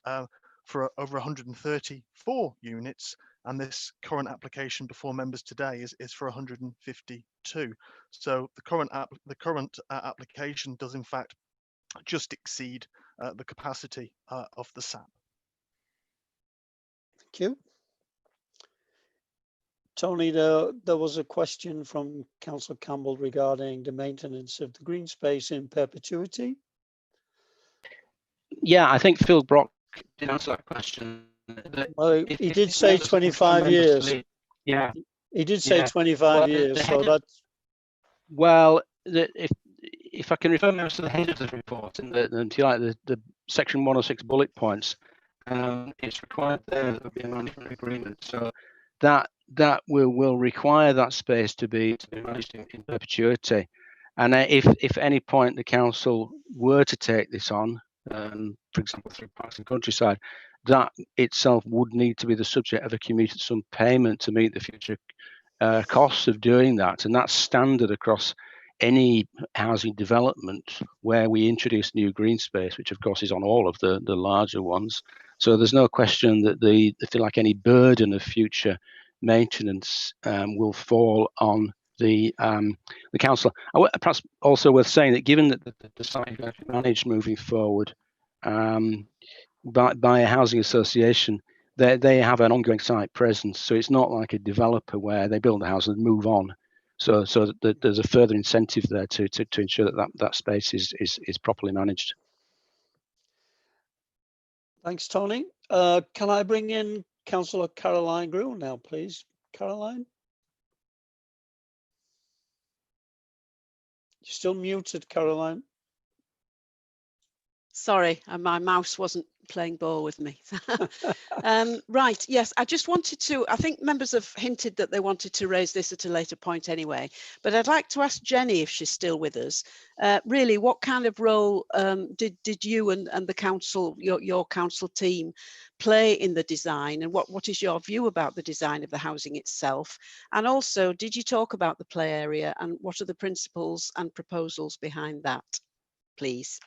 N: for over 134 units, and this current application before members today is for 152. So the current application does in fact just exceed the capacity of the SAP.
A: Thank you. Tony, there was a question from Councillor Campbell regarding the maintenance of the green space in Perpetuity.
P: Yeah, I think Phil Brock did answer that question.
A: Well, he did say 25 years.
P: Yeah.
A: He did say
P: Yeah.
A: 25
P: Well,
A: years, so that's...
P: Well, if I can refer members to the head of the report and if you like the section 106 bullet points, it's required there that there be a management agreement. So that will require that space to be managed in perpetuity. And if any point the council were to take this on, for example through Parks and Countryside, that itself would need to be the subject of a commuted sum payment to meet the future costs of doing that. And that's standard across any housing development where we introduce new green space, which of course is on all of the larger ones. So there's no question that if you like, any burden of future maintenance will fall on the council. Perhaps also worth saying that given that the site is going to be managed moving forward by a housing association, they have an ongoing site presence. So it's not like a developer where they build a house and move on. So there's a further incentive there to ensure that space is properly managed.
A: Thanks, Tony. Can I bring in Councillor Caroline Grew now, please? Caroline? You're still muted, Caroline.
I: Sorry, my mouse wasn't playing ball with me. Right, yes, I just wanted to, I think members have hinted that they wanted to raise this at a later point anyway, but I'd like to ask Jenny if she's still with us. Really, what kind of role did you and the council, your council team, play in the design, and what is your view about the design of the housing itself? And also, did you talk about the play area, and what are the principles and proposals behind that, please?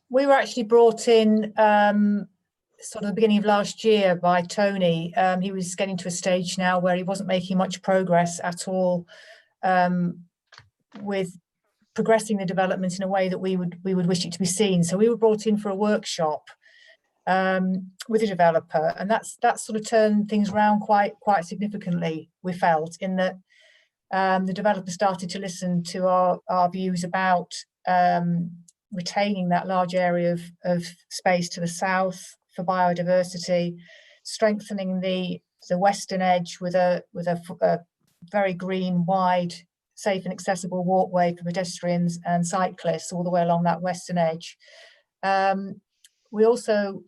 V: We were actually brought in sort of the beginning of last year by Tony. He was getting to a stage now where he wasn't making much progress at all with progressing the development in a way that we would wish it to be seen. So we were brought in for a workshop with a developer, and that's sort of turned things around quite significantly, we felt, in that the developer started to listen to our views about retaining that large area of space to the south for biodiversity, strengthening the western edge with a very green, wide, safe and accessible walkway for pedestrians and cyclists all the way along that western edge. We also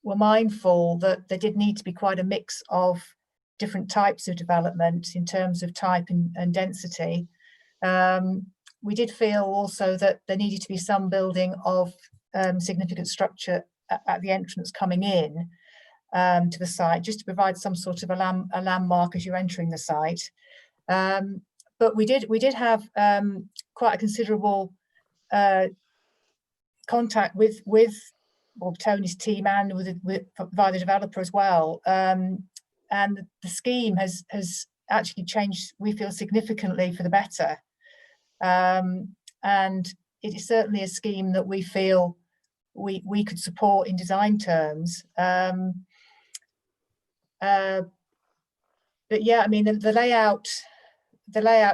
V: were mindful that there did need to be quite a mix of different types of development in terms of type and density. We did feel also that there needed to be some building of significant structure at the entrance coming in to the site, just to provide some sort of a landmark as you're entering the site. But we did have quite a considerable contact with Tony's team and via the developer as well. And the scheme has actually changed, we feel, significantly for the better. And it is certainly a scheme that we feel we could support in design terms. But yeah, I mean, the layout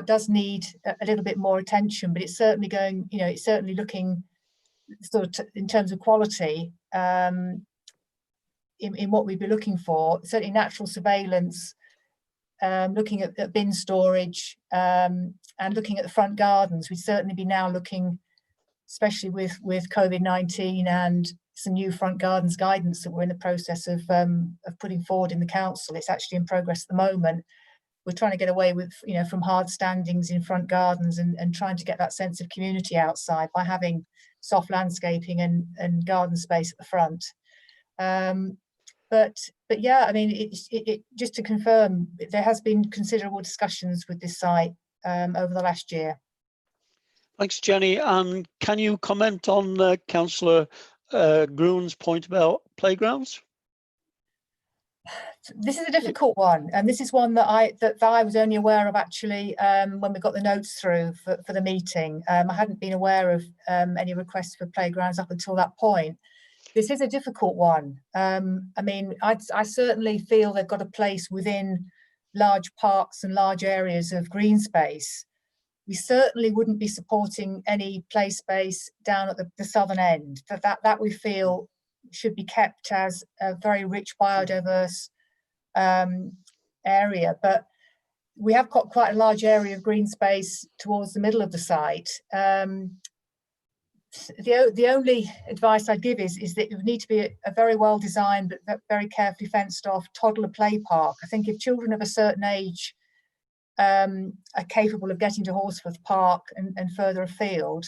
V: does need a little bit more attention, but it's certainly going, it's certainly looking sort of in terms of quality in what we'd be looking for. Certainly natural surveillance, looking at bin storage, and looking at the front gardens. We'd certainly be now looking, especially with COVID-19 and some new front gardens guidance that we're in the process of putting forward in the council. It's actually in progress at the moment. We're trying to get away with, from hard standings in front gardens and trying to get that sense of community outside by having soft landscaping and garden space at the front. But yeah, I mean, it just to confirm, there has been considerable discussions with this site over the last year.
A: Thanks, Jenny. And can you comment on Councillor Groon's point about playgrounds?
V: This is a difficult one, and this is one that I was only aware of actually when we got the notes through for the meeting. I hadn't been aware of any requests for playgrounds up until that point. This is a difficult one. I mean, I certainly feel they've got a place within large parks and large areas of green space. We certainly wouldn't be supporting any play space down at the southern end. That we feel should be kept as a very rich biodiverse area, but we have got quite a large area of green space towards the middle of the site. The only advice I'd give is that it would need to be a very well designed but very carefully fenced off toddler play park. I think if children of a certain age are capable of getting to Horsforth Park and further afield,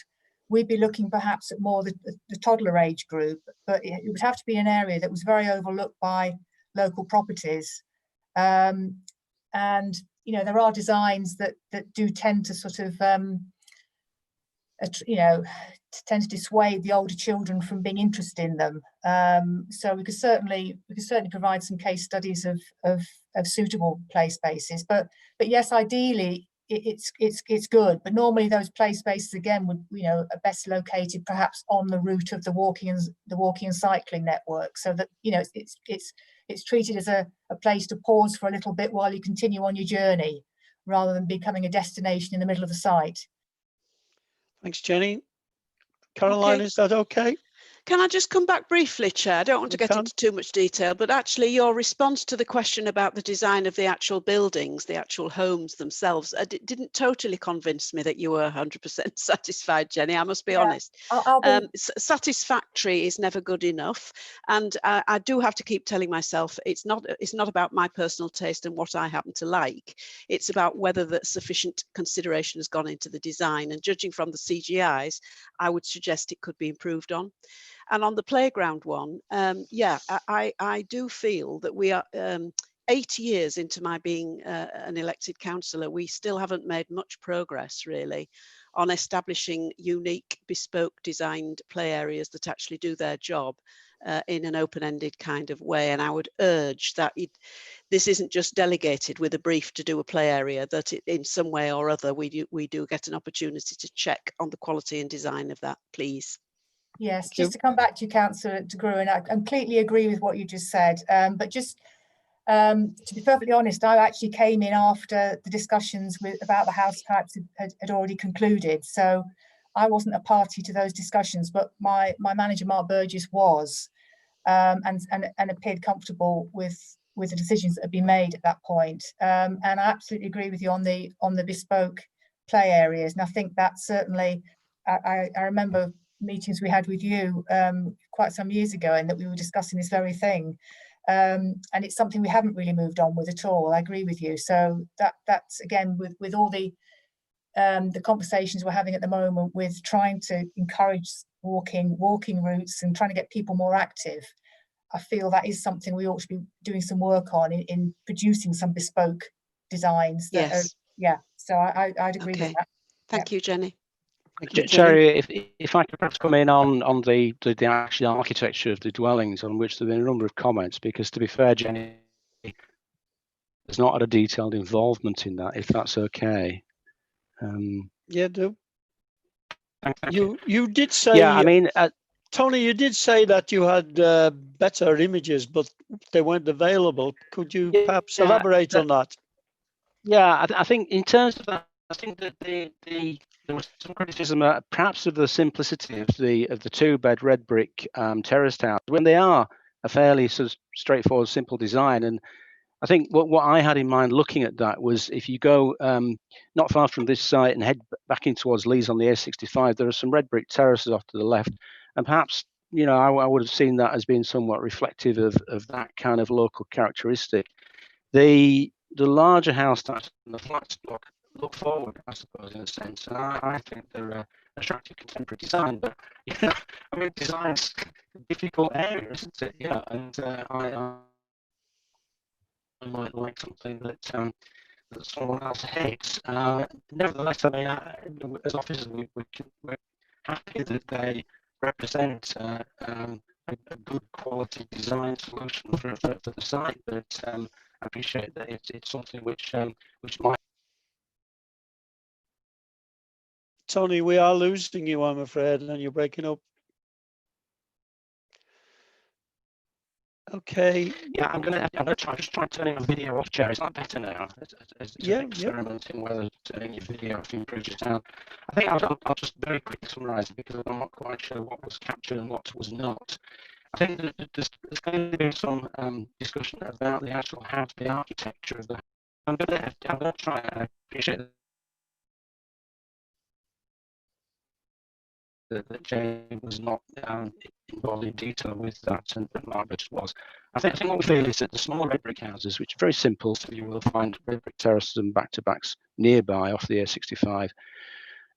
V: we'd be looking perhaps at more the toddler age group, but it would have to be an area that was very overlooked by local properties. And, you know, there are designs that do tend to sort of, you know, tend to dissuade the older children from being interested in them. So we could certainly provide some case studies of suitable play spaces. But yes, ideally it's good. But normally those play spaces again would, you know, are best located perhaps on the route of the walking and cycling network, so that, you know, it's treated as a place to pause for a little bit while you continue on your journey, rather than becoming a destination in the middle of the site.
A: Thanks, Jenny. Caroline,
I: Okay.
A: is that okay?
I: Can I just come back briefly, Chair? I don't want to get into too much detail, but actually your response to the question about the design of the actual buildings, the actual homes themselves, didn't totally convince me that you were 100% satisfied, Jenny. I must be honest.
V: I'll be...
I: Satisfactory is never good enough. And I do have to keep telling myself it's not about my personal taste and what I happen to like. It's about whether that sufficient consideration has gone into the design. And judging from the CGIs, I would suggest it could be improved on. And on the playground one, yeah, I do feel that we are 8 years into my being an elected councillor, we still haven't made much progress really on establishing unique, bespoke designed play areas that actually do their job in an open-ended kind of way. And I would urge that this isn't just delegated with a brief to do a play area, that in some way or other we do get an opportunity to check on the quality and design of that, please.
V: Yes, just to come back to you, Councillor de Gruen, I completely agree with what you just said. But just to be perfectly honest, I actually came in after the discussions about the house types had already concluded. So I wasn't a party to those discussions, but my manager, Mark Burgess, was and appeared comfortable with the decisions that had been made at that point. And I absolutely agree with you on the bespoke play areas. And I think that certainly, I remember meetings we had with you quite some years ago, and that we were discussing this very thing, and it's something we haven't really moved on with at all. I agree with you. So that's again with all the conversations we're having at the moment with trying to encourage walking routes and trying to get people more active, I feel that is something we ought to be doing some work on in producing some bespoke designs that
I: yes.
V: are, yeah, so I'd agree with that.
I: Thank you, Jenny.
P: Jerry, if I could perhaps come in on the actual architecture of the dwellings, on which there have been a number of comments, because to be fair, Jenny has not had a detailed involvement in that, if that's okay.
A: Yeah, do. You did say,
P: yeah, I mean,
A: Tony, you did say that you had better images, but they weren't available. Could you perhaps elaborate on that?
P: Yeah, I think in terms of that, I think that there was some criticism, perhaps of the simplicity of the 2-bed red brick terraced house, when they are a fairly sort of straightforward, simple design. And I think what I had in mind looking at that was, if you go not far from this site and head back in towards Leeds on the A65, there are some red brick terraces off to the left, and perhaps, you know, I would have seen that as being somewhat reflective of that kind of local characteristic. The larger house types and the flats look forward, I suppose, in a sense. And I think they're attractive contemporary design, but you know, I mean, design's a difficult area, isn't it? Yeah, and I might like something that someone else hates. Nevertheless, I mean, as officers, we're happy that they represent a good quality design solution for the site. But I appreciate that it's something which might.
A: Tony, we are losing you, I'm afraid, and you're breaking up. Okay.
P: Yeah, I'm gonna just try turning my video off, Chair. Is that better now? As
A: Yeah,
P: experimenting whether turning your video off improves your sound. I think I'll just very quickly summarise because I'm not quite sure what was captured and what was not. I think that there's going to be some discussion about the actual the architecture of the. I'm gonna try. I appreciate that Jane was not involved in detail with that, and Margaret was. I think what we feel is that the small red brick houses, which are very simple, so you will find red brick terraces and back-to-backs nearby off the A65,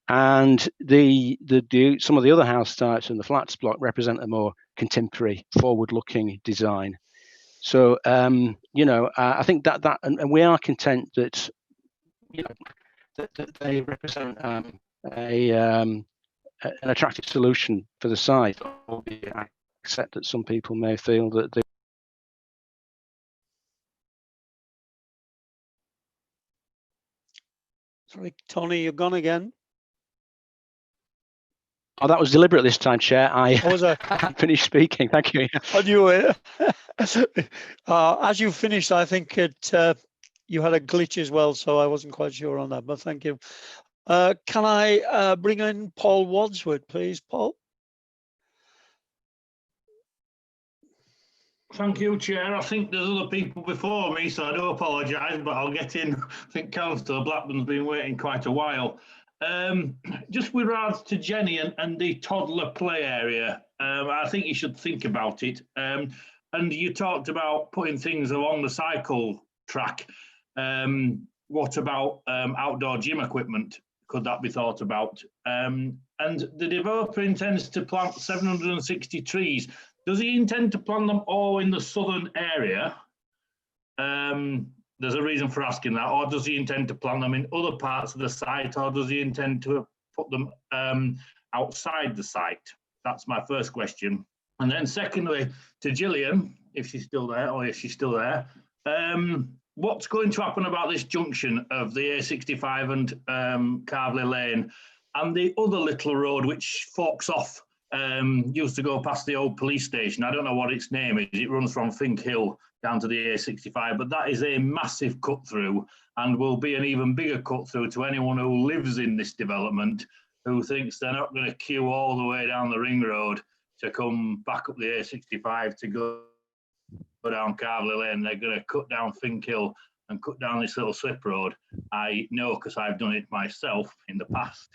P: and some of the other house types and the flats block represent a more contemporary, forward-looking design. So I think that and we are content that that they represent an attractive solution for the site, albeit I accept that some people may feel that they.
A: Sorry, Tony, you're gone again.
P: Oh, that was deliberate this time, Chair. I finished speaking. Thank you.
A: I knew it. As you finished, I think you had a glitch as well, so I wasn't quite sure on that, but thank you. Can I bring in Paul Wadsworth, please, Paul?
J: Thank you, Chair. I think there's other people before me, so I do apologise, but I'll get in. I think Councillor Blackburn's been waiting quite a while. Just with regards to Jenny and the toddler play area, I think you should think about it. And you talked about putting things along the cycle track. What about outdoor gym equipment? Could that be thought about? And the developer intends to plant 760 trees. Does he intend to plant them all in the southern area? There's a reason for asking that. Or does he intend to plant them in other parts of the site? Or does he intend to put them outside the site? That's my first question. And then secondly, to Gillian, if she's still there, what's going to happen about this junction of the A65 and Carvley Lane and the other little road which forks off, used to go past the old police station? I don't know what its name is. It runs from Fink Hill down to the A65, but that is a massive cut through and will be an even bigger cut through to anyone who lives in this development who thinks they're not going to queue all the way down the ring road to come back up the A65 to go down Carvley Lane. They're going to cut down Fink Hill and cut down this little slip road. I know because I've done it myself in the past.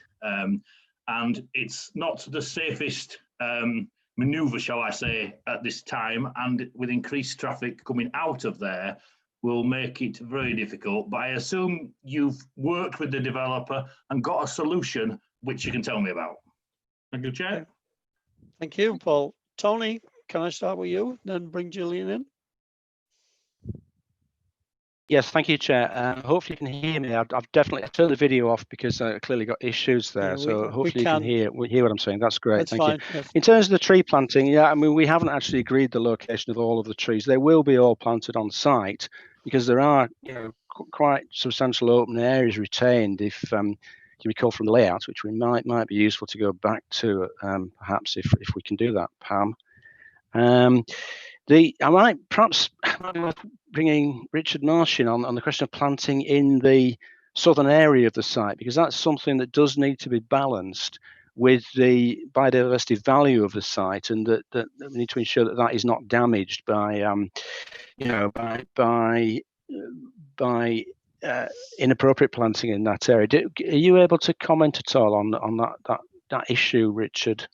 J: And it's not the safest manoeuvre, shall I say, at this time. And with increased traffic coming out of there, will make it very difficult. But I assume you've worked with the developer and got a solution which you can tell me about. Thank you, Chair.
A: Thank you, Paul. Tony, can I start with you, then bring Gillian in?
P: Yes, thank you, Chair. Hopefully you can hear me. I've definitely turned the video off because I clearly got issues there.
A: Yeah,
P: so hopefully you can hear what I'm saying. That's great.
A: That's
P: thank
A: fine,
P: you.
A: yes.
P: In terms of the tree planting, yeah, I mean, we haven't actually agreed the location of all of the trees. They will be all planted on site because there are, quite substantial open areas retained. If you recall from the layout, which we might be useful to go back to, perhaps if we can do that, Pam. I might perhaps bringing Richard Marsh in on the question of planting in the southern area of the site, because that's something that does need to be balanced with the biodiversity value of the site, and that we need to ensure that that is not damaged by inappropriate planting in that area. Are you able to comment at all on that issue, Richard?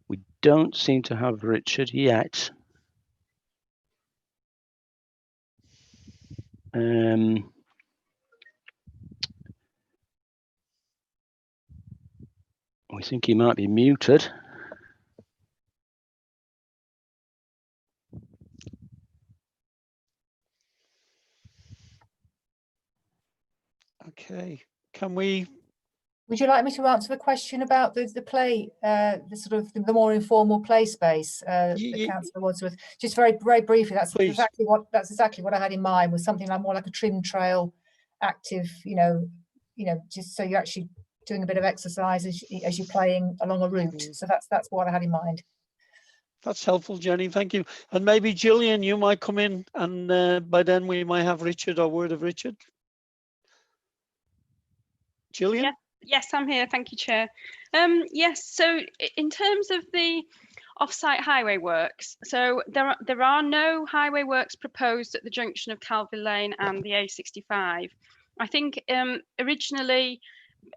P: We don't seem to have Richard yet. We think he might be muted.
A: Okay, can we
V: Would you like me to answer the question about the play, the sort of the more informal play space, that Councillor Wadsworth? Just very briefly, that's exactly what I had in mind, was something like more like a trim trail, active, just so you're actually doing a bit of exercise as you're playing along a route. So that's what I had in mind.
A: That's helpful, Jenny. Thank you. And maybe Gillian, you might come in, and by then we might have Richard or word of Richard. Gillian?
R: Yeah. Yes, I'm here. Thank you, Chair. Yes, so in terms of the off-site highway works, so there are no highway works proposed at the junction of Calvary Lane and the A65. I think originally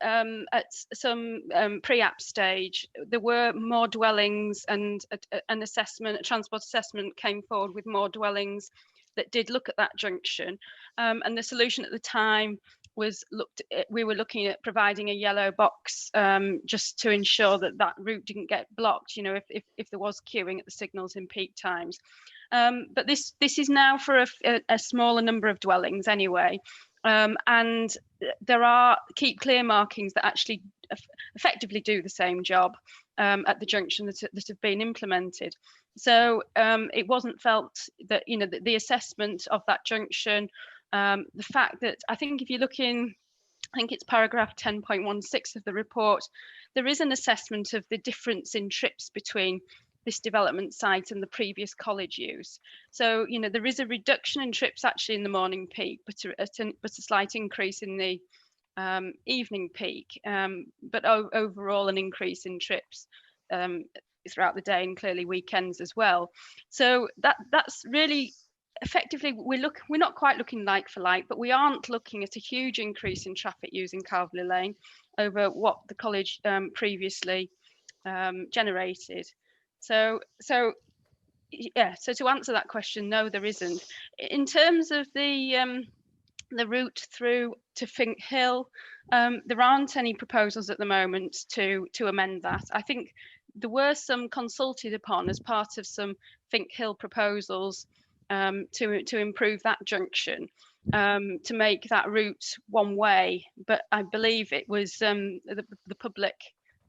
R: at some pre-app stage, there were more dwellings, and an assessment, a transport assessment came forward with more dwellings that did look at that junction. And the solution at the time was we were looking at providing a yellow box just to ensure that that route didn't get blocked, if there was queuing at the signals in peak times. But this is now for a smaller number of dwellings anyway. And there are keep clear markings that actually effectively do the same job at the junction that have been implemented. So it wasn't felt that, the assessment of that junction, the fact that I think if you look in, I think it's paragraph 10.16 of the report, there is an assessment of the difference in trips between this development site and the previous college use. So, there is a reduction in trips actually in the morning peak, but a slight increase in the evening peak, but overall an increase in trips throughout the day, and clearly weekends as well. So that's really effectively, we're not quite looking like for like, but we aren't looking at a huge increase in traffic using Calvary Lane over what the college previously generated. So yeah, so to answer that question, no, there isn't. In terms of the route through to Fink Hill, there aren't any proposals at the moment to amend that. I think there were some consulted upon as part of some Fink Hill proposals to improve that junction, to make that route one way, but I believe it was the public.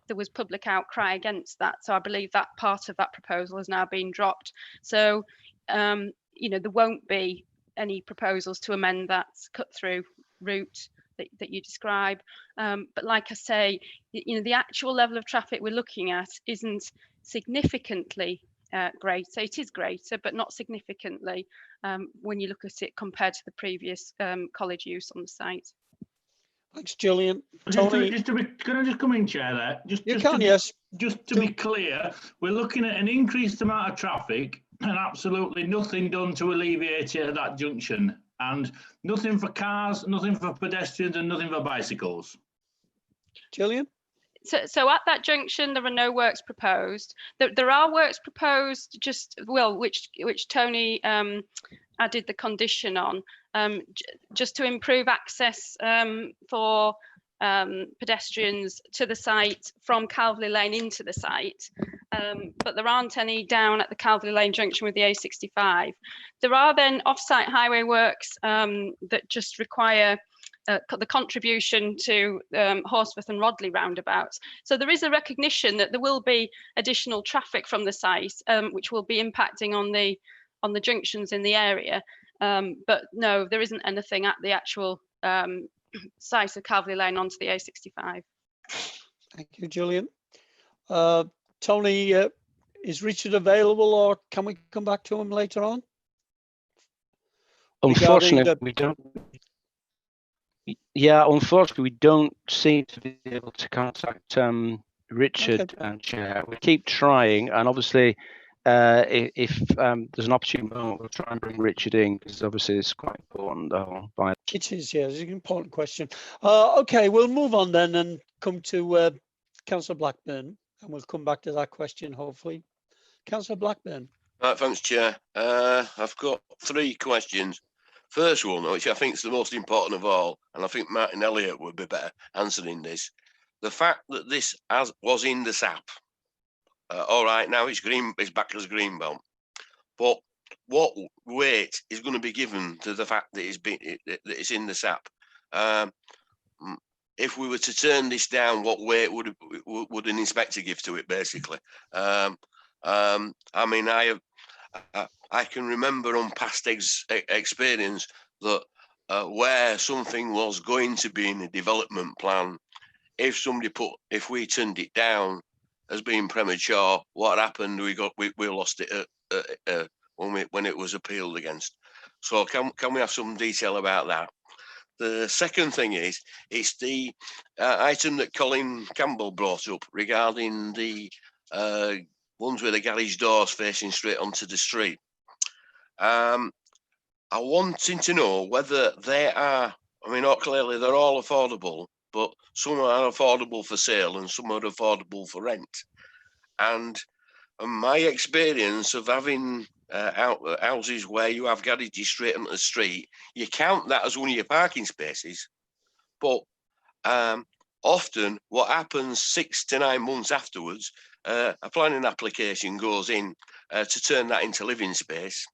R: There was public outcry against that, so I believe that part of that proposal has now been dropped. So there won't be any proposals to amend that cut through route that you describe, but like I say, the actual level of traffic we're looking at isn't significantly greater. It is greater, but not significantly when you look at it compared to the previous college use on the site.
A: Thanks, Gillian. Tony,
J: Can I just come in, Chair, there?
A: Yes.
J: Just to be clear, we're looking at an increased amount of traffic and absolutely nothing done to alleviate it at that junction, and nothing for cars, nothing for pedestrians, and nothing for bicycles.
A: Gillian?
R: So at that junction, there are no works proposed. There are works proposed, which Tony added the condition on, just to improve access for pedestrians to the site from Calvary Lane into the site. But there aren't any down at the Calvary Lane junction with the A65. There are then off-site highway works that just require the contribution to Horsforth and Rodley roundabouts. So there is a recognition that there will be additional traffic from the site, which will be impacting on the junctions in the area. But no, there isn't anything at the actual site of Calvary Lane onto the A65.
A: Thank you, Gillian. Tony, is Richard available, or can we come back to him later on?
P: Unfortunately, we don't. Yeah, unfortunately, we don't seem to be able to contact Richard, Chair. We keep trying, and obviously, if there's an opportune moment, we'll try and bring Richard in, because obviously it's quite important.
A: It is, yeah, it's an important question. Okay, we'll move on then and come to Councillor Blackburn, and we'll come back to that question, hopefully. Councillor Blackburn.
E: Right, thanks, Chair. I've got 3 questions. First one, which I think is the most important of all, and I think Martin Elliott would be better answering this. The fact that this was in the SAP. All right, now it's back as Greenbelt. But what weight is going to be given to the fact that it's in the SAP? if we were to turn this down, what weight would an inspector give to it, basically? I mean, I can remember on past experience that where something was going to be in a development plan, if we turned it down as being premature, what happened? We lost it when it was appealed against. So can we have some detail about that? The second thing is, it's the item that Colin Campbell brought up regarding the ones with the garage doors facing straight onto the street. I wanting to know whether they are, I mean, clearly they're all affordable, but some are affordable for sale and some are affordable for rent. And my experience of having houses where you have garages straight onto the street, you count that as one of your parking spaces. But often what happens 6 to 9 months afterwards, a planning application goes in to turn that into living space.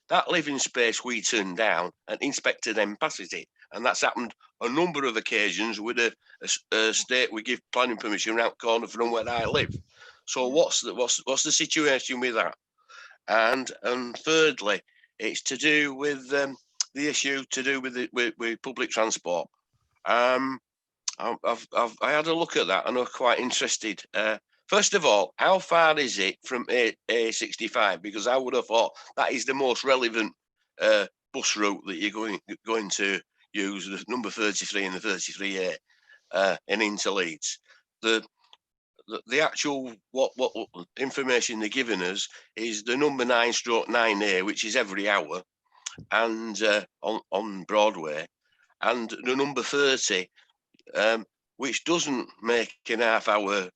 E: That living space we turn down, an inspector then passes it. And that's happened a number of occasions with a state we give planning permission around the corner from where I live. So what's the situation with that? And thirdly, it's to do with the issue to do with public transport. I had a look at that and I'm quite interested. First of all, how far is it from A65? Because I would have thought that is the most relevant bus route that you're going to use, the number 33 and the 33A and into Leeds. The actual what information they're giving us is the number 9/9A, which is every hour, and on Broadway, and the number 30. Which doesn't make an half-hour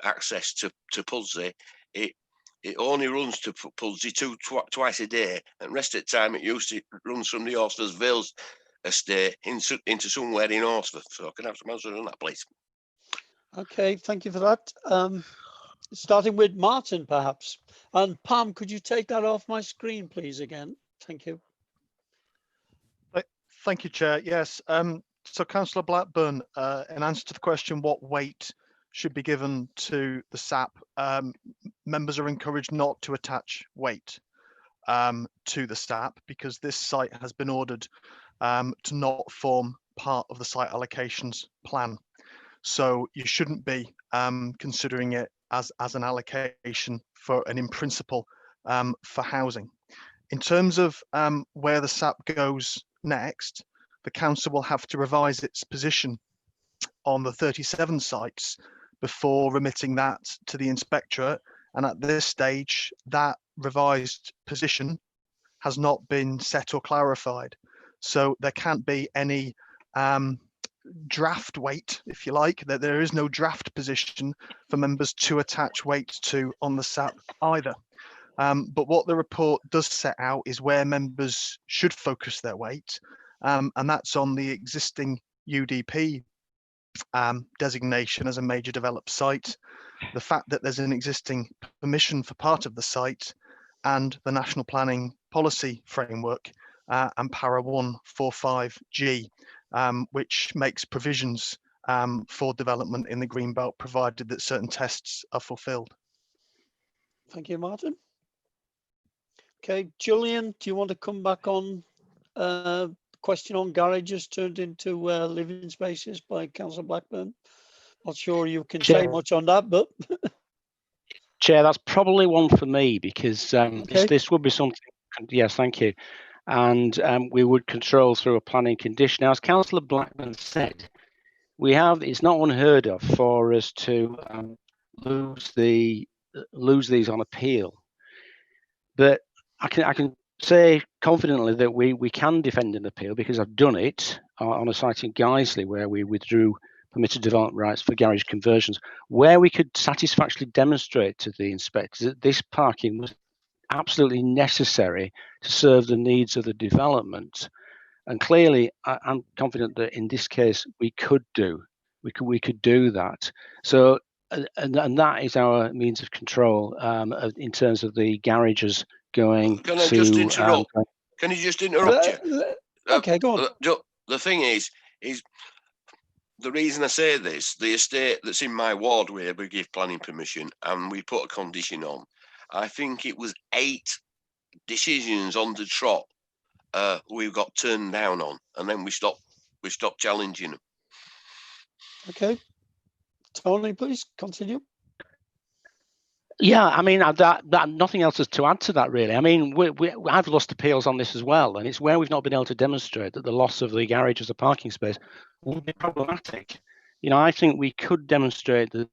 E: access to Pudsey. It only runs to Pudsey twice a day, and the rest of the time it runs from the Horsforth Vales estate into somewhere in Horsforth. So I can have some answers on that, please.
A: Okay, thank you for that. Starting with Martin, perhaps. And Pam, could you take that off my screen, please, again? Thank you.
N: Thank you, Chair. Yes. So, Councillor Blackburn, in answer to the question, what weight should be given to the SAP, members are encouraged not to attach weight to the SAP because this site has been ordered to not form part of the site allocations plan. So you shouldn't be considering it as an allocation for an in principle for housing. In terms of where the SAP goes next, the council will have to revise its position on the 37 sites before remitting that to the inspectorate. And at this stage, that revised position has not been set or clarified. So there can't be any draft weight, if you like, that there is no draft position for members to attach weight to on the SAP either. But what the report does set out is where members should focus their weight. And that's on the existing UDP designation as a major developed site, the fact that there's an existing permission for part of the site, and the National Planning Policy Framework and Para 145G, which makes provisions for development in the Greenbelt, provided that certain tests are fulfilled.
A: Thank you, Martin. Okay, Julian, do you want to come back on question on garages turned into living spaces by Councillor Blackburn? Not sure you can say much on that, but
P: Chair, that's probably one for me because this would be something. Yes, thank you. And we would control through a planning condition. Now, as Councillor Blackburn said, it's not unheard of for us to lose these on appeal. But I can say confidently that we can defend an appeal because I've done it on a site in Guiseley where we withdrew permitted development rights for garage conversions, where we could satisfactorily demonstrate to the inspectors that this parking was absolutely necessary to serve the needs of the development. And clearly, I'm confident that in this case we could do that. So, and that is our means of control in terms of the garages going.
E: Can I just interrupt? Can you just interrupt you?
A: Okay, go on.
E: The thing is the reason I say this, the estate that's in my ward where we give planning permission and we put a condition on, I think it was 8 decisions on the trot we got turned down on, and then we stopped challenging them.
A: Okay. Tony, please continue.
P: Yeah, I mean, that nothing else is to add to that, really. I mean, I've lost appeals on this as well, and it's where we've not been able to demonstrate that the loss of the garage as a parking space would be problematic. You know, I think we could demonstrate that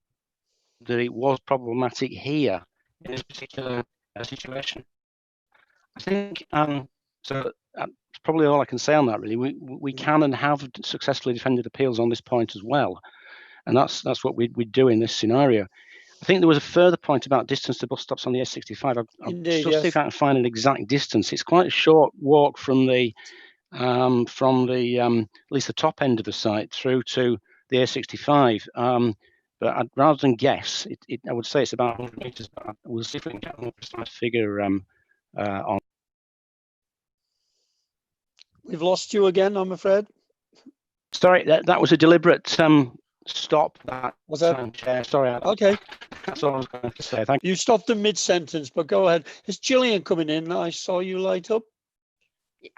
P: it was problematic here in this particular situation. I think so. That's probably all I can say on that, really. We can and have successfully defended appeals on this point as well, and that's what we do in this scenario. I think there was a further point about distance to bus stops on the A65. I'll
A: Indeed,
P: still
A: yes.
P: see if I can find an exact distance. It's quite a short walk from the at least the top end of the site through to the A65. But rather than guess, I would say it's about 100 meters. But we'll see if we can get a more precise figure on.
A: We've lost you again, I'm afraid.
P: Sorry, that was a deliberate stop. That
A: was that?
P: Chair. Sorry.
A: Okay.
P: That's all I was going to say. Thank you.
A: You stopped in mid-sentence, but go ahead. Is Gillian coming in? I saw you light up.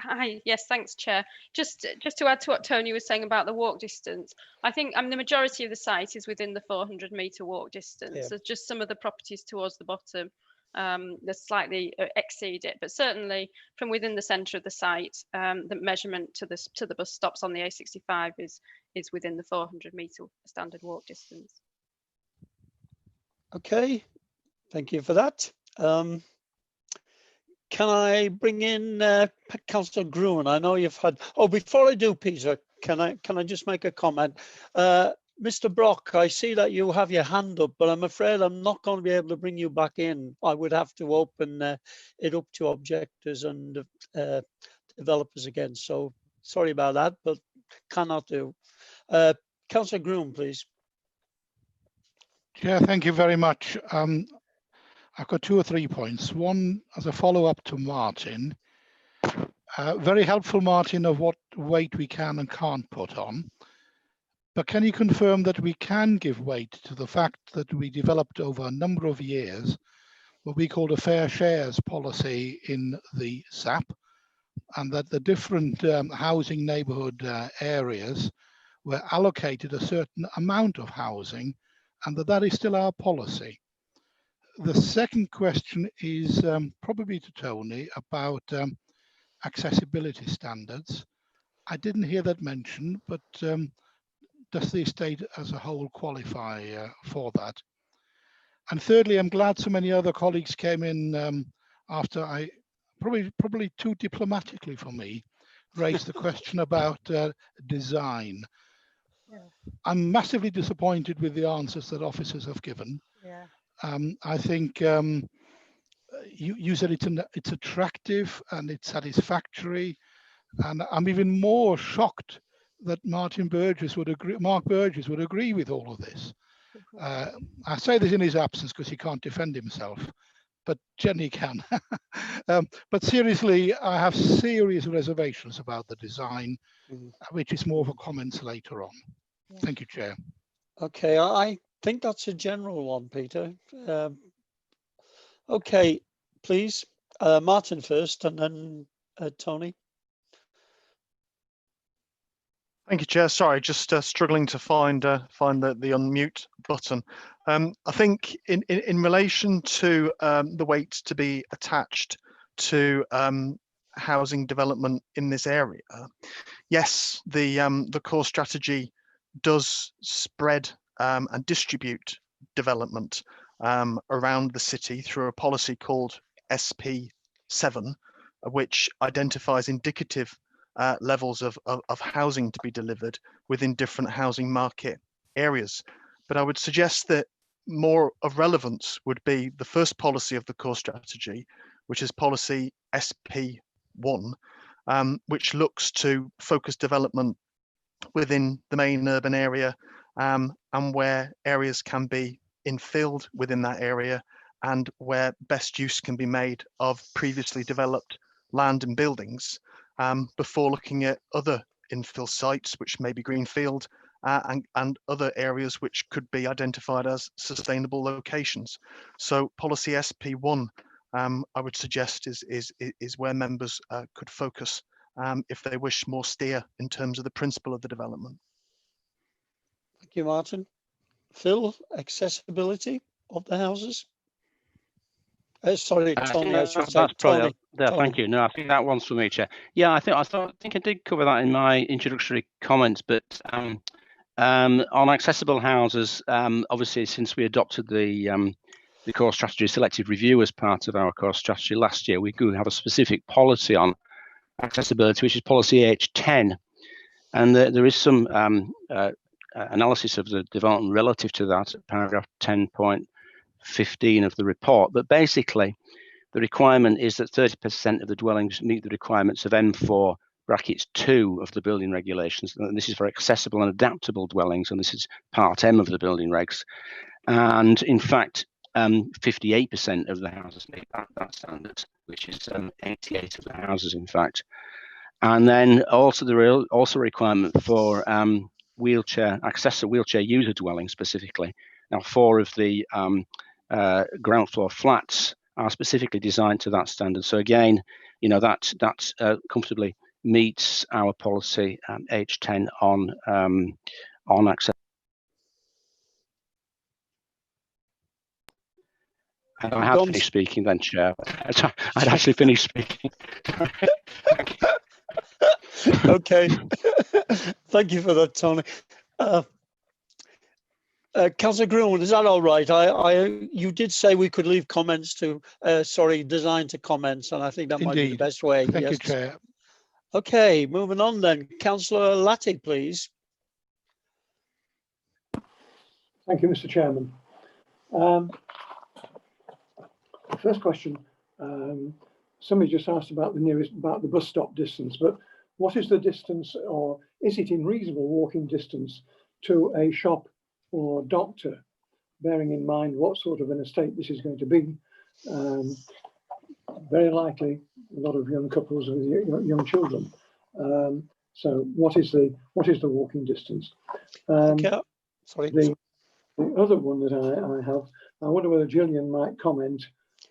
R: Hi, yes, thanks, Chair. Just to add to what Tony was saying about the walk distance, I think the majority of the site is within the 400-metre walk distance.
A: Yeah.
R: There's just some of the properties towards the bottom that slightly exceed it, but certainly from within the centre of the site, the measurement to the bus stops on the A65 is within the 400-metre standard walk distance.
A: Okay, thank you for that. Can I bring in Councillor Gruen? I know you've had. Oh, before I do, Peter, can I just make a comment? Mr. Brock, I see that you have your hand up, but I'm afraid I'm not going to be able to bring you back in. I would have to open it up to objectors and developers again. So sorry about that, but cannot do. Councillor Gruen, please.
H: Chair, thank you very much. I've got 2 or 3 points. One, as a follow-up to Martin, very helpful, Martin, of what weight we can and can't put on. But can you confirm that we can give weight to the fact that we developed over a number of years what we called a fair shares policy in the SAP, and that the different housing neighbourhood areas were allocated a certain amount of housing, and that is still our policy? The second question is probably to Tony about accessibility standards. I didn't hear that mentioned, but does the estate as a whole qualify for that? And thirdly, I'm glad so many other colleagues came in after I, probably too diplomatically for me, raised the question about design.
C: Yeah.
H: I'm massively disappointed with the answers that officers have given.
C: Yeah.
H: I think you said it's attractive and it's satisfactory, and I'm even more shocked that Mark Burgess would agree with all of this. I say this in his absence because he can't defend himself, but Jenny can. But seriously, I have serious reservations about the design, which is more of a comments later on. Yeah. Thank you, Chair.
A: Okay, I think that's a general one, Peter. Okay, please, Martin first, and then Tony.
N: Thank you, Chair. Sorry, just struggling to find the unmute button. I think in relation to the weight to be attached to housing development in this area, yes, the core strategy does spread and distribute development around the city through a policy called SP7, which identifies indicative levels of housing to be delivered within different housing market areas. But I would suggest that more of relevance would be the first policy of the core strategy, which is policy SP1, which looks to focus development within the main urban area and where areas can be infilled within that area and where best use can be made of previously developed land and buildings before looking at other infill sites, which may be greenfield and other areas which could be identified as sustainable locations. So policy SP1, I would suggest is where members could focus if they wish more steer in terms of the principle of the development.
A: Thank you, Martin. Phil, accessibility of the houses? Sorry, Tony, I should say.
P: That's probably
A: Tony.
P: Thank you. No, I think that one's for me, Chair. Yeah, I think I did cover that in my introductory comments, but on accessible houses, obviously since we adopted the core strategy selective review as part of our core strategy last year, we do have a specific policy on accessibility, which is policy H10, and there is some analysis of the development relative to that, paragraph 10.15 of the report. But basically, the requirement is that 30% of the dwellings meet the requirements of M4 brackets 2 of the building regulations. And this is for accessible and adaptable dwellings, and this is part M of the building regs. And in fact, 58% of the houses meet that standard, which is 88 of the houses, in fact. And then also there is also a requirement for wheelchair user dwellings specifically. Now, 4 of the ground floor flats are specifically designed to that standard. So again, you know, that comfortably meets our policy H10 on access. I have finished speaking then, Chair. I'd actually finished speaking.
A: Okay. Thank you for that, Tony. Councillor Greenwood, is that all right? You did say we could leave comments to, design to comments, and I think that might be the best way.
H: Thank you, Chair.
A: Okay, moving on then. Councillor Latty, please.
F: Thank you, Mr. Chairman. First question, somebody just asked about the bus stop distance, but what is the distance, or is it in reasonable walking distance to a shop or doctor, bearing in mind what sort of an estate this is going to be? Very likely a lot of young couples with young children. So what is the walking distance?
A: Sorry.
F: The other one that I have, I wonder whether Gillian might comment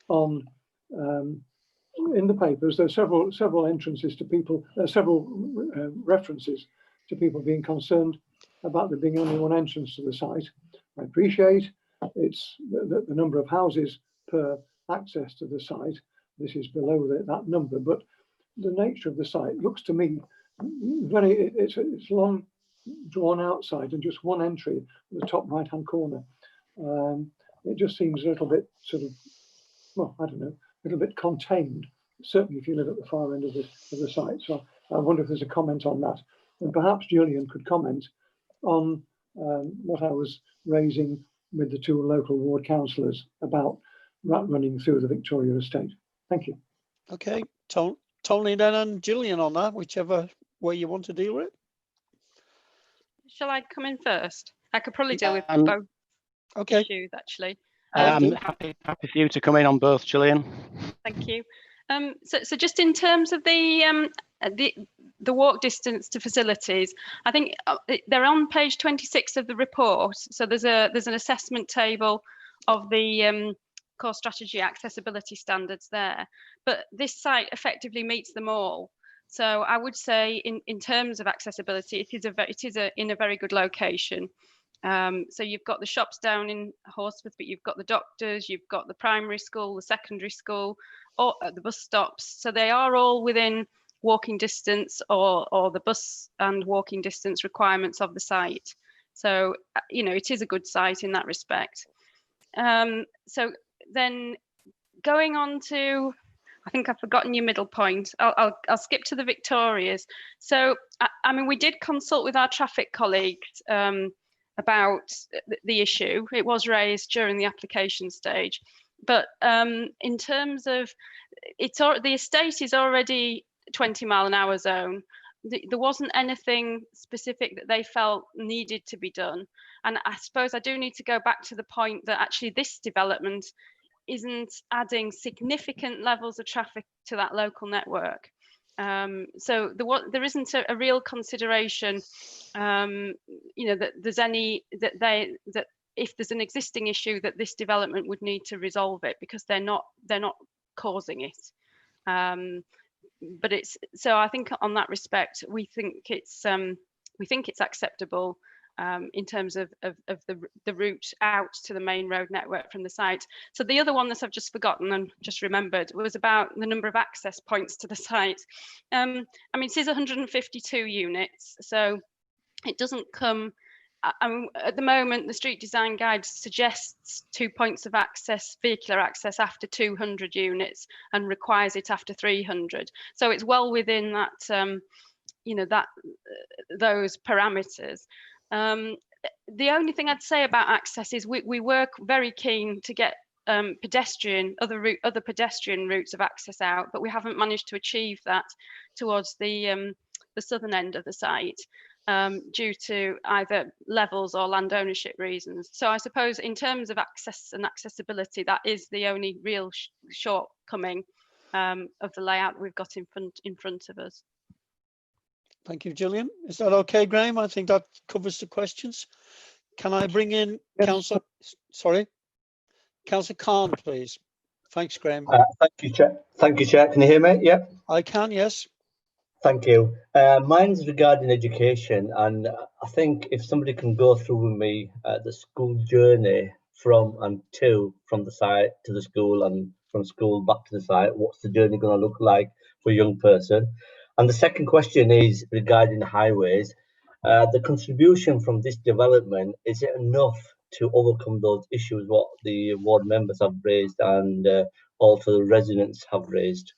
F: on, in the papers, there are several entrances to people, several references to people being concerned about there being only one entrance to the site. I appreciate it's the number of houses per access to the site. This is below that number, but the nature of the site looks to me it's long, drawn out site and just one entry at the top right hand corner. It just seems a little bit sort of, well, I don't know, a little bit contained, certainly if you live at the far end of the site. So I wonder if there's a comment on that. And perhaps Julian could comment on what I was raising with the 2 local ward councillors about running through the Victoria estate. Thank you.
A: Okay, Tony then and Gillian on that, whichever way you want to deal with it.
R: Shall I come in first? I could probably deal with both issues, actually.
P: Happy for you to come in on both, Gillian.
R: Thank you. So just in terms of the walk distance to facilities, I think they're on page 26 of the report. So there's an assessment table of the core strategy accessibility standards there, but this site effectively meets them all. So I would say in terms of accessibility, it is in a very good location. So you've got the shops down in Horsforth, but you've got the doctors, you've got the primary school, the secondary school, or the bus stops. So they are all within walking distance or the bus and walking distance requirements of the site. So, you know, it is a good site in that respect. So then going on to, I think I've forgotten your middle point. I'll skip to the Victorias. So, I mean, we did consult with our traffic colleagues about the issue. It was raised during the application stage, but in terms of the estate is already 20-mile-an-hour zone. There wasn't anything specific that they felt needed to be done. And I suppose I do need to go back to the point that actually this development isn't adding significant levels of traffic to that local network. So there isn't a real consideration, you know, that there's any that if there's an existing issue that this development would need to resolve it, because they're not causing it. But it's, so I think on that respect, we think it's acceptable in terms of the route out to the main road network from the site. So the other one that I've just forgotten and just remembered was about the number of access points to the site. I mean, it is 152 units, so it doesn't come. At the moment, the street design guide suggests 2 points of access, vehicular access, after 200 units, and requires it after 300. So it's well within that, you know, those parameters. The only thing I'd say about access is we work very keen to get other pedestrian routes of access out, but we haven't managed to achieve that towards the southern end of the site. Due to either levels or land ownership reasons. So I suppose in terms of access and accessibility, that is the only real shortcoming of the layout we've got in front of us.
A: Thank you, Gillian. Is that okay, Graham? I think that covers the questions. Can I bring in Councillor, sorry, Councillor Khan, please? Thanks, Graham.
K: Thank you, Chair. Thank you, Chair. Can you hear me? Yep.
A: I can, yes.
K: Thank you. Mine's regarding education, and I think if somebody can go through with me the school journey from the site to the school, and from school back to the site, what's the journey going to look like for a young person? And the second question is regarding highways. The contribution from this development, is it enough to overcome those issues what the ward members have raised and also the residents have raised?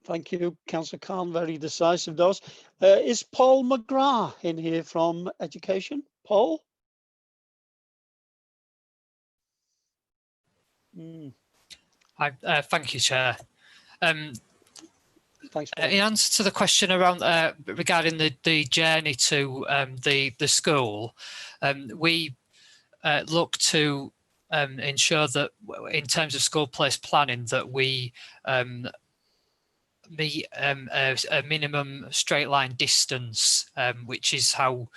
A: Thank you, Councillor Khan, very decisive those. Is Paul McGrath in here from Education? Paul?
O: Thank you, Chair.
A: Thanks,
O: in answer to the question around regarding the journey to the school, we look to ensure that in terms of school place planning that we meet a minimum straight line distance, which is how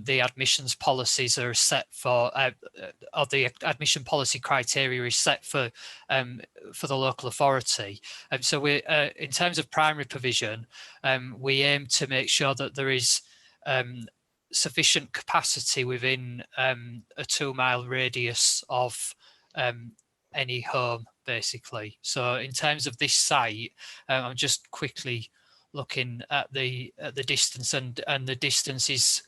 O: the admissions policies are set for, or the admission policy criteria is set for the local authority. So we, in terms of primary provision, we aim to make sure that there is sufficient capacity within a 2 mile radius of any home, basically. So in terms of this site, I'm just quickly looking at the distance, and the distance is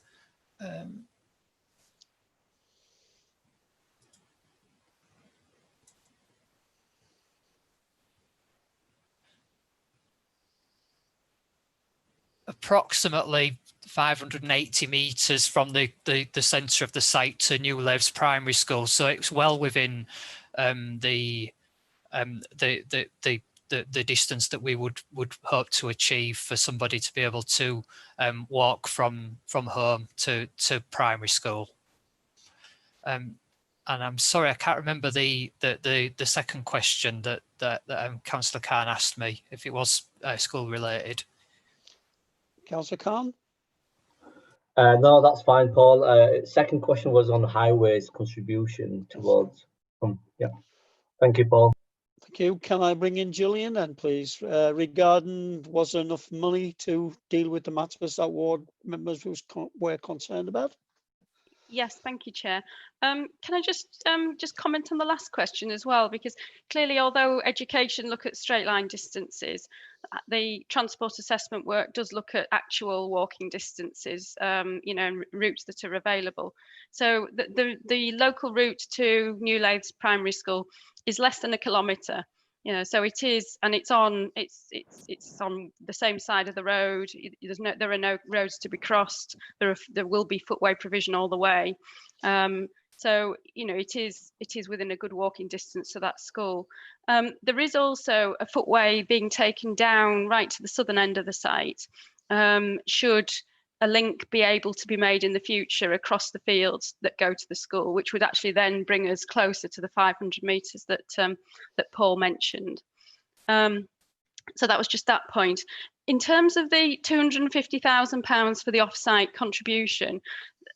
O: approximately 580 metres from the centre of the site to New Laves Primary School. So it's well within the distance that we would hope to achieve for somebody to be able to walk from home to primary school. And I'm sorry, I can't remember the second question that Councillor Khan asked me, if it was school related.
A: Councillor Khan?
K: No, that's fine, Paul. Second question was on highways contribution towards. Yeah. Thank you, Paul.
A: Thank you. Can I bring in Gillian then, please? Regarding, was there enough money to deal with the matters that ward members were concerned about?
R: Yes, thank you, Chair. Can I just comment on the last question as well? Because clearly, although education look at straight line distances, the transport assessment work does look at actual walking distances, you know, and routes that are available. So the local route to New Laves Primary School is less than 1 kilometre. You know, so it is, and it's on the same side of the road. There are no roads to be crossed. There will be footway provision all the way. So you know, it is within a good walking distance to that school. There is also a footway being taken down right to the southern end of the site. Should a link be able to be made in the future across the fields that go to the school, which would actually then bring us closer to the 500 metres that that Paul mentioned. So that was just that point. In terms of the £250,000 for the offsite contribution,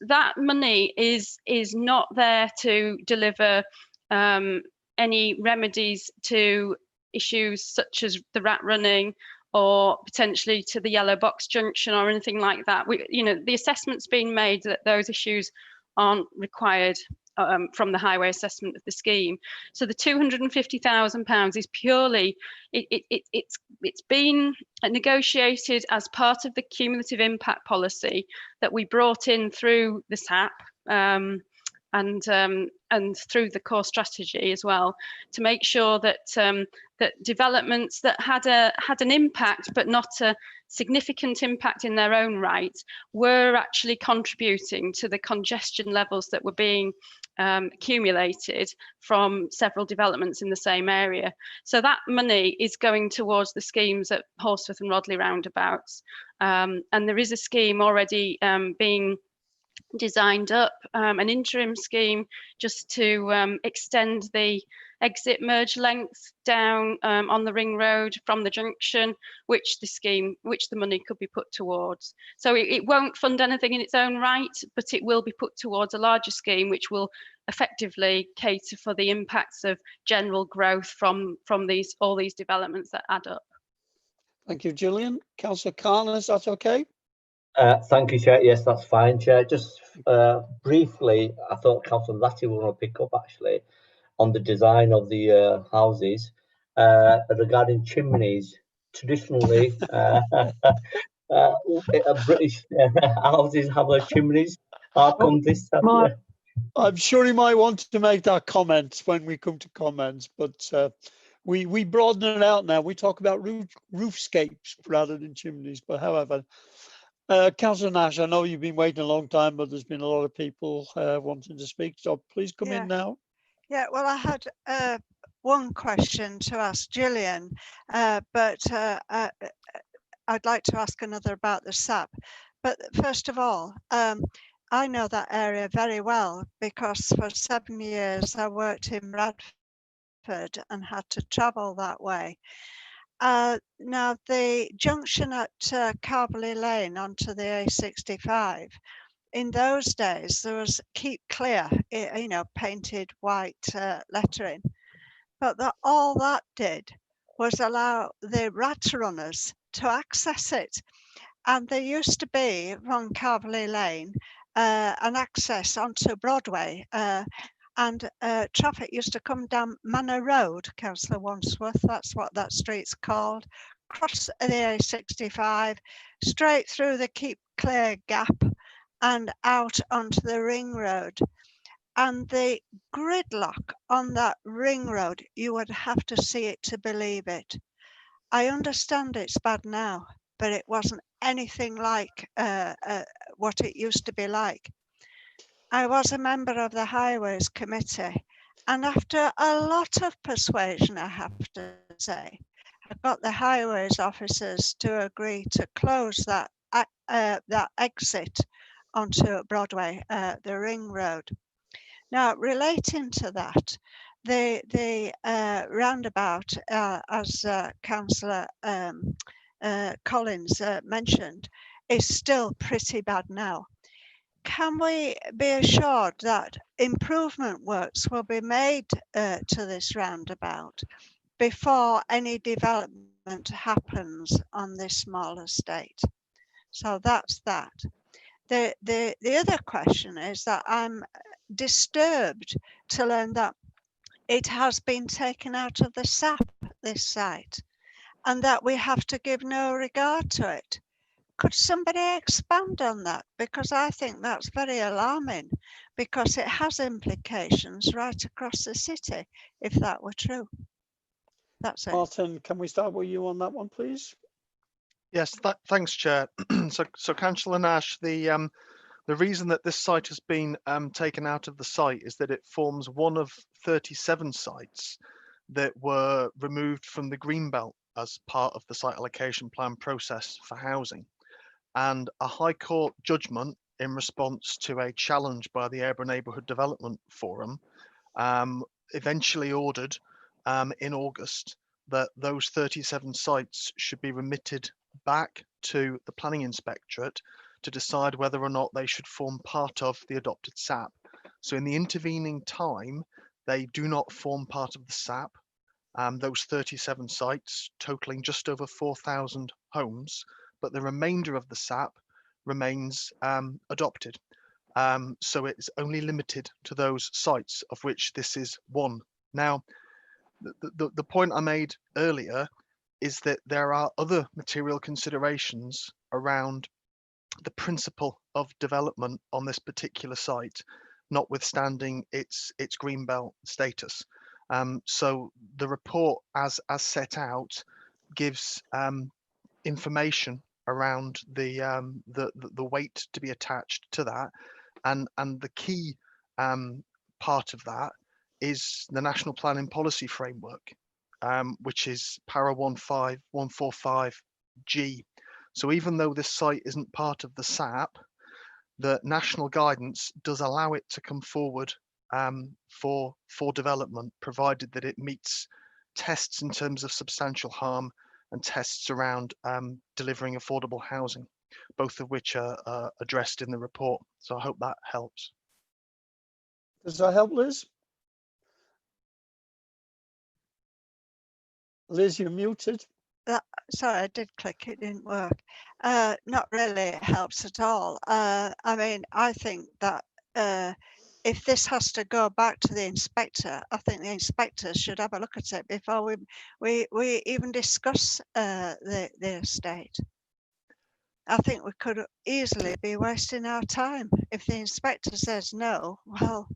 R: that money is not there to deliver any remedies to issues such as the rat running or potentially to the yellow box junction or anything like that. The assessment's been made that those issues aren't required from the highway assessment of the scheme. So the £250,000 is purely, it's been negotiated as part of the cumulative impact policy that we brought in through the SAP and through the core strategy as well, to make sure that that developments that had an impact but not a significant impact in their own right were actually contributing to the congestion levels that were being accumulated from several developments in the same area. So that money is going towards the schemes at Horsforth and Rodley roundabouts, and there is a scheme already being designed up, an interim scheme just to extend the exit merge length down on the ring road from the junction, which the money could be put towards. So it won't fund anything in its own right, but it will be put towards a larger scheme which will effectively cater for the impacts of general growth from all these developments that add up.
A: Thank you, Gillian. Councillor Khan, is that okay?
K: Thank you, Chair. Yes, that's fine, Chair. Just briefly, I thought Councillor Latty would want to pick up actually on the design of the houses regarding chimneys. Traditionally, British houses have chimneys. How come this?
A: I'm sure he might want to make that comment when we come to comments, but we broaden it out now. We talk about roofscapes rather than chimneys. But however, Councillor Nash, I know you've been waiting a long time, but there's been a lot of people wanting to speak, so please come in now.
C: Yeah, well, I had one question to ask Gillian, but I'd like to ask another about the SAP. But first of all, I know that area very well because for 7 years I worked in Bradford and had to travel that way. Now the junction at Carberley Lane onto the A65, in those days there was keep clear, painted white lettering, but all that did was allow the rat runners to access it. And there used to be from Carberley Lane an access onto Broadway, and traffic used to come down Manor Road, Councillor Wandsworth, that's what that street's called, cross the A65, straight through the Keep Clear Gap and out onto the Ring Road. And the gridlock on that Ring Road, you would have to see it to believe it. I understand it's bad now, but it wasn't anything like what it used to be like. I was a member of the Highways Committee, and after a lot of persuasion, I have to say, I got the Highways officers to agree to close that exit onto Broadway, the Ring Road. Now, relating to that, the roundabout, as Councillor Collins mentioned, is still pretty bad now. Can we be assured that improvement works will be made to this roundabout before any development happens on this small estate? So that's that. The other question is that I'm disturbed to learn that it has been taken out of the SAP, this site, and that we have to give no regard to it. Could somebody expand on that? Because I think that's very alarming, because it has implications right across the city, if that were true. That's it.
A: Martin, can we start with you on that one, please?
N: Yes, thanks, Chair. So Councillor Nash, the reason that this site has been taken out of the site is that it forms one of 37 sites that were removed from the Greenbelt as part of the site allocation plan process for housing. And a High Court judgment in response to a challenge by the Urban Neighbourhood Development Forum eventually ordered in August that those 37 sites should be remitted back to the planning inspectorate to decide whether or not they should form part of the adopted SAP. So in the intervening time, they do not form part of the SAP. Those 37 sites totaling just over 4,000 homes, but the remainder of the SAP remains adopted. So it's only limited to those sites, of which this is one. Now, the point I made earlier is that there are other material considerations around the principle of development on this particular site, notwithstanding its greenbelt status. So the report, as set out, gives information around the weight to be attached to that, and the key part of that is the National Planning Policy Framework, which is para 15145G. So even though this site isn't part of the SAP, the national guidance does allow it to come forward for development, provided that it meets tests in terms of substantial harm and tests around delivering affordable housing, both of which are addressed in the report. So I hope that helps.
A: Does that help, Liz? Liz, you're muted.
C: Sorry, I did click, it didn't work. Not really, it helps at all. I mean, I think that if this has to go back to the inspector, I think the inspector should have a look at it before we even discuss the estate. I think we could easily be wasting our time. If the inspector says no, well,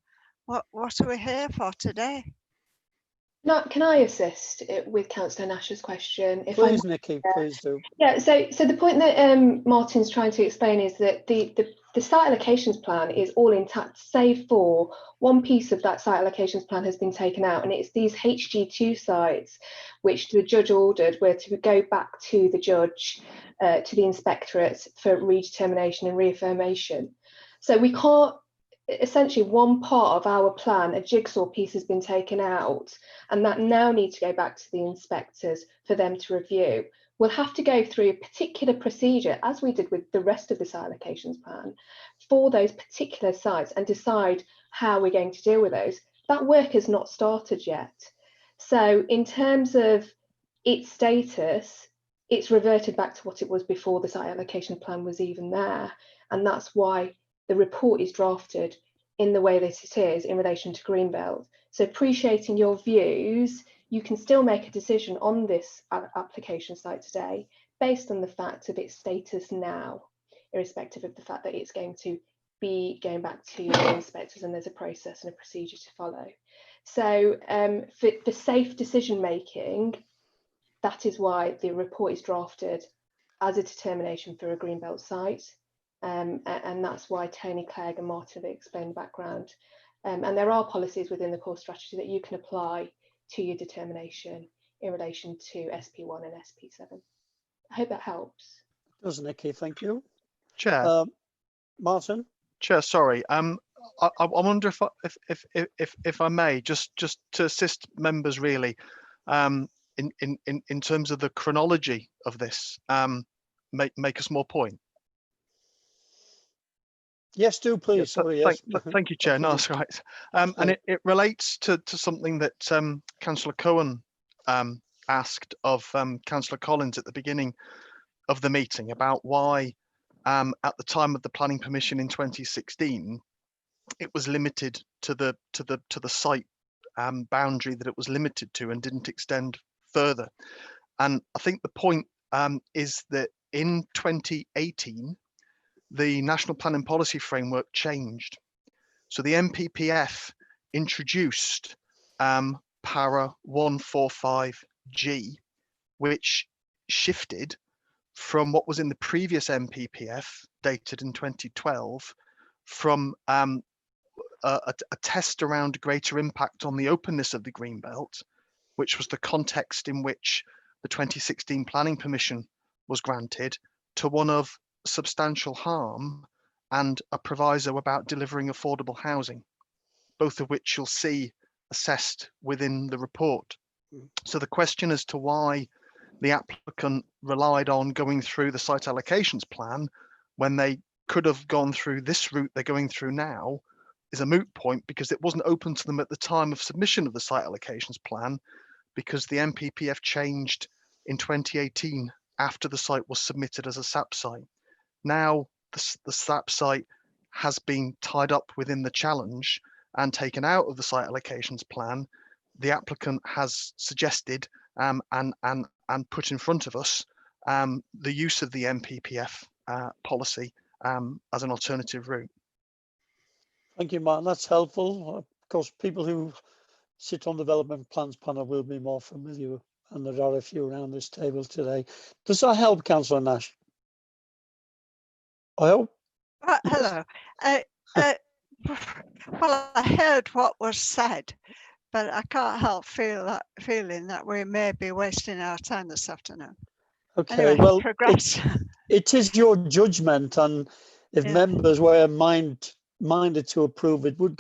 C: what are we here for today?
L: No, can I assist with Councillor Nash's question?
A: Please, Nikki, please do.
L: Yeah, so the point that Martin's trying to explain is that the site allocations plan is all intact, save for one piece of that site allocations plan has been taken out, and it's these HG2 sites which the judge ordered were to go back to the judge, to the inspectorate for redetermination and reaffirmation. So we can't, essentially one part of our plan, a jigsaw piece, has been taken out, and that now needs to go back to the inspectors for them to review. We'll have to go through a particular procedure, as we did with the rest of this allocations plan, for those particular sites and decide how we're going to deal with those. That work has not started yet. So in terms of its status, it's reverted back to what it was before the site allocation plan was even there, and that's why the report is drafted in the way that it is in relation to Greenbelt. So appreciating your views, you can still make a decision on this application site today based on the fact of its status now, irrespective of the fact that it's going to be going back to the inspectors and there's a process and a procedure to follow. So for safe decision making, that is why the report is drafted as a determination for a Greenbelt site. And that's why Tony, Clegg and Martin have explained the background. And there are policies within the core strategy that you can apply to your determination in relation to SP1 and SP7. I hope that helps.
A: Does, Nikki, thank you.
N: Chair.
A: Martin?
N: Chair, sorry. I wonder if I may, just to assist members really, in terms of the chronology of this, make a small point.
A: Yes, do please.
N: Yes,
A: sorry, yes.
N: Thank you, Chair. No, that's right. And it relates to something that Councillor Cohen asked of Councillor Collins at the beginning of the meeting about why, at the time of the planning permission in 2016, it was limited to the site boundary that it was limited to and didn't extend further. And I think the point is that in 2018. The National Planning Policy Framework changed. So the NPPF introduced para 145G, which shifted from what was in the previous NPPF, dated in 2012, from a test around greater impact on the openness of the Greenbelt, which was the context in which the 2016 planning permission was granted, to one of substantial harm and a proviso about delivering affordable housing, both of which you'll see assessed within the report. So the question as to why the applicant relied on going through the site allocations plan when they could have gone through this route they're going through now is a moot point, because it wasn't open to them at the time of submission of the site allocations plan, because the MPPF changed in 2018 after the site was submitted as a SAP site. Now the SAP site has been tied up within the challenge and taken out of the site allocations plan. The applicant has suggested and put in front of us the use of the MPPF policy as an alternative route.
A: Thank you, Martin. That's helpful. Of course, people who sit on development plans panel will be more familiar, and there are a few around this table today. Does that help, Councillor Nash? I hope.
C: Hello. Well, I heard what was said, but I can't help feeling that we may be wasting our time this afternoon.
A: Okay,
C: anyway,
A: well,
C: progress.
A: It is your judgment, and if members were minded to approve, it would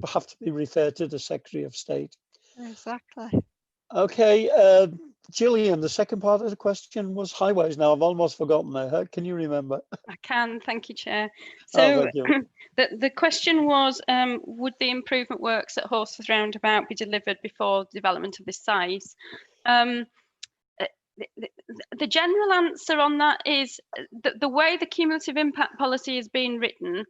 A: have to be referred to the Secretary of State.
C: Exactly.
A: Okay, Gillian, the second part of the question was highways. Now I've almost forgotten that. Can you remember?
R: I can, thank you, Chair.
A: Oh,
R: So
A: thank you.
R: the question was, would the improvement works at Horsforth Roundabout be delivered before development of this size? The general answer on that is the way the cumulative impact policy has been written,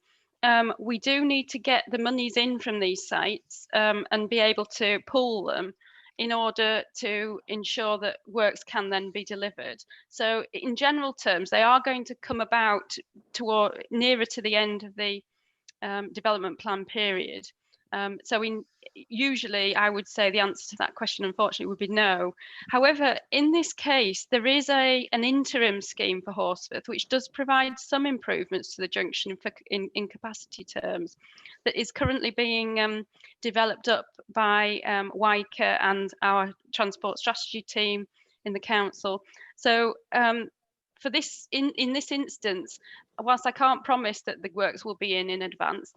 R: we do need to get the monies in from these sites and be able to pool them in order to ensure that works can then be delivered. So in general terms, they are going to come about toward nearer to the end of the development plan period. Usually I would say the answer to that question, unfortunately, would be no. However, in this case, there is an interim scheme for Horsforth, which does provide some improvements to the junction in capacity terms, that is currently being developed up by WICA and our transport strategy team in the council. So for this, in this instance, whilst I can't promise that the works will be in advance,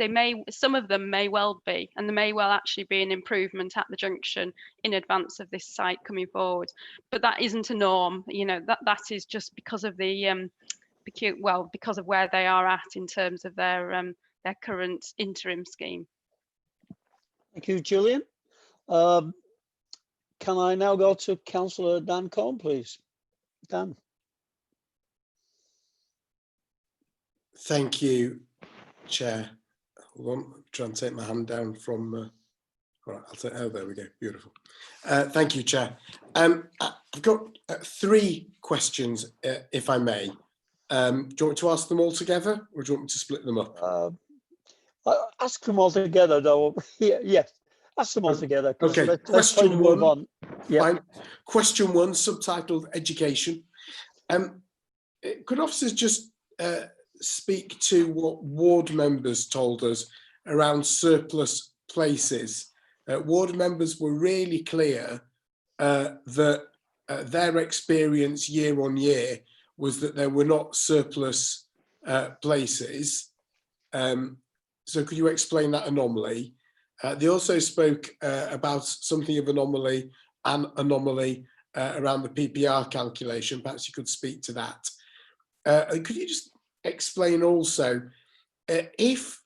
R: some of them may well be, and there may well actually be an improvement at the junction in advance of this site coming forward. But that isn't a norm, you know, that is just because of the because of where they are at in terms of their current interim scheme.
A: Thank you, Gillian. Can I now go to Councillor Dan Cohn, please? Dan.
B: Thank you, Chair. Hold on, I'm trying to take my hand down from. All right, I'll take. Oh, there we go. Beautiful. Thank you, Chair. I've got three questions, if I may. Do you want me to ask them all together, or do you want me to split them up?
A: Ask them all together, though. Yes, ask them all together.
B: Okay. Question one. Fine. Question one, subtitled Education. Could officers just speak to what ward members told us around surplus places? Ward members were really clear that their experience year on year was that there were not surplus places. So could you explain that anomaly? They also spoke about something of an anomaly around the PPR calculation. Perhaps you could speak to that. Could you just explain also, if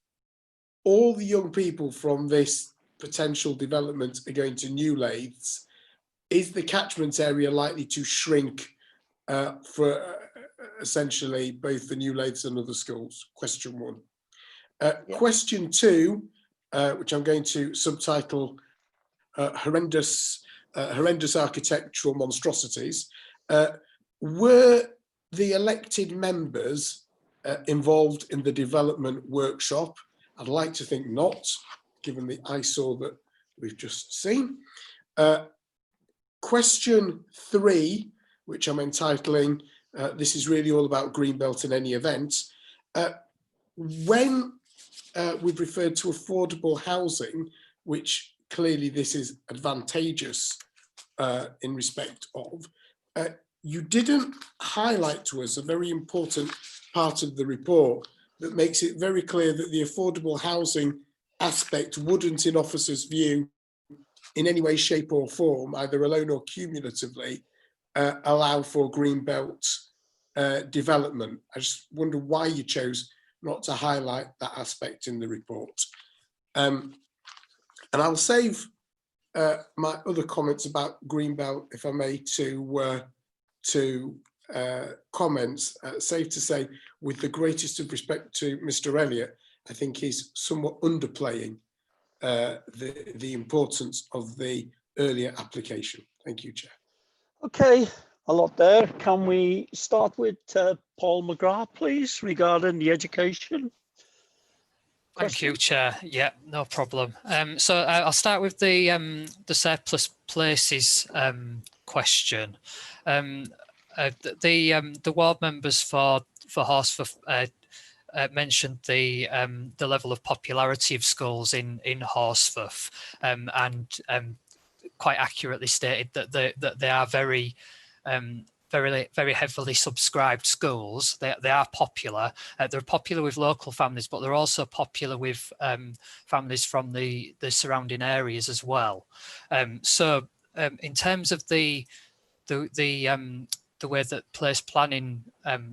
B: all the young people from this potential development are going to new lathes, is the catchment area likely to shrink for essentially both the new lathes and other schools? Question one. Question two, which I'm going to subtitle horrendous architectural monstrosities. Were the elected members involved in the development workshop? I'd like to think not, given the eyesore that we've just seen. Question three, which I'm entitling, this is really all about Greenbelt in any event. When we've referred to affordable housing, which clearly this is advantageous in respect of, you didn't highlight to us a very important part of the report that makes it very clear that the affordable housing aspect wouldn't, in officers' view, in any way, shape or form, either alone or cumulatively, allow for greenbelt development. I just wonder why you chose not to highlight that aspect in the report. And I'll save my other comments about greenbelt, if I may, to comments. Safe to say, with the greatest of respect to Mr. Elliott, I think he's somewhat underplaying the importance of the earlier application. Thank you, Chair.
A: Okay, a lot there. Can we start with Paul McGrath, please, regarding the education?
O: Thank you, Chair. Yeah, no problem. So I'll start with the surplus places question. The ward members for Horsforth mentioned the level of popularity of schools in Horsforth, and quite accurately stated that they are very heavily subscribed schools. They are popular. They're popular with local families, but they're also popular with families from the surrounding areas as well. So in terms of the way that place planning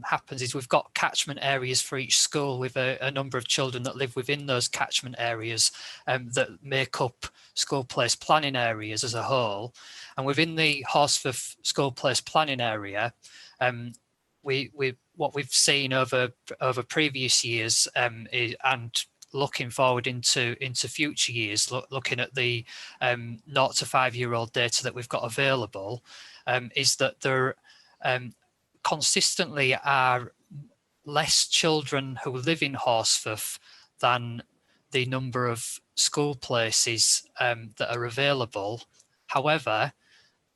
O: happens is we've got catchment areas for each school with a number of children that live within those catchment areas that make up school place planning areas as a whole. And within the Horsforth school place planning area, what we've seen over previous years and looking forward into future years, looking at the 0 to 5 year old data that we've got available, is that there consistently are less children who live in Horsforth than the number of school places that are available. However,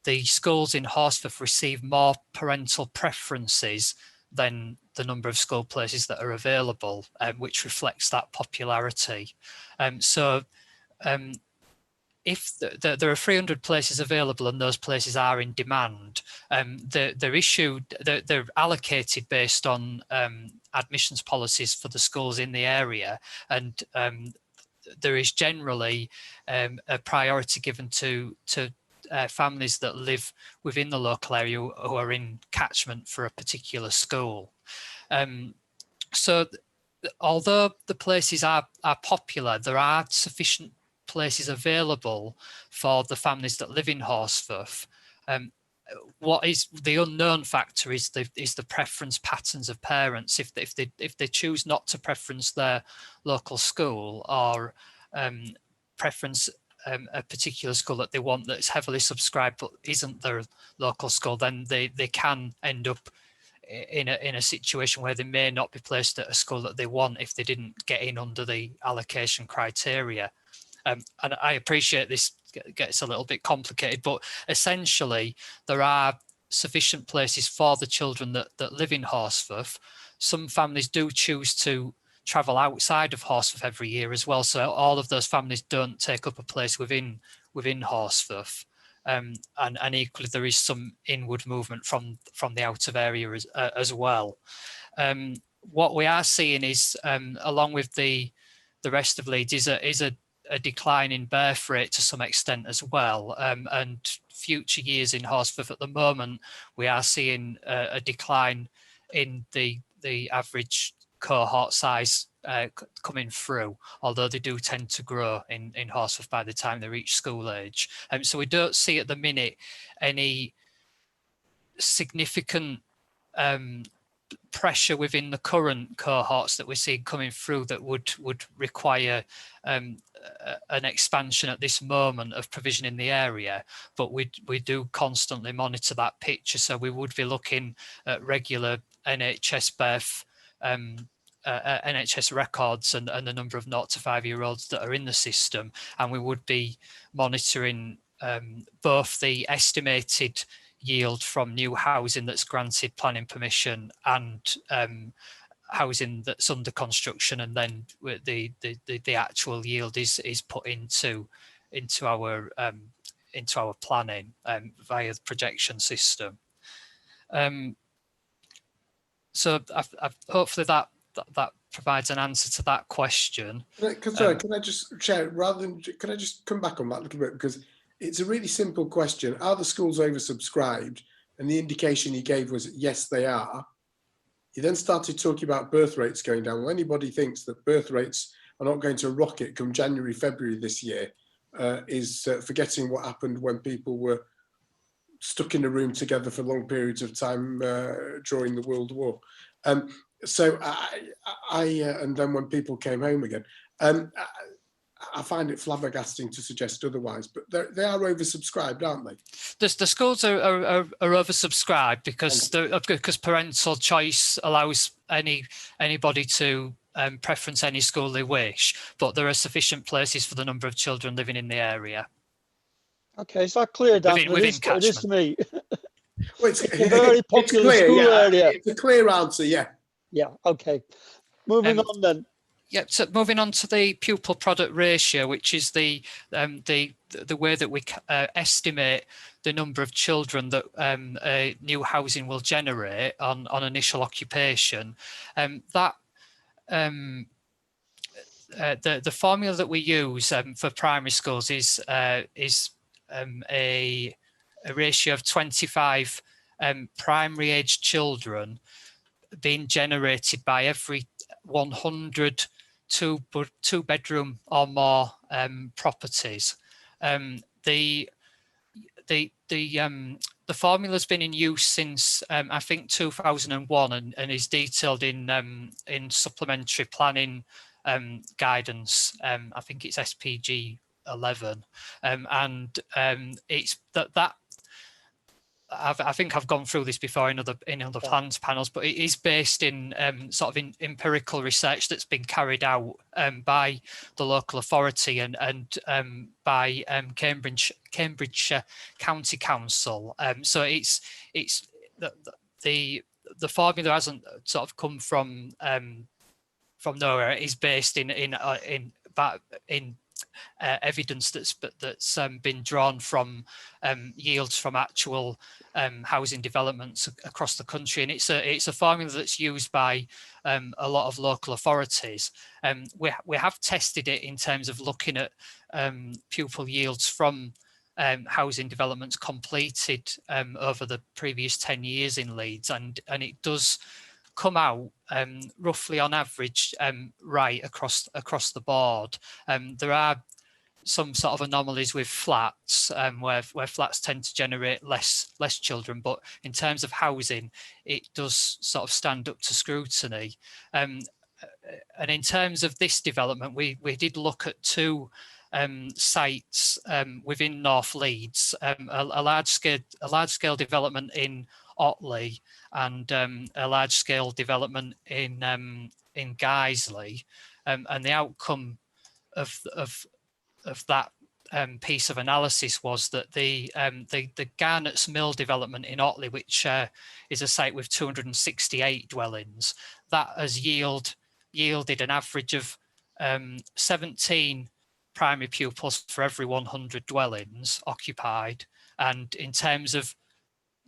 O: the schools in Horsforth receive more parental preferences than the number of school places that are available, which reflects that popularity. If there are 300 places available and those places are in demand, they're allocated based on admissions policies for the schools in the area, and there is generally a priority given to families that live within the local area who are in catchment for a particular school. So although the places are popular, there are sufficient places available for the families that live in Horsforth. What is the unknown factor is the preference patterns of parents. If they choose not to preference their local school or preference a particular school that they want that's heavily subscribed but isn't their local school, then they can end up in a situation where they may not be placed at a school that they want if they didn't get in under the allocation criteria. And I appreciate this gets a little bit complicated, but essentially there are sufficient places for the children that live in Horsforth. Some families do choose to travel outside of Horsforth every year as well, so all of those families don't take up a place within Horsforth. And equally there is some inward movement from the out of area as well. What we are seeing is, along with the rest of Leeds, is a decline in birth rate to some extent as well. And future years in Horsforth at the moment, we are seeing a decline in the average cohort size coming through, although they do tend to grow in Horsforth by the time they reach school age. So we don't see at the minute any significant pressure within the current cohorts that we're seeing coming through that would require an expansion at this moment of provision in the area, but we do constantly monitor that picture. So we would be looking at regular NHS birth NHS records and the number of 0 to 5 year olds that are in the system, and we would be monitoring both the estimated yield from new housing that's granted planning permission and housing that's under construction, and then the actual yield is put into our planning via the projection system. So hopefully that provides an answer to that question.
B: Can I just, Chair, can I just come back on that a little bit, because it's a really simple question. Are the schools oversubscribed? And the indication he gave was yes, they are. He then started talking about birth rates going down. Well, anybody thinks that birth rates are not going to rocket come January, February this year is forgetting what happened when people were stuck in a room together for long periods of time during the World War. So and then when people came home again, I find it flabbergasting to suggest otherwise, but they are oversubscribed, aren't they?
O: The schools are oversubscribed because parental choice allows anybody to preference any school they wish, but there are sufficient places for the number of children living in the area.
A: Okay, is that clear, Dan?
O: Within
A: It is to me.
B: Well,
A: it's a very popular
B: clear,
A: school
B: yeah.
A: area.
B: It's a clear answer, yeah.
A: Yeah, okay. Moving on then.
O: Yeah, so moving on to the pupil product ratio, which is the way that we estimate the number of children that new housing will generate on initial occupation. The formula that we use for primary schools is a ratio of 25 primary age children being generated by every 100 two bedroom or more properties. The formula has been in use since I think 2001 and is detailed in supplementary planning guidance. I think it's SPG 11, and it's that. I think I've gone through this before in other plans panels, but it is based in sort of empirical research that's been carried out by the local authority and by Cambridgeshire County Council. So it's the formula hasn't sort of come from nowhere. It is based in evidence that's been drawn from yields from actual housing developments across the country, and it's a formula that's used by a lot of local authorities. We have tested it in terms of looking at pupil yields from housing developments completed over the previous 10 years in Leeds, and it does come out roughly on average right across the board. There are some sort of anomalies with flats where flats tend to generate less children, but in terms of housing it does sort of stand up to scrutiny. And in terms of this development, we did look at two sites within North Leeds, a large scale development in Otley and a large scale development in Guiseley, and the outcome of that piece of analysis was that the Garnet's Mill development in Otley, which is a site with 268 dwellings, that has yielded an average of 17 primary pupils for every 100 dwellings occupied. And in terms of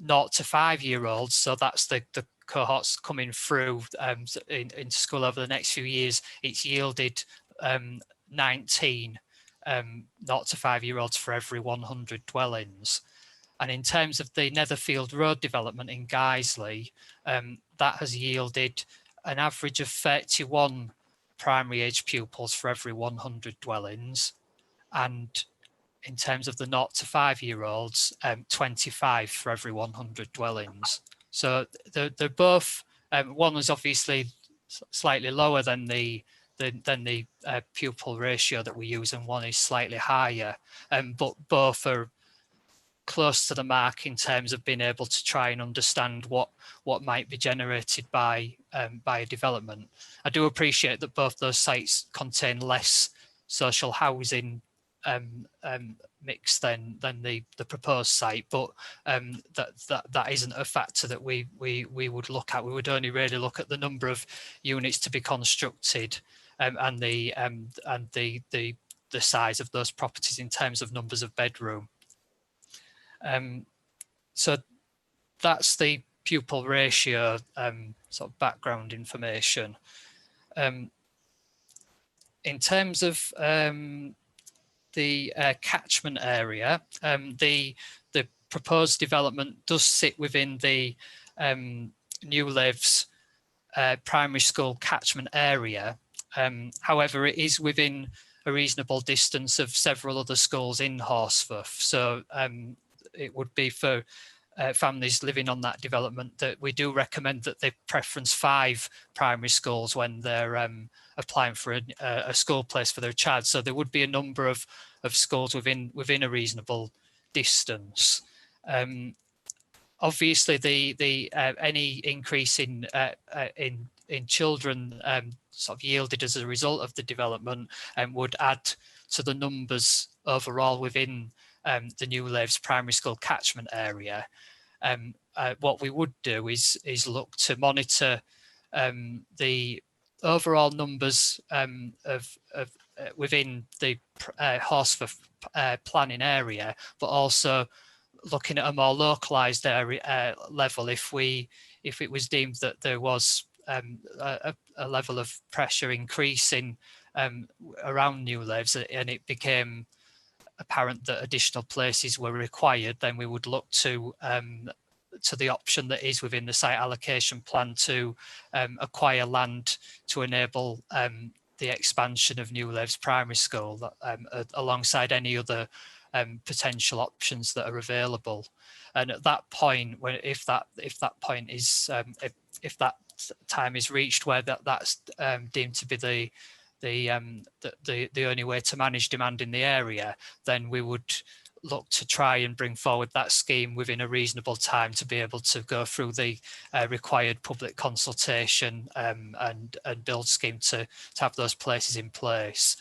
O: 0 to 5 year olds, so that's the cohorts coming through into school over the next few years, it's yielded 19 0 to 5 year olds for every 100 dwellings. And in terms of the Netherfield Road development in Guiseley, that has yielded an average of 31 primary age pupils for every 100 dwellings. And in terms of the 0 to 5 year olds, 25 for every 100 dwellings. So they're both, one was obviously slightly lower than the pupil ratio that we use, and one is slightly higher, but both are close to the mark in terms of being able to try and understand what might be generated by a development. I do appreciate that both those sites contain less social housing mix than the proposed site, but that isn't a factor that we would look at. We would only really look at the number of units to be constructed and the size of those properties in terms of numbers of bedroom. So that's the pupil ratio sort of background information. In terms of the catchment area, the proposed development does sit within the New Lives primary school catchment area. However, it is within a reasonable distance of several other schools in Horsforth. So it would be for families living on that development that we do recommend that they preference 5 primary schools when they're applying for a school place for their child. So there would be a number of schools within a reasonable distance. Obviously, the any increase in children sort of yielded as a result of the development would add to the numbers overall within the New Lives primary school catchment area. What we would do is look to monitor the overall numbers within the Horsforth planning area, but also looking at a more localized area level if it was deemed that there was a level of pressure increasing around New Lives and it became apparent that additional places were required, then we would look to the option that is within the site allocation plan to acquire land to enable the expansion of New Lives primary school alongside any other potential options that are available. And at that point, if that time is reached where that's deemed to be the only way to manage demand in the area, then we would look to try and bring forward that scheme within a reasonable time to be able to go through the required public consultation and build scheme to have those places in place.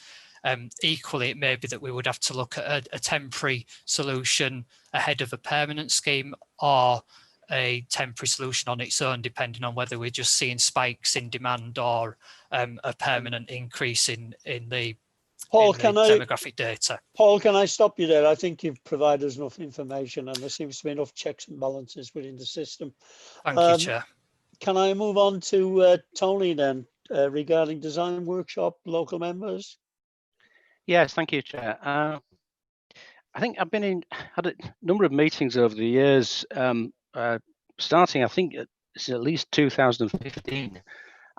O: Equally, it may be that we would have to look at a temporary solution ahead of a permanent scheme, or a temporary solution on its own, depending on whether we're just seeing spikes in demand or a permanent increase in the demographic data.
A: Paul, can I stop you there? I think you've provided us enough information and there seems to be enough checks and balances within the system.
O: Thank you, Chair.
A: Can I move on to Tony then, regarding design workshop, local members?
P: Yes, thank you, Chair. I think I've had a number of meetings over the years, starting, I think it's at least 2015.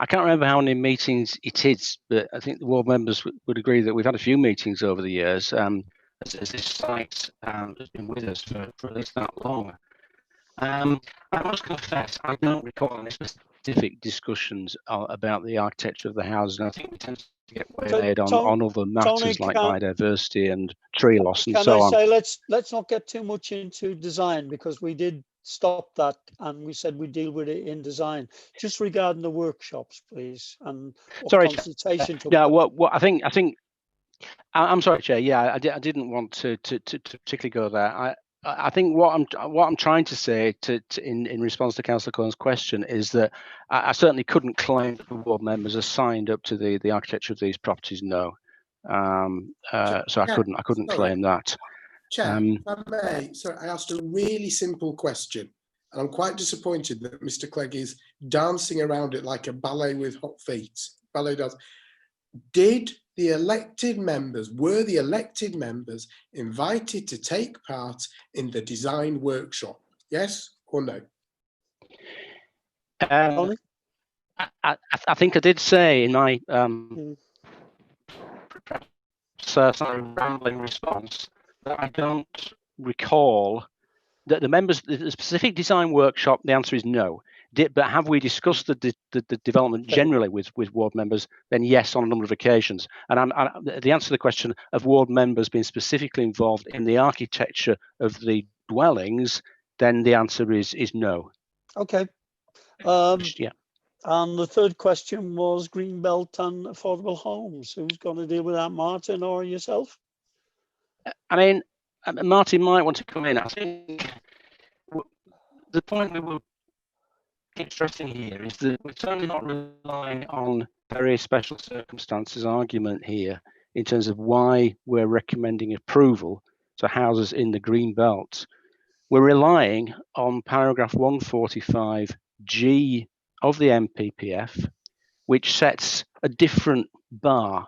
P: I can't remember how many meetings it is, but I think the ward members would agree that we've had a few meetings over the years, as this site has been with us for at least that long. I must confess, I don't recall any specific discussions about the architecture of the houses, and I think we tend to get waylaid on other matters like biodiversity and tree loss and so on.
A: Can I say, let's not get too much into design, because we did stop that and we said we deal with it in design. Just regarding the workshops, please, and
P: sorry,
A: consultation.
P: Yeah, what I think I'm sorry, Chair. Yeah, I didn't want to particularly go there. I think what I'm trying to say in response to Councillor Cohen's question is that I certainly couldn't claim that the ward members are signed up to the architecture of these properties. No, so I couldn't claim that.
B: Chair, if I may, sorry, I asked a really simple question, and I'm quite disappointed that Mr. Clegg is dancing around it like a ballet with hot feet. Ballet dance. Were the elected members invited to take part in the design workshop? Yes or no?
P: I think I did say in my rambling response that I don't recall that the specific design workshop. The answer is no. But have we discussed the development generally with ward members? Then yes, on a number of occasions. And the answer to the question of ward members being specifically involved in the architecture of the dwellings, then the answer is no.
A: Okay.
P: Yeah.
A: And the third question was Greenbelt and affordable homes. Who's going to deal with that, Martin or yourself?
P: I mean, Martin might want to come in. I think the point we were stressing here is that we're certainly not relying on very special circumstances argument here in terms of why we're recommending approval to houses in the green belt. We're relying on paragraph 145G of the MPPF, which sets a different bar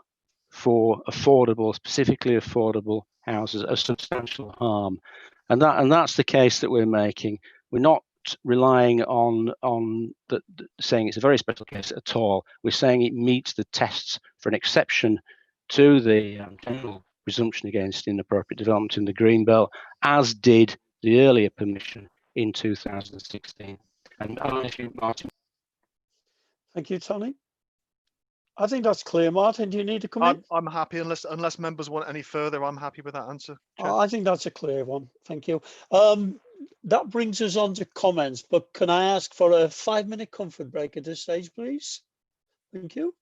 P: for affordable, specifically affordable houses, a substantial harm. And that's the case that we're making. We're not relying on saying it's a very special case at all. We're saying it meets the tests for an exception to the general presumption against inappropriate development in the green belt, as did the earlier permission in 2016. And I'll ask you, Martin.
A: Thank you, Tony. I think that's clear. Martin, do you need to come in?
N: I'm happy unless members want any further. I'm happy with that answer, Chair.
A: I think that's a clear one. Thank you. That brings us on to comments, but can I ask for a 5-minute comfort break at this stage, please? Thank you.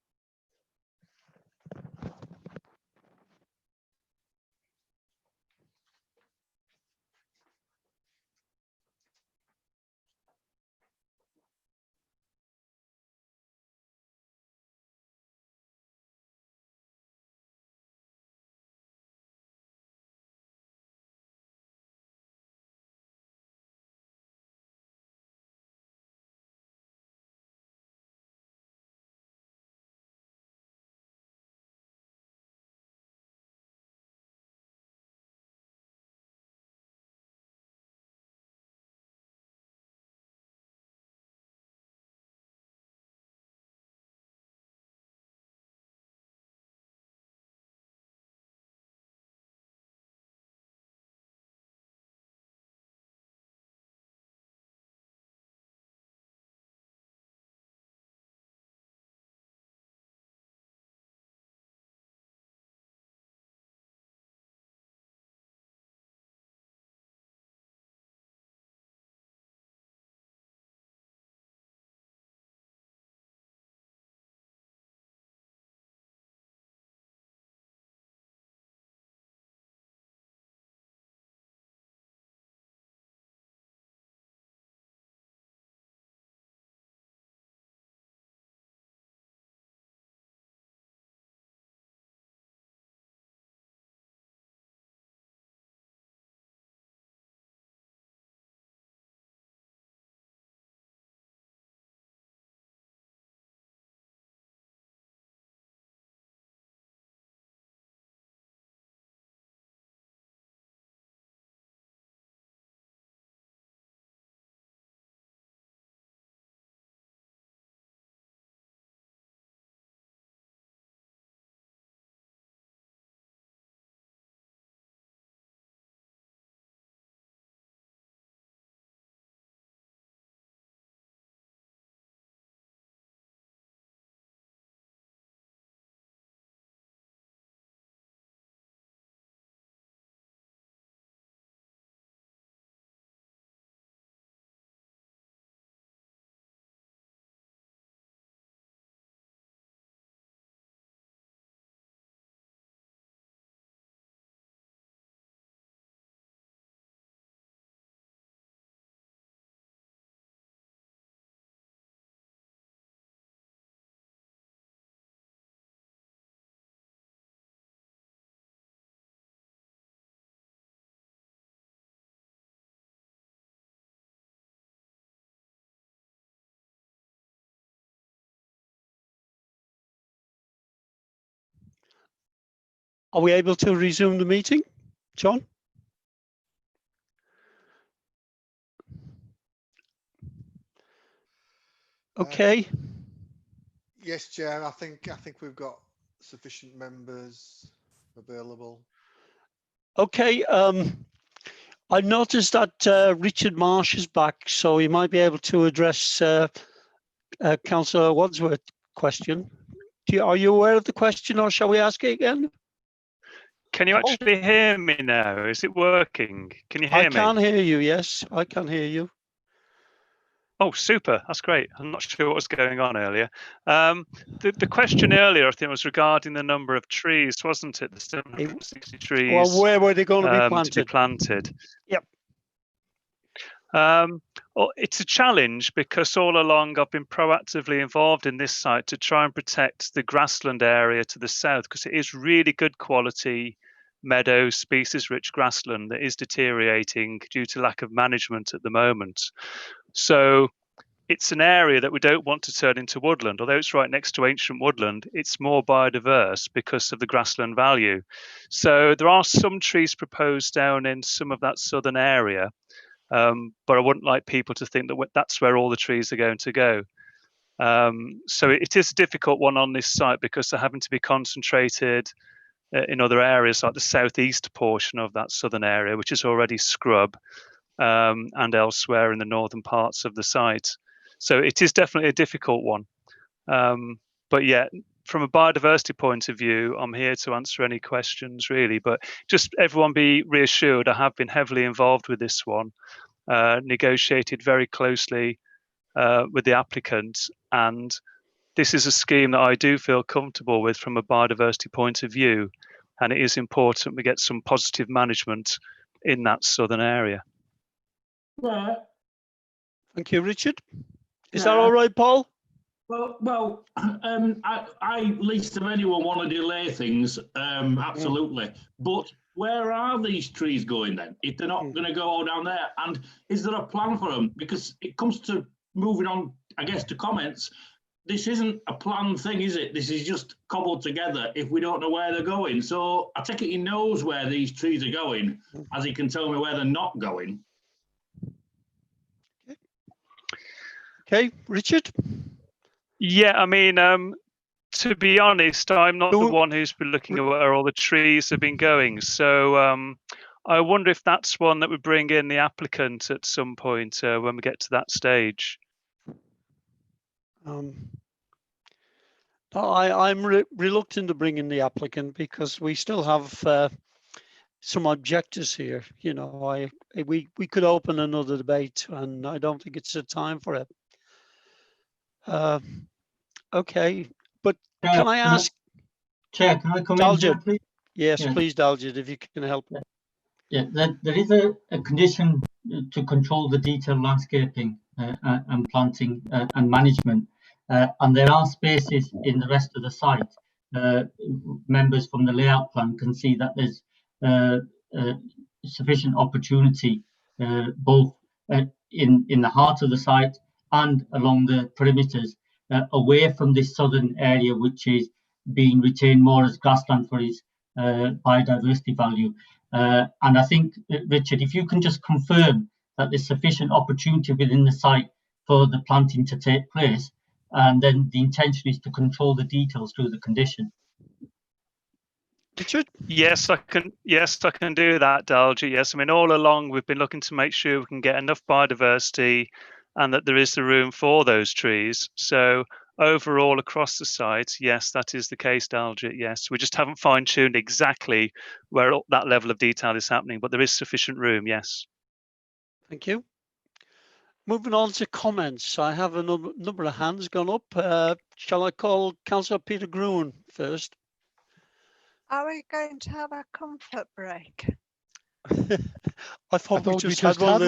A: Are we able to resume the meeting, John? Okay.
Q: Yes, Chair. I think we've got sufficient members available.
A: Okay. I noticed that Richard Marsh is back, so he might be able to address Councillor Wadsworth's question. Are you aware of the question, or shall we ask it again?
T: Can you actually hear me now? Is it working? Can you hear me?
A: I can hear you, yes, I can hear you.
T: Oh, super. That's great. I'm not sure what was going on earlier. The question earlier, I think, was regarding the number of trees, wasn't it? The 760 trees.
A: Well, where were they going to be
T: planted?
A: Yep.
T: Well, it's a challenge because all along I've been proactively involved in this site to try and protect the grassland area to the south, because it is really good quality meadow, species-rich grassland that is deteriorating due to lack of management at the moment. So it's an area that we don't want to turn into woodland. Although it's right next to ancient woodland, it's more biodiverse because of the grassland value. So there are some trees proposed down in some of that southern area, but I wouldn't like people to think that that's where all the trees are going to go. So it is a difficult one on this site because they're having to be concentrated in other areas like the southeast portion of that southern area, which is already scrub, and elsewhere in the northern parts of the site. So it is definitely a difficult one. But yeah, from a biodiversity point of view, I'm here to answer any questions really, but just everyone be reassured, I have been heavily involved with this one, negotiated very closely with the applicant, and this is a scheme that I do feel comfortable with from a biodiversity point of view, and it is important we get some positive management in that southern area.
A: Thank you, Richard. Is that all right, Paul?
J: Well, I least of anyone want to delay things, absolutely. But where are these trees going then? If they're not going to go all down there, and is there a plan for them? Because it comes to moving on, I guess, to comments. This isn't a planned thing, is it? This is just cobbled together if we don't know where they're going. So I take it he knows where these trees are going, as he can tell me where they're not going.
A: Okay, Richard?
T: Yeah, I mean, to be honest, I'm not the one who's been looking at where all the trees have been going. So I wonder if that's one that would bring in the applicant at some point when we get to that stage.
A: I'm reluctant to bring in the applicant because we still have some objectors here. You know, we could open another debate, and I don't think it's the time for it. Okay, but can I ask?
G: Chair, can I come in here, please?
A: Yes, please, Daljit, if you can help.
G: Yeah, there is a condition to control the detailed landscaping and planting and management, and there are spaces in the rest of the site. Members from the layout plan can see that there's sufficient opportunity both in the heart of the site and along the perimeters, away from this southern area, which is being retained more as grassland for its biodiversity value. And I think, Richard, if you can just confirm that there's sufficient opportunity within the site for the planting to take place, and then the intention is to control the details through the condition.
A: Richard?
T: Yes, I can. Yes, I can do that, Daljit. Yes, I mean, all along we've been looking to make sure we can get enough biodiversity and that there is the room for those trees. So overall across the site, yes, that is the case, Daljit. Yes, we just haven't fine-tuned exactly where that level of detail is happening, but there is sufficient room. Yes.
A: Thank you. Moving on to comments, I have a number of hands gone up. Shall I call Councillor Peter Gruen first?
C: Are we going to have a comfort break?
A: I thought we just had one.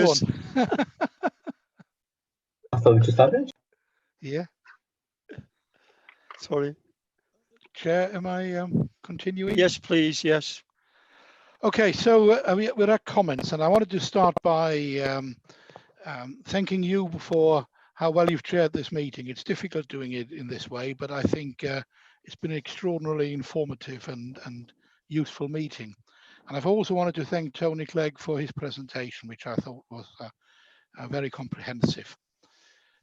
K: I thought we just had it.
H: Yeah.
A: Sorry.
H: Chair, am I continuing?
A: Yes, please. Yes.
H: Okay, so we're at comments, and I wanted to start by thanking you for how well you've chaired this meeting. It's difficult doing it in this way, but I think it's been an extraordinarily informative and useful meeting. And I've also wanted to thank Tony Clegg for his presentation, which I thought was very comprehensive.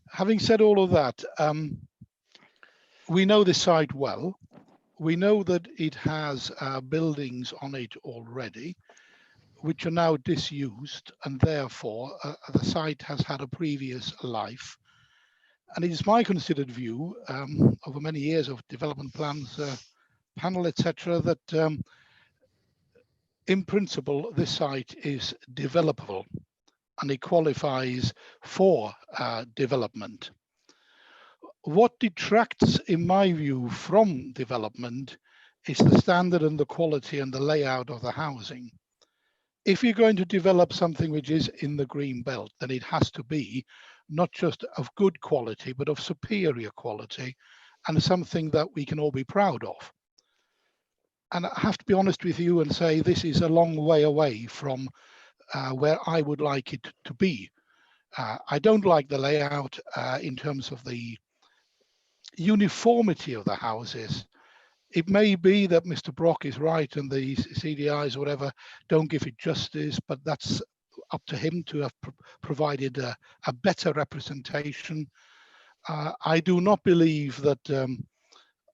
H: Having said all of that, we know this site well. We know that it has buildings on it already, which are now disused, and therefore the site has had a previous life. And it is my considered view over many years of development plans, panel, etc., that in principle this site is developable and it qualifies for development. What detracts, in my view, from development is the standard and the quality and the layout of the housing. If you're going to develop something which is in the green belt, then it has to be not just of good quality, but of superior quality, and something that we can all be proud of. And I have to be honest with you and say this is a long way away from where I would like it to be. I don't like the layout in terms of the uniformity of the houses. It may be that Mr. Brock is right and the CDIs or whatever don't give it justice, but that's up to him to have provided a better representation. I do not believe that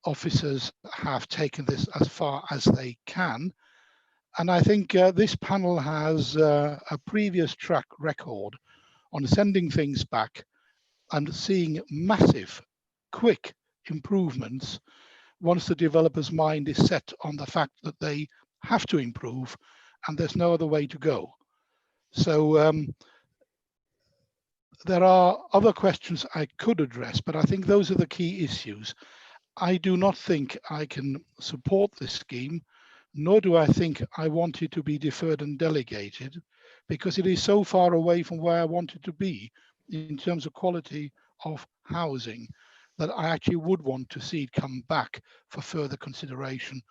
H: officers have taken this as far as they can. And I think this panel has a previous track record on sending things back and seeing massive, quick improvements once the developer's mind is set on the fact that they have to improve and there's no other way to go. So there are other questions I could address, but I think those are the key issues. I do not think I can support this scheme, nor do I think I want it to be deferred and delegated, because it is so far away from where I want it to be in terms of quality of housing that I actually would want to see it come back for further consideration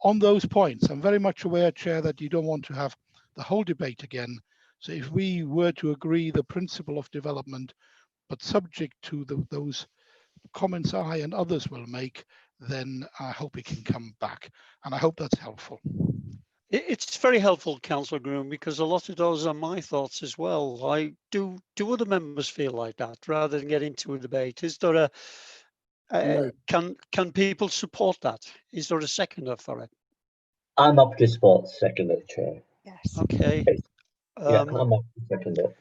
H: on those points. I'm very much aware, Chair, that you don't want to have the whole debate again. So if we were to agree the principle of development, but subject to those comments I and others will make, then I hope it can come back. And I hope that's helpful.
A: It's very helpful, Councillor Groom, because a lot of those are my thoughts as well. Do other members feel like that rather than get into a debate? Is there
B: No.
A: can people support that? Is there a seconder for it?
K: I'm up to support seconder, Chair.
C: Yes.
A: Okay.
K: Yeah, I'm up to seconder.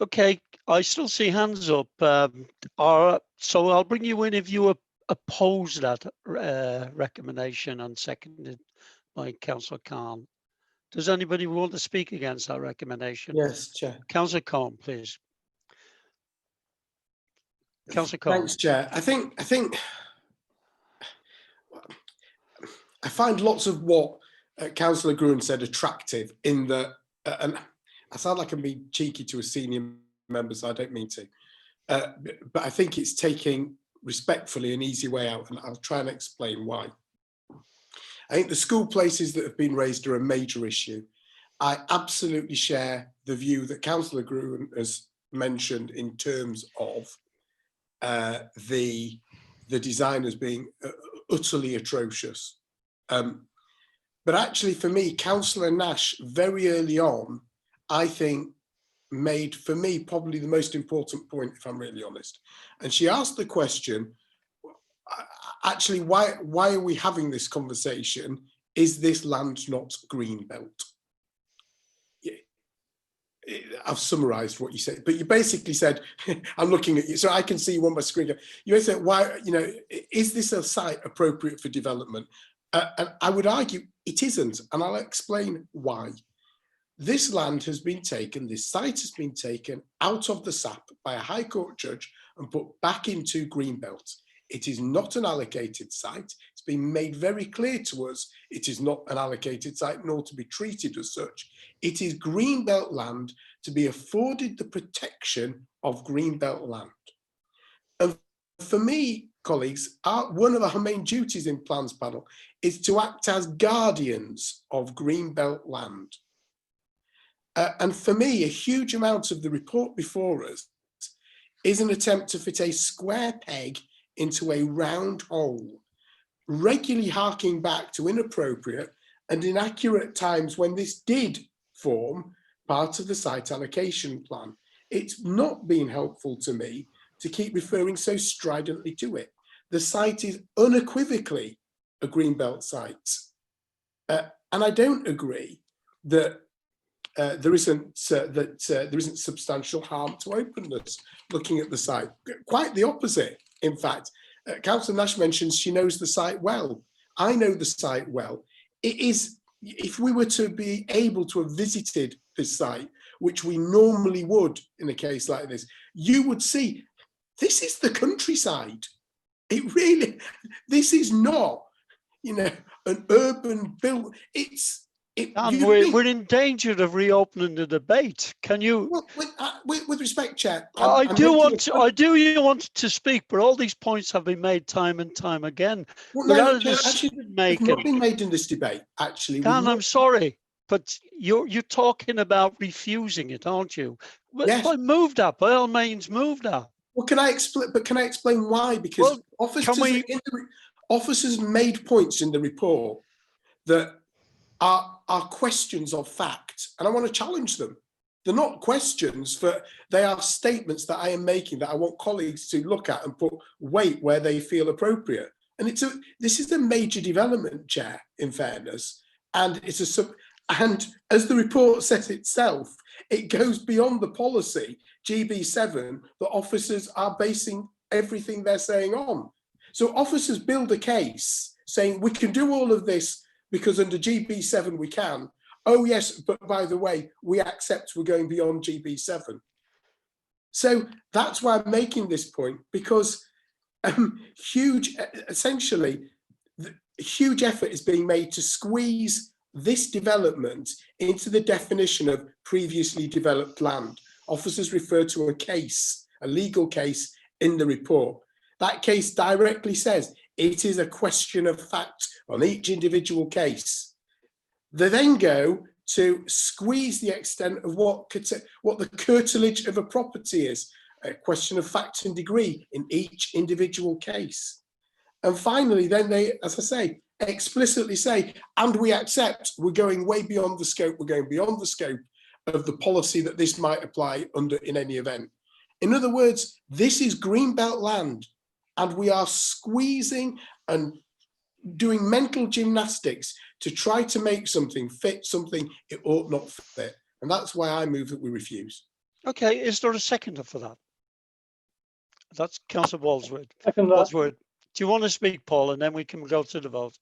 A: Okay, I still see hands up. So I'll bring you in if you oppose that recommendation and seconded by Councillor Khan. Does anybody want to speak against that recommendation?
B: Yes, Chair.
A: Councillor Khan, please. Councillor Khan.
B: Thanks, Chair. I find lots of what Councillor Gruen said attractive in the, and I sound like I'm being cheeky to a senior member, so I don't mean to, but I think it's taking respectfully an easy way out, and I'll try and explain why. I think the school places that have been raised are a major issue. I absolutely share the view that Councillor Gruen has mentioned in terms of the design as being utterly atrocious. But actually for me, Councillor Nash very early on, I think made for me probably the most important point, if I'm really honest. And she asked the question, actually, why are we having this conversation? Is this land not green belt? I've summarised what you said, but you basically said, I'm looking at you, so I can see you on my screen. You said, why, is this a site appropriate for development? And I would argue it isn't, and I'll explain why. This land has been taken, this site has been taken out of the SAP by a High Court judge and put back into Greenbelt. It is not an allocated site. It's been made very clear to us it is not an allocated site, nor to be treated as such. It is Greenbelt land to be afforded the protection of Greenbelt land. And for me, colleagues, one of our main duties in Plans Panel is to act as guardians of Greenbelt land. And for me, a huge amount of the report before us is an attempt to fit a square peg into a round hole, regularly harking back to inappropriate and inaccurate times when this did form part of the site allocation plan. It's not been helpful to me to keep referring so stridently to it. The site is unequivocally a Greenbelt site. And I don't agree that there isn't substantial harm to openness looking at the site. Quite the opposite, in fact. Councillor Nash mentions she knows the site well. I know the site well. It is, if we were to be able to have visited this site, which we normally would in a case like this, you would see this is the countryside. It really, this is not, an urban build.
A: We're in danger of reopening the debate. Can you?
B: With respect, Chair,
A: I do want to speak, but all these points have been made time and time again.
B: Well, no, actually, they've not been made in this debate. Actually,
A: Dan, I'm sorry, but you're talking about refusing it, aren't you? Well,
B: Yes.
A: by moved up, by all means moved up.
B: Well, can I explain? But can I explain why? Because officers made points in the report that are questions of fact, and I want to challenge them. They're not questions, they are statements that I am making that I want colleagues to look at and put weight where they feel appropriate. And this is a major development, Chair, in fairness, and and as the report says itself, it goes beyond the policy GB7 that officers are basing everything they're saying on. So officers build a case saying we can do all of this because under GB7 we can. Oh yes, but by the way, we accept we're going beyond GB7. So that's why I'm making this point, because essentially, huge effort is being made to squeeze this development into the definition of previously developed land. Officers refer to a case, a legal case in the report. That case directly says it is a question of fact on each individual case. They then go to squeeze the extent of what the curtilage of a property is, a question of fact and degree in each individual case. And finally, then they, as I say, explicitly say, and we accept we're going way beyond the scope, we're going beyond the scope of the policy that this might apply under in any event. In other words, this is greenbelt land, and we are squeezing and doing mental gymnastics to try to make something fit something it ought not fit. And that's why I move that we refuse.
A: Okay, is there a seconder for that? That's Councillor Waldsworth.
F: Waldsworth.
A: Do you want to speak, Paul, and then we can go to the vote?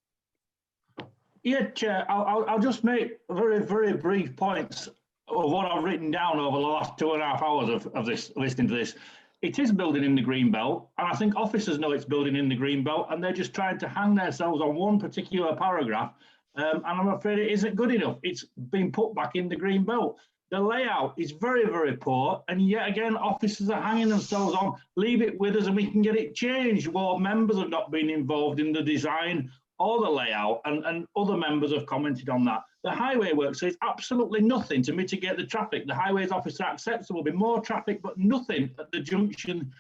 J: Yeah, Chair, I'll just make very, very brief points of what I've written down over the last 2.5 hours of this, listening to this. It is building in the green belt, and I think officers know it's building in the green belt, and they're just trying to hang themselves on one particular paragraph, and I'm afraid it isn't good enough. It's been put back in the green belt. The layout is very, very poor, and yet again, officers are hanging themselves on, leave it with us and we can get it changed. Ward members have not been involved in the design or the layout, and other members have commented on that. The highway work says absolutely nothing to mitigate the traffic. The highways officer accepts there will be more traffic, but nothing at the junction.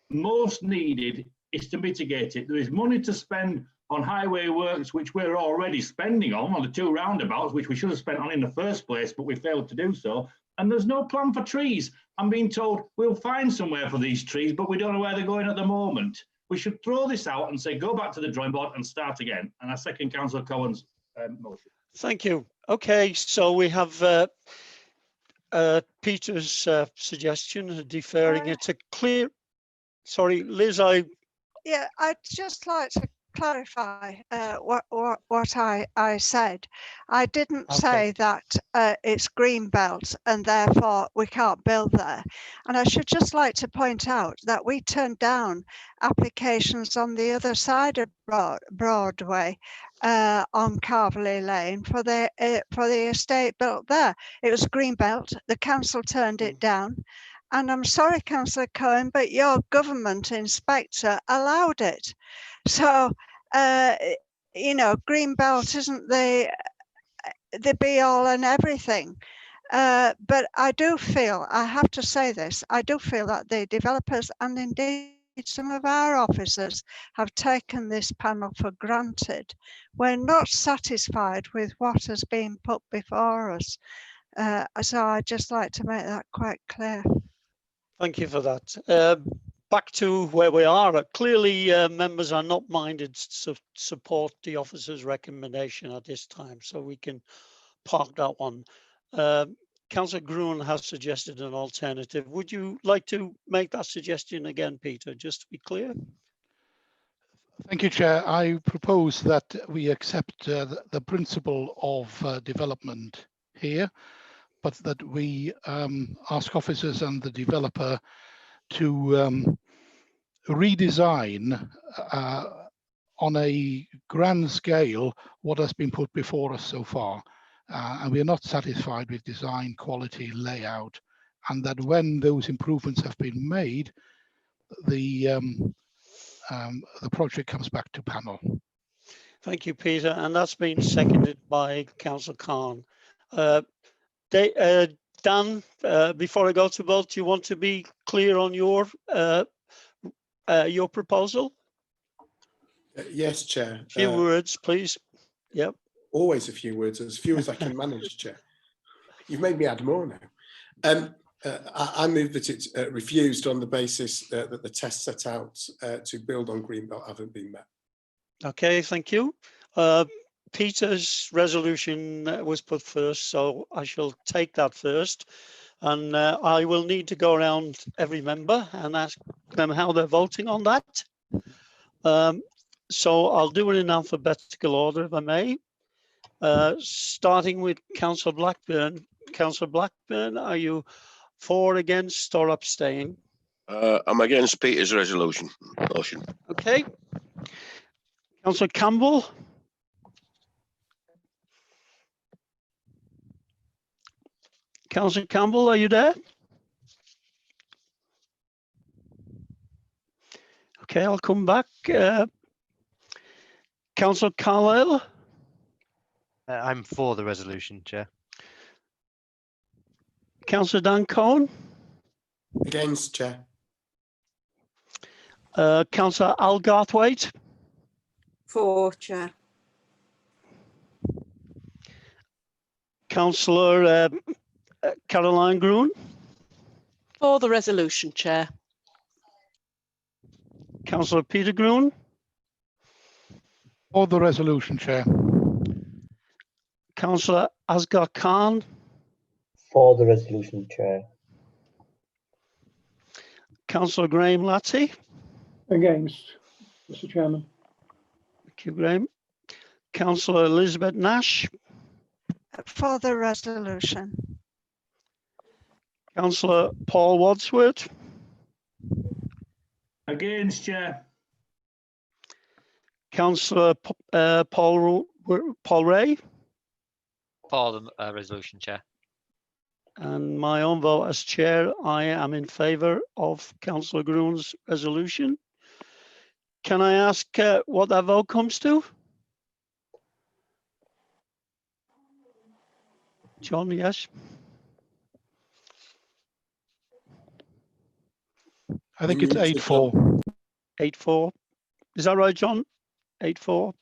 J: Most needed is to mitigate it. There is money to spend on highway works, which we're already spending on the 2 roundabouts, which we should have spent on in the first place, but we failed to do so. And there's no plan for trees. I'm being told we'll find somewhere for these trees, but we don't know where they're going at the moment. We should throw this out and say, go back to the drawing board and start again. And I second Councillor Cohen's motion.
A: Thank you. Okay, so we have Peter's suggestion, deferring it to clear. Sorry, Liz,
C: Yeah, I'd just like to clarify what I said. I didn't say that it's green belt and therefore we can't build there. And I should just like to point out that we turned down applications on the other side of Broadway on Carverley Lane for the estate built there. It was green belt. The council turned it down. And I'm sorry, Councillor Cohen, but your government inspector allowed it. So, you know, green belt isn't the be all and everything. But I do feel, I have to say this, I do feel that the developers and indeed some of our officers have taken this panel for granted. We're not satisfied with what has been put before us. So I'd just like to make that quite clear.
A: thank you for that. Back to where we are. Clearly, members are not minded to support the officer's recommendation at this time, so we can park that one. Councillor Gruen has suggested an alternative. Would you like to make that suggestion again, Peter, just to be clear?
H: Thank you, Chair. I propose that we accept the principle of development here, but that we ask officers and the developer to redesign on a grand scale what has been put before us so far. And we are not satisfied with design, quality, layout, and that when those improvements have been made, the project comes back to panel.
A: Thank you, Peter, and that's been seconded by Councillor Khan. Dan, before I go to vote, do you want to be clear on your proposal?
B: Yes, Chair.
A: Few words, please. Yep.
B: Always a few words, as few as I can manage, Chair. You've made me add more now. I move that it's refused on the basis that the tests set out to build on Greenbelt haven't been met.
A: Okay, thank you. Peter's resolution was put first, so I shall take that first. And I will need to go around every member and ask them how they're voting on that. So I'll do it in alphabetical order, if I may. Starting with Councillor Blackburn. Councillor Blackburn, are you for, against, or abstaining?
E: I'm against Peter's resolution motion.
A: Okay. Councillor Campbell. Councillor Campbell, are you there? Okay, I'll come back. Councillor Carlisle.
S: I'm for the resolution, Chair.
A: Councillor Dan Cohen.
B: Against, Chair.
A: Councillor Al Garthwaite.
U: For, Chair.
A: Councillor Caroline Groon.
I: For the resolution, Chair.
A: Councillor Peter Groon.
H: For the resolution, Chair.
A: Councillor Asghar Khan.
K: For the resolution, Chair.
A: Councillor Graham Latty.
F: Against, Mr. Chairman.
A: Thank you, Graham. Councillor Elizabeth Nash.
C: For the resolution.
A: Councillor Paul Wadsworth.
J: Against, Chair.
A: Councillor Paul Ray.
S: For the resolution, Chair.
A: And my own vote as chair, I am in favour of Councillor Groon's resolution. Can I ask what that vote comes to? John, yes.
H: I think it's 8-4.
A: 8-4. Is that right, John? 8-4.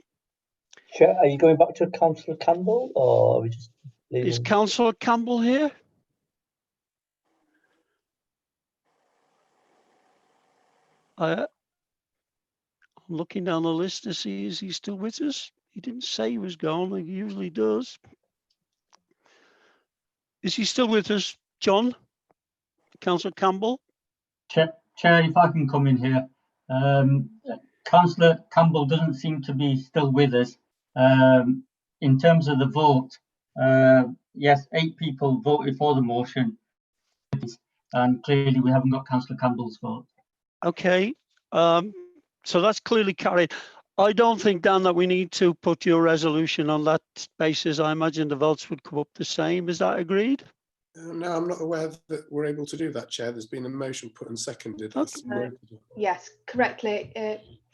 K: Chair, are you going back to Councillor Campbell, or are we just leaving?
A: Is Councillor Campbell here? I'm looking down the list to see, is he still with us? He didn't say he was gone, like he usually does. Is he still with us, John? Councillor Campbell?
G: Chair, if I can come in here. Councillor Campbell doesn't seem to be still with us. In terms of the vote, yes, 8 people voted for the motion, and clearly we haven't got Councillor Campbell's vote.
A: Okay, so that's clearly carried. I don't think, Dan, that we need to put your resolution on that basis. I imagine the votes would come up the same. Is that agreed?
B: No, I'm not aware that we're able to do that, Chair. There's been a motion put and seconded.
L: Yes, correctly.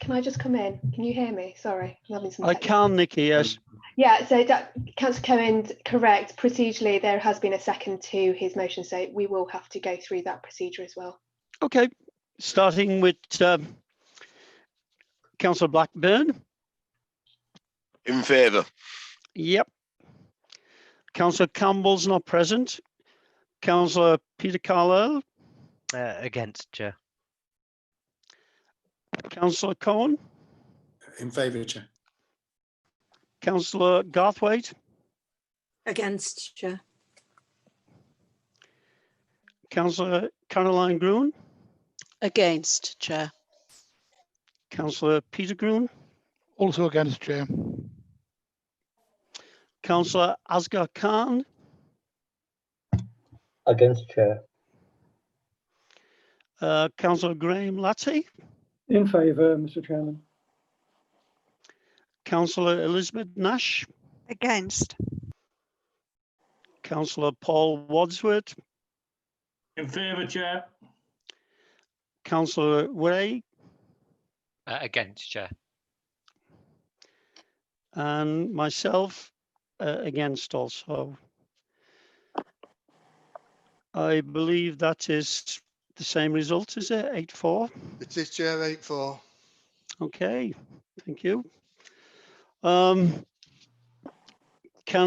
L: Can I just come in? Can you hear me? Sorry, I'm having some.
A: I can, Nikki, yes.
L: Yeah, so Councillor Cohen, correct. Procedurally, there has been a second to his motion, so we will have to go through that procedure as well.
A: Okay, starting with Councillor Blackburn.
E: In favour.
A: Yep. Councillor Campbell's not present. Councillor Peter Carlisle.
S: Against, Chair.
A: Councillor Cohen.
B: In favour, Chair.
A: Councillor Garthwaite.
U: Against, Chair.
A: Councillor Caroline Groon.
I: Against, Chair.
A: Councillor Peter Groon.
H: Also against, Chair.
A: Councillor Asghar Khan.
K: Against, Chair.
A: Councillor Graham Latty.
F: In favour, Mr. Chairman.
A: Councillor Elizabeth Nash.
C: Against.
A: Councillor Paul Wadsworth.
J: In favour, Chair.
A: Councillor Ray.
S: Against, Chair.
A: And myself against also. I believe that is the same result, is it? 8-4?
Q: It is, Chair, 8-4.
A: Okay, thank you. Can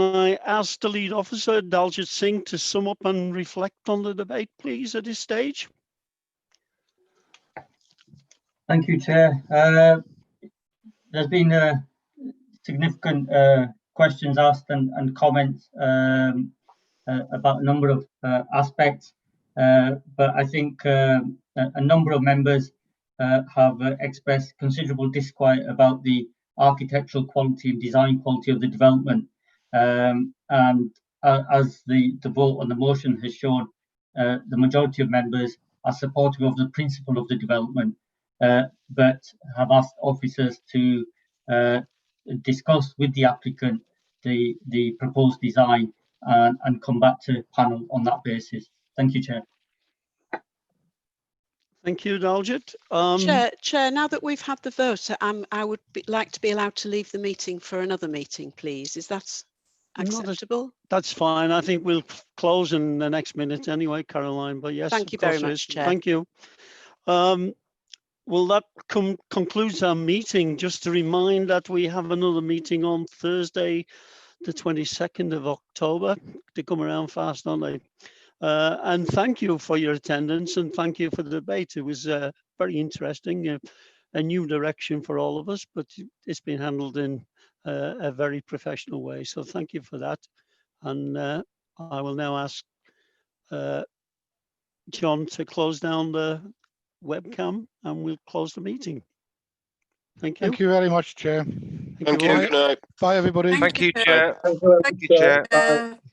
A: I ask the lead officer, Daljit Singh, to sum up and reflect on the debate, please, at this stage?
G: Thank you, Chair. There's been significant questions asked and comments about a number of aspects, but I think a number of members have expressed considerable disquiet about the architectural quality and design quality of the development. And as the vote on the motion has shown, the majority of members are supportive of the principle of the development, but have asked officers to discuss with the applicant the proposed design and come back to panel on that basis. Thank you, Chair.
A: Thank you, Daljit.
I: Chair, now that we've had the vote, I would like to be allowed to leave the meeting for another meeting, please. Is that acceptable?
A: That's fine. I think we'll close in the next minute anyway, Caroline, but yes.
I: Thank you very much, Chair.
A: Thank you. Well, that concludes our meeting. Just to remind that we have another meeting on Thursday, the 22nd of October. They come around fast, don't they? And thank you for your attendance and thank you for the debate. It was very interesting, a new direction for all of us, but it's been handled in a very professional way. So thank you for that. And I will now ask John to close down the webcam and we'll close the meeting. Thank you.
H: Thank you very much, Chair.
E: Thank you. Good night.
H: Bye, everybody.
U: Thank
S: Thank you,
U: you.
S: Chair.
K: Thank you,
S: Thank you, Chair.
K: Chair.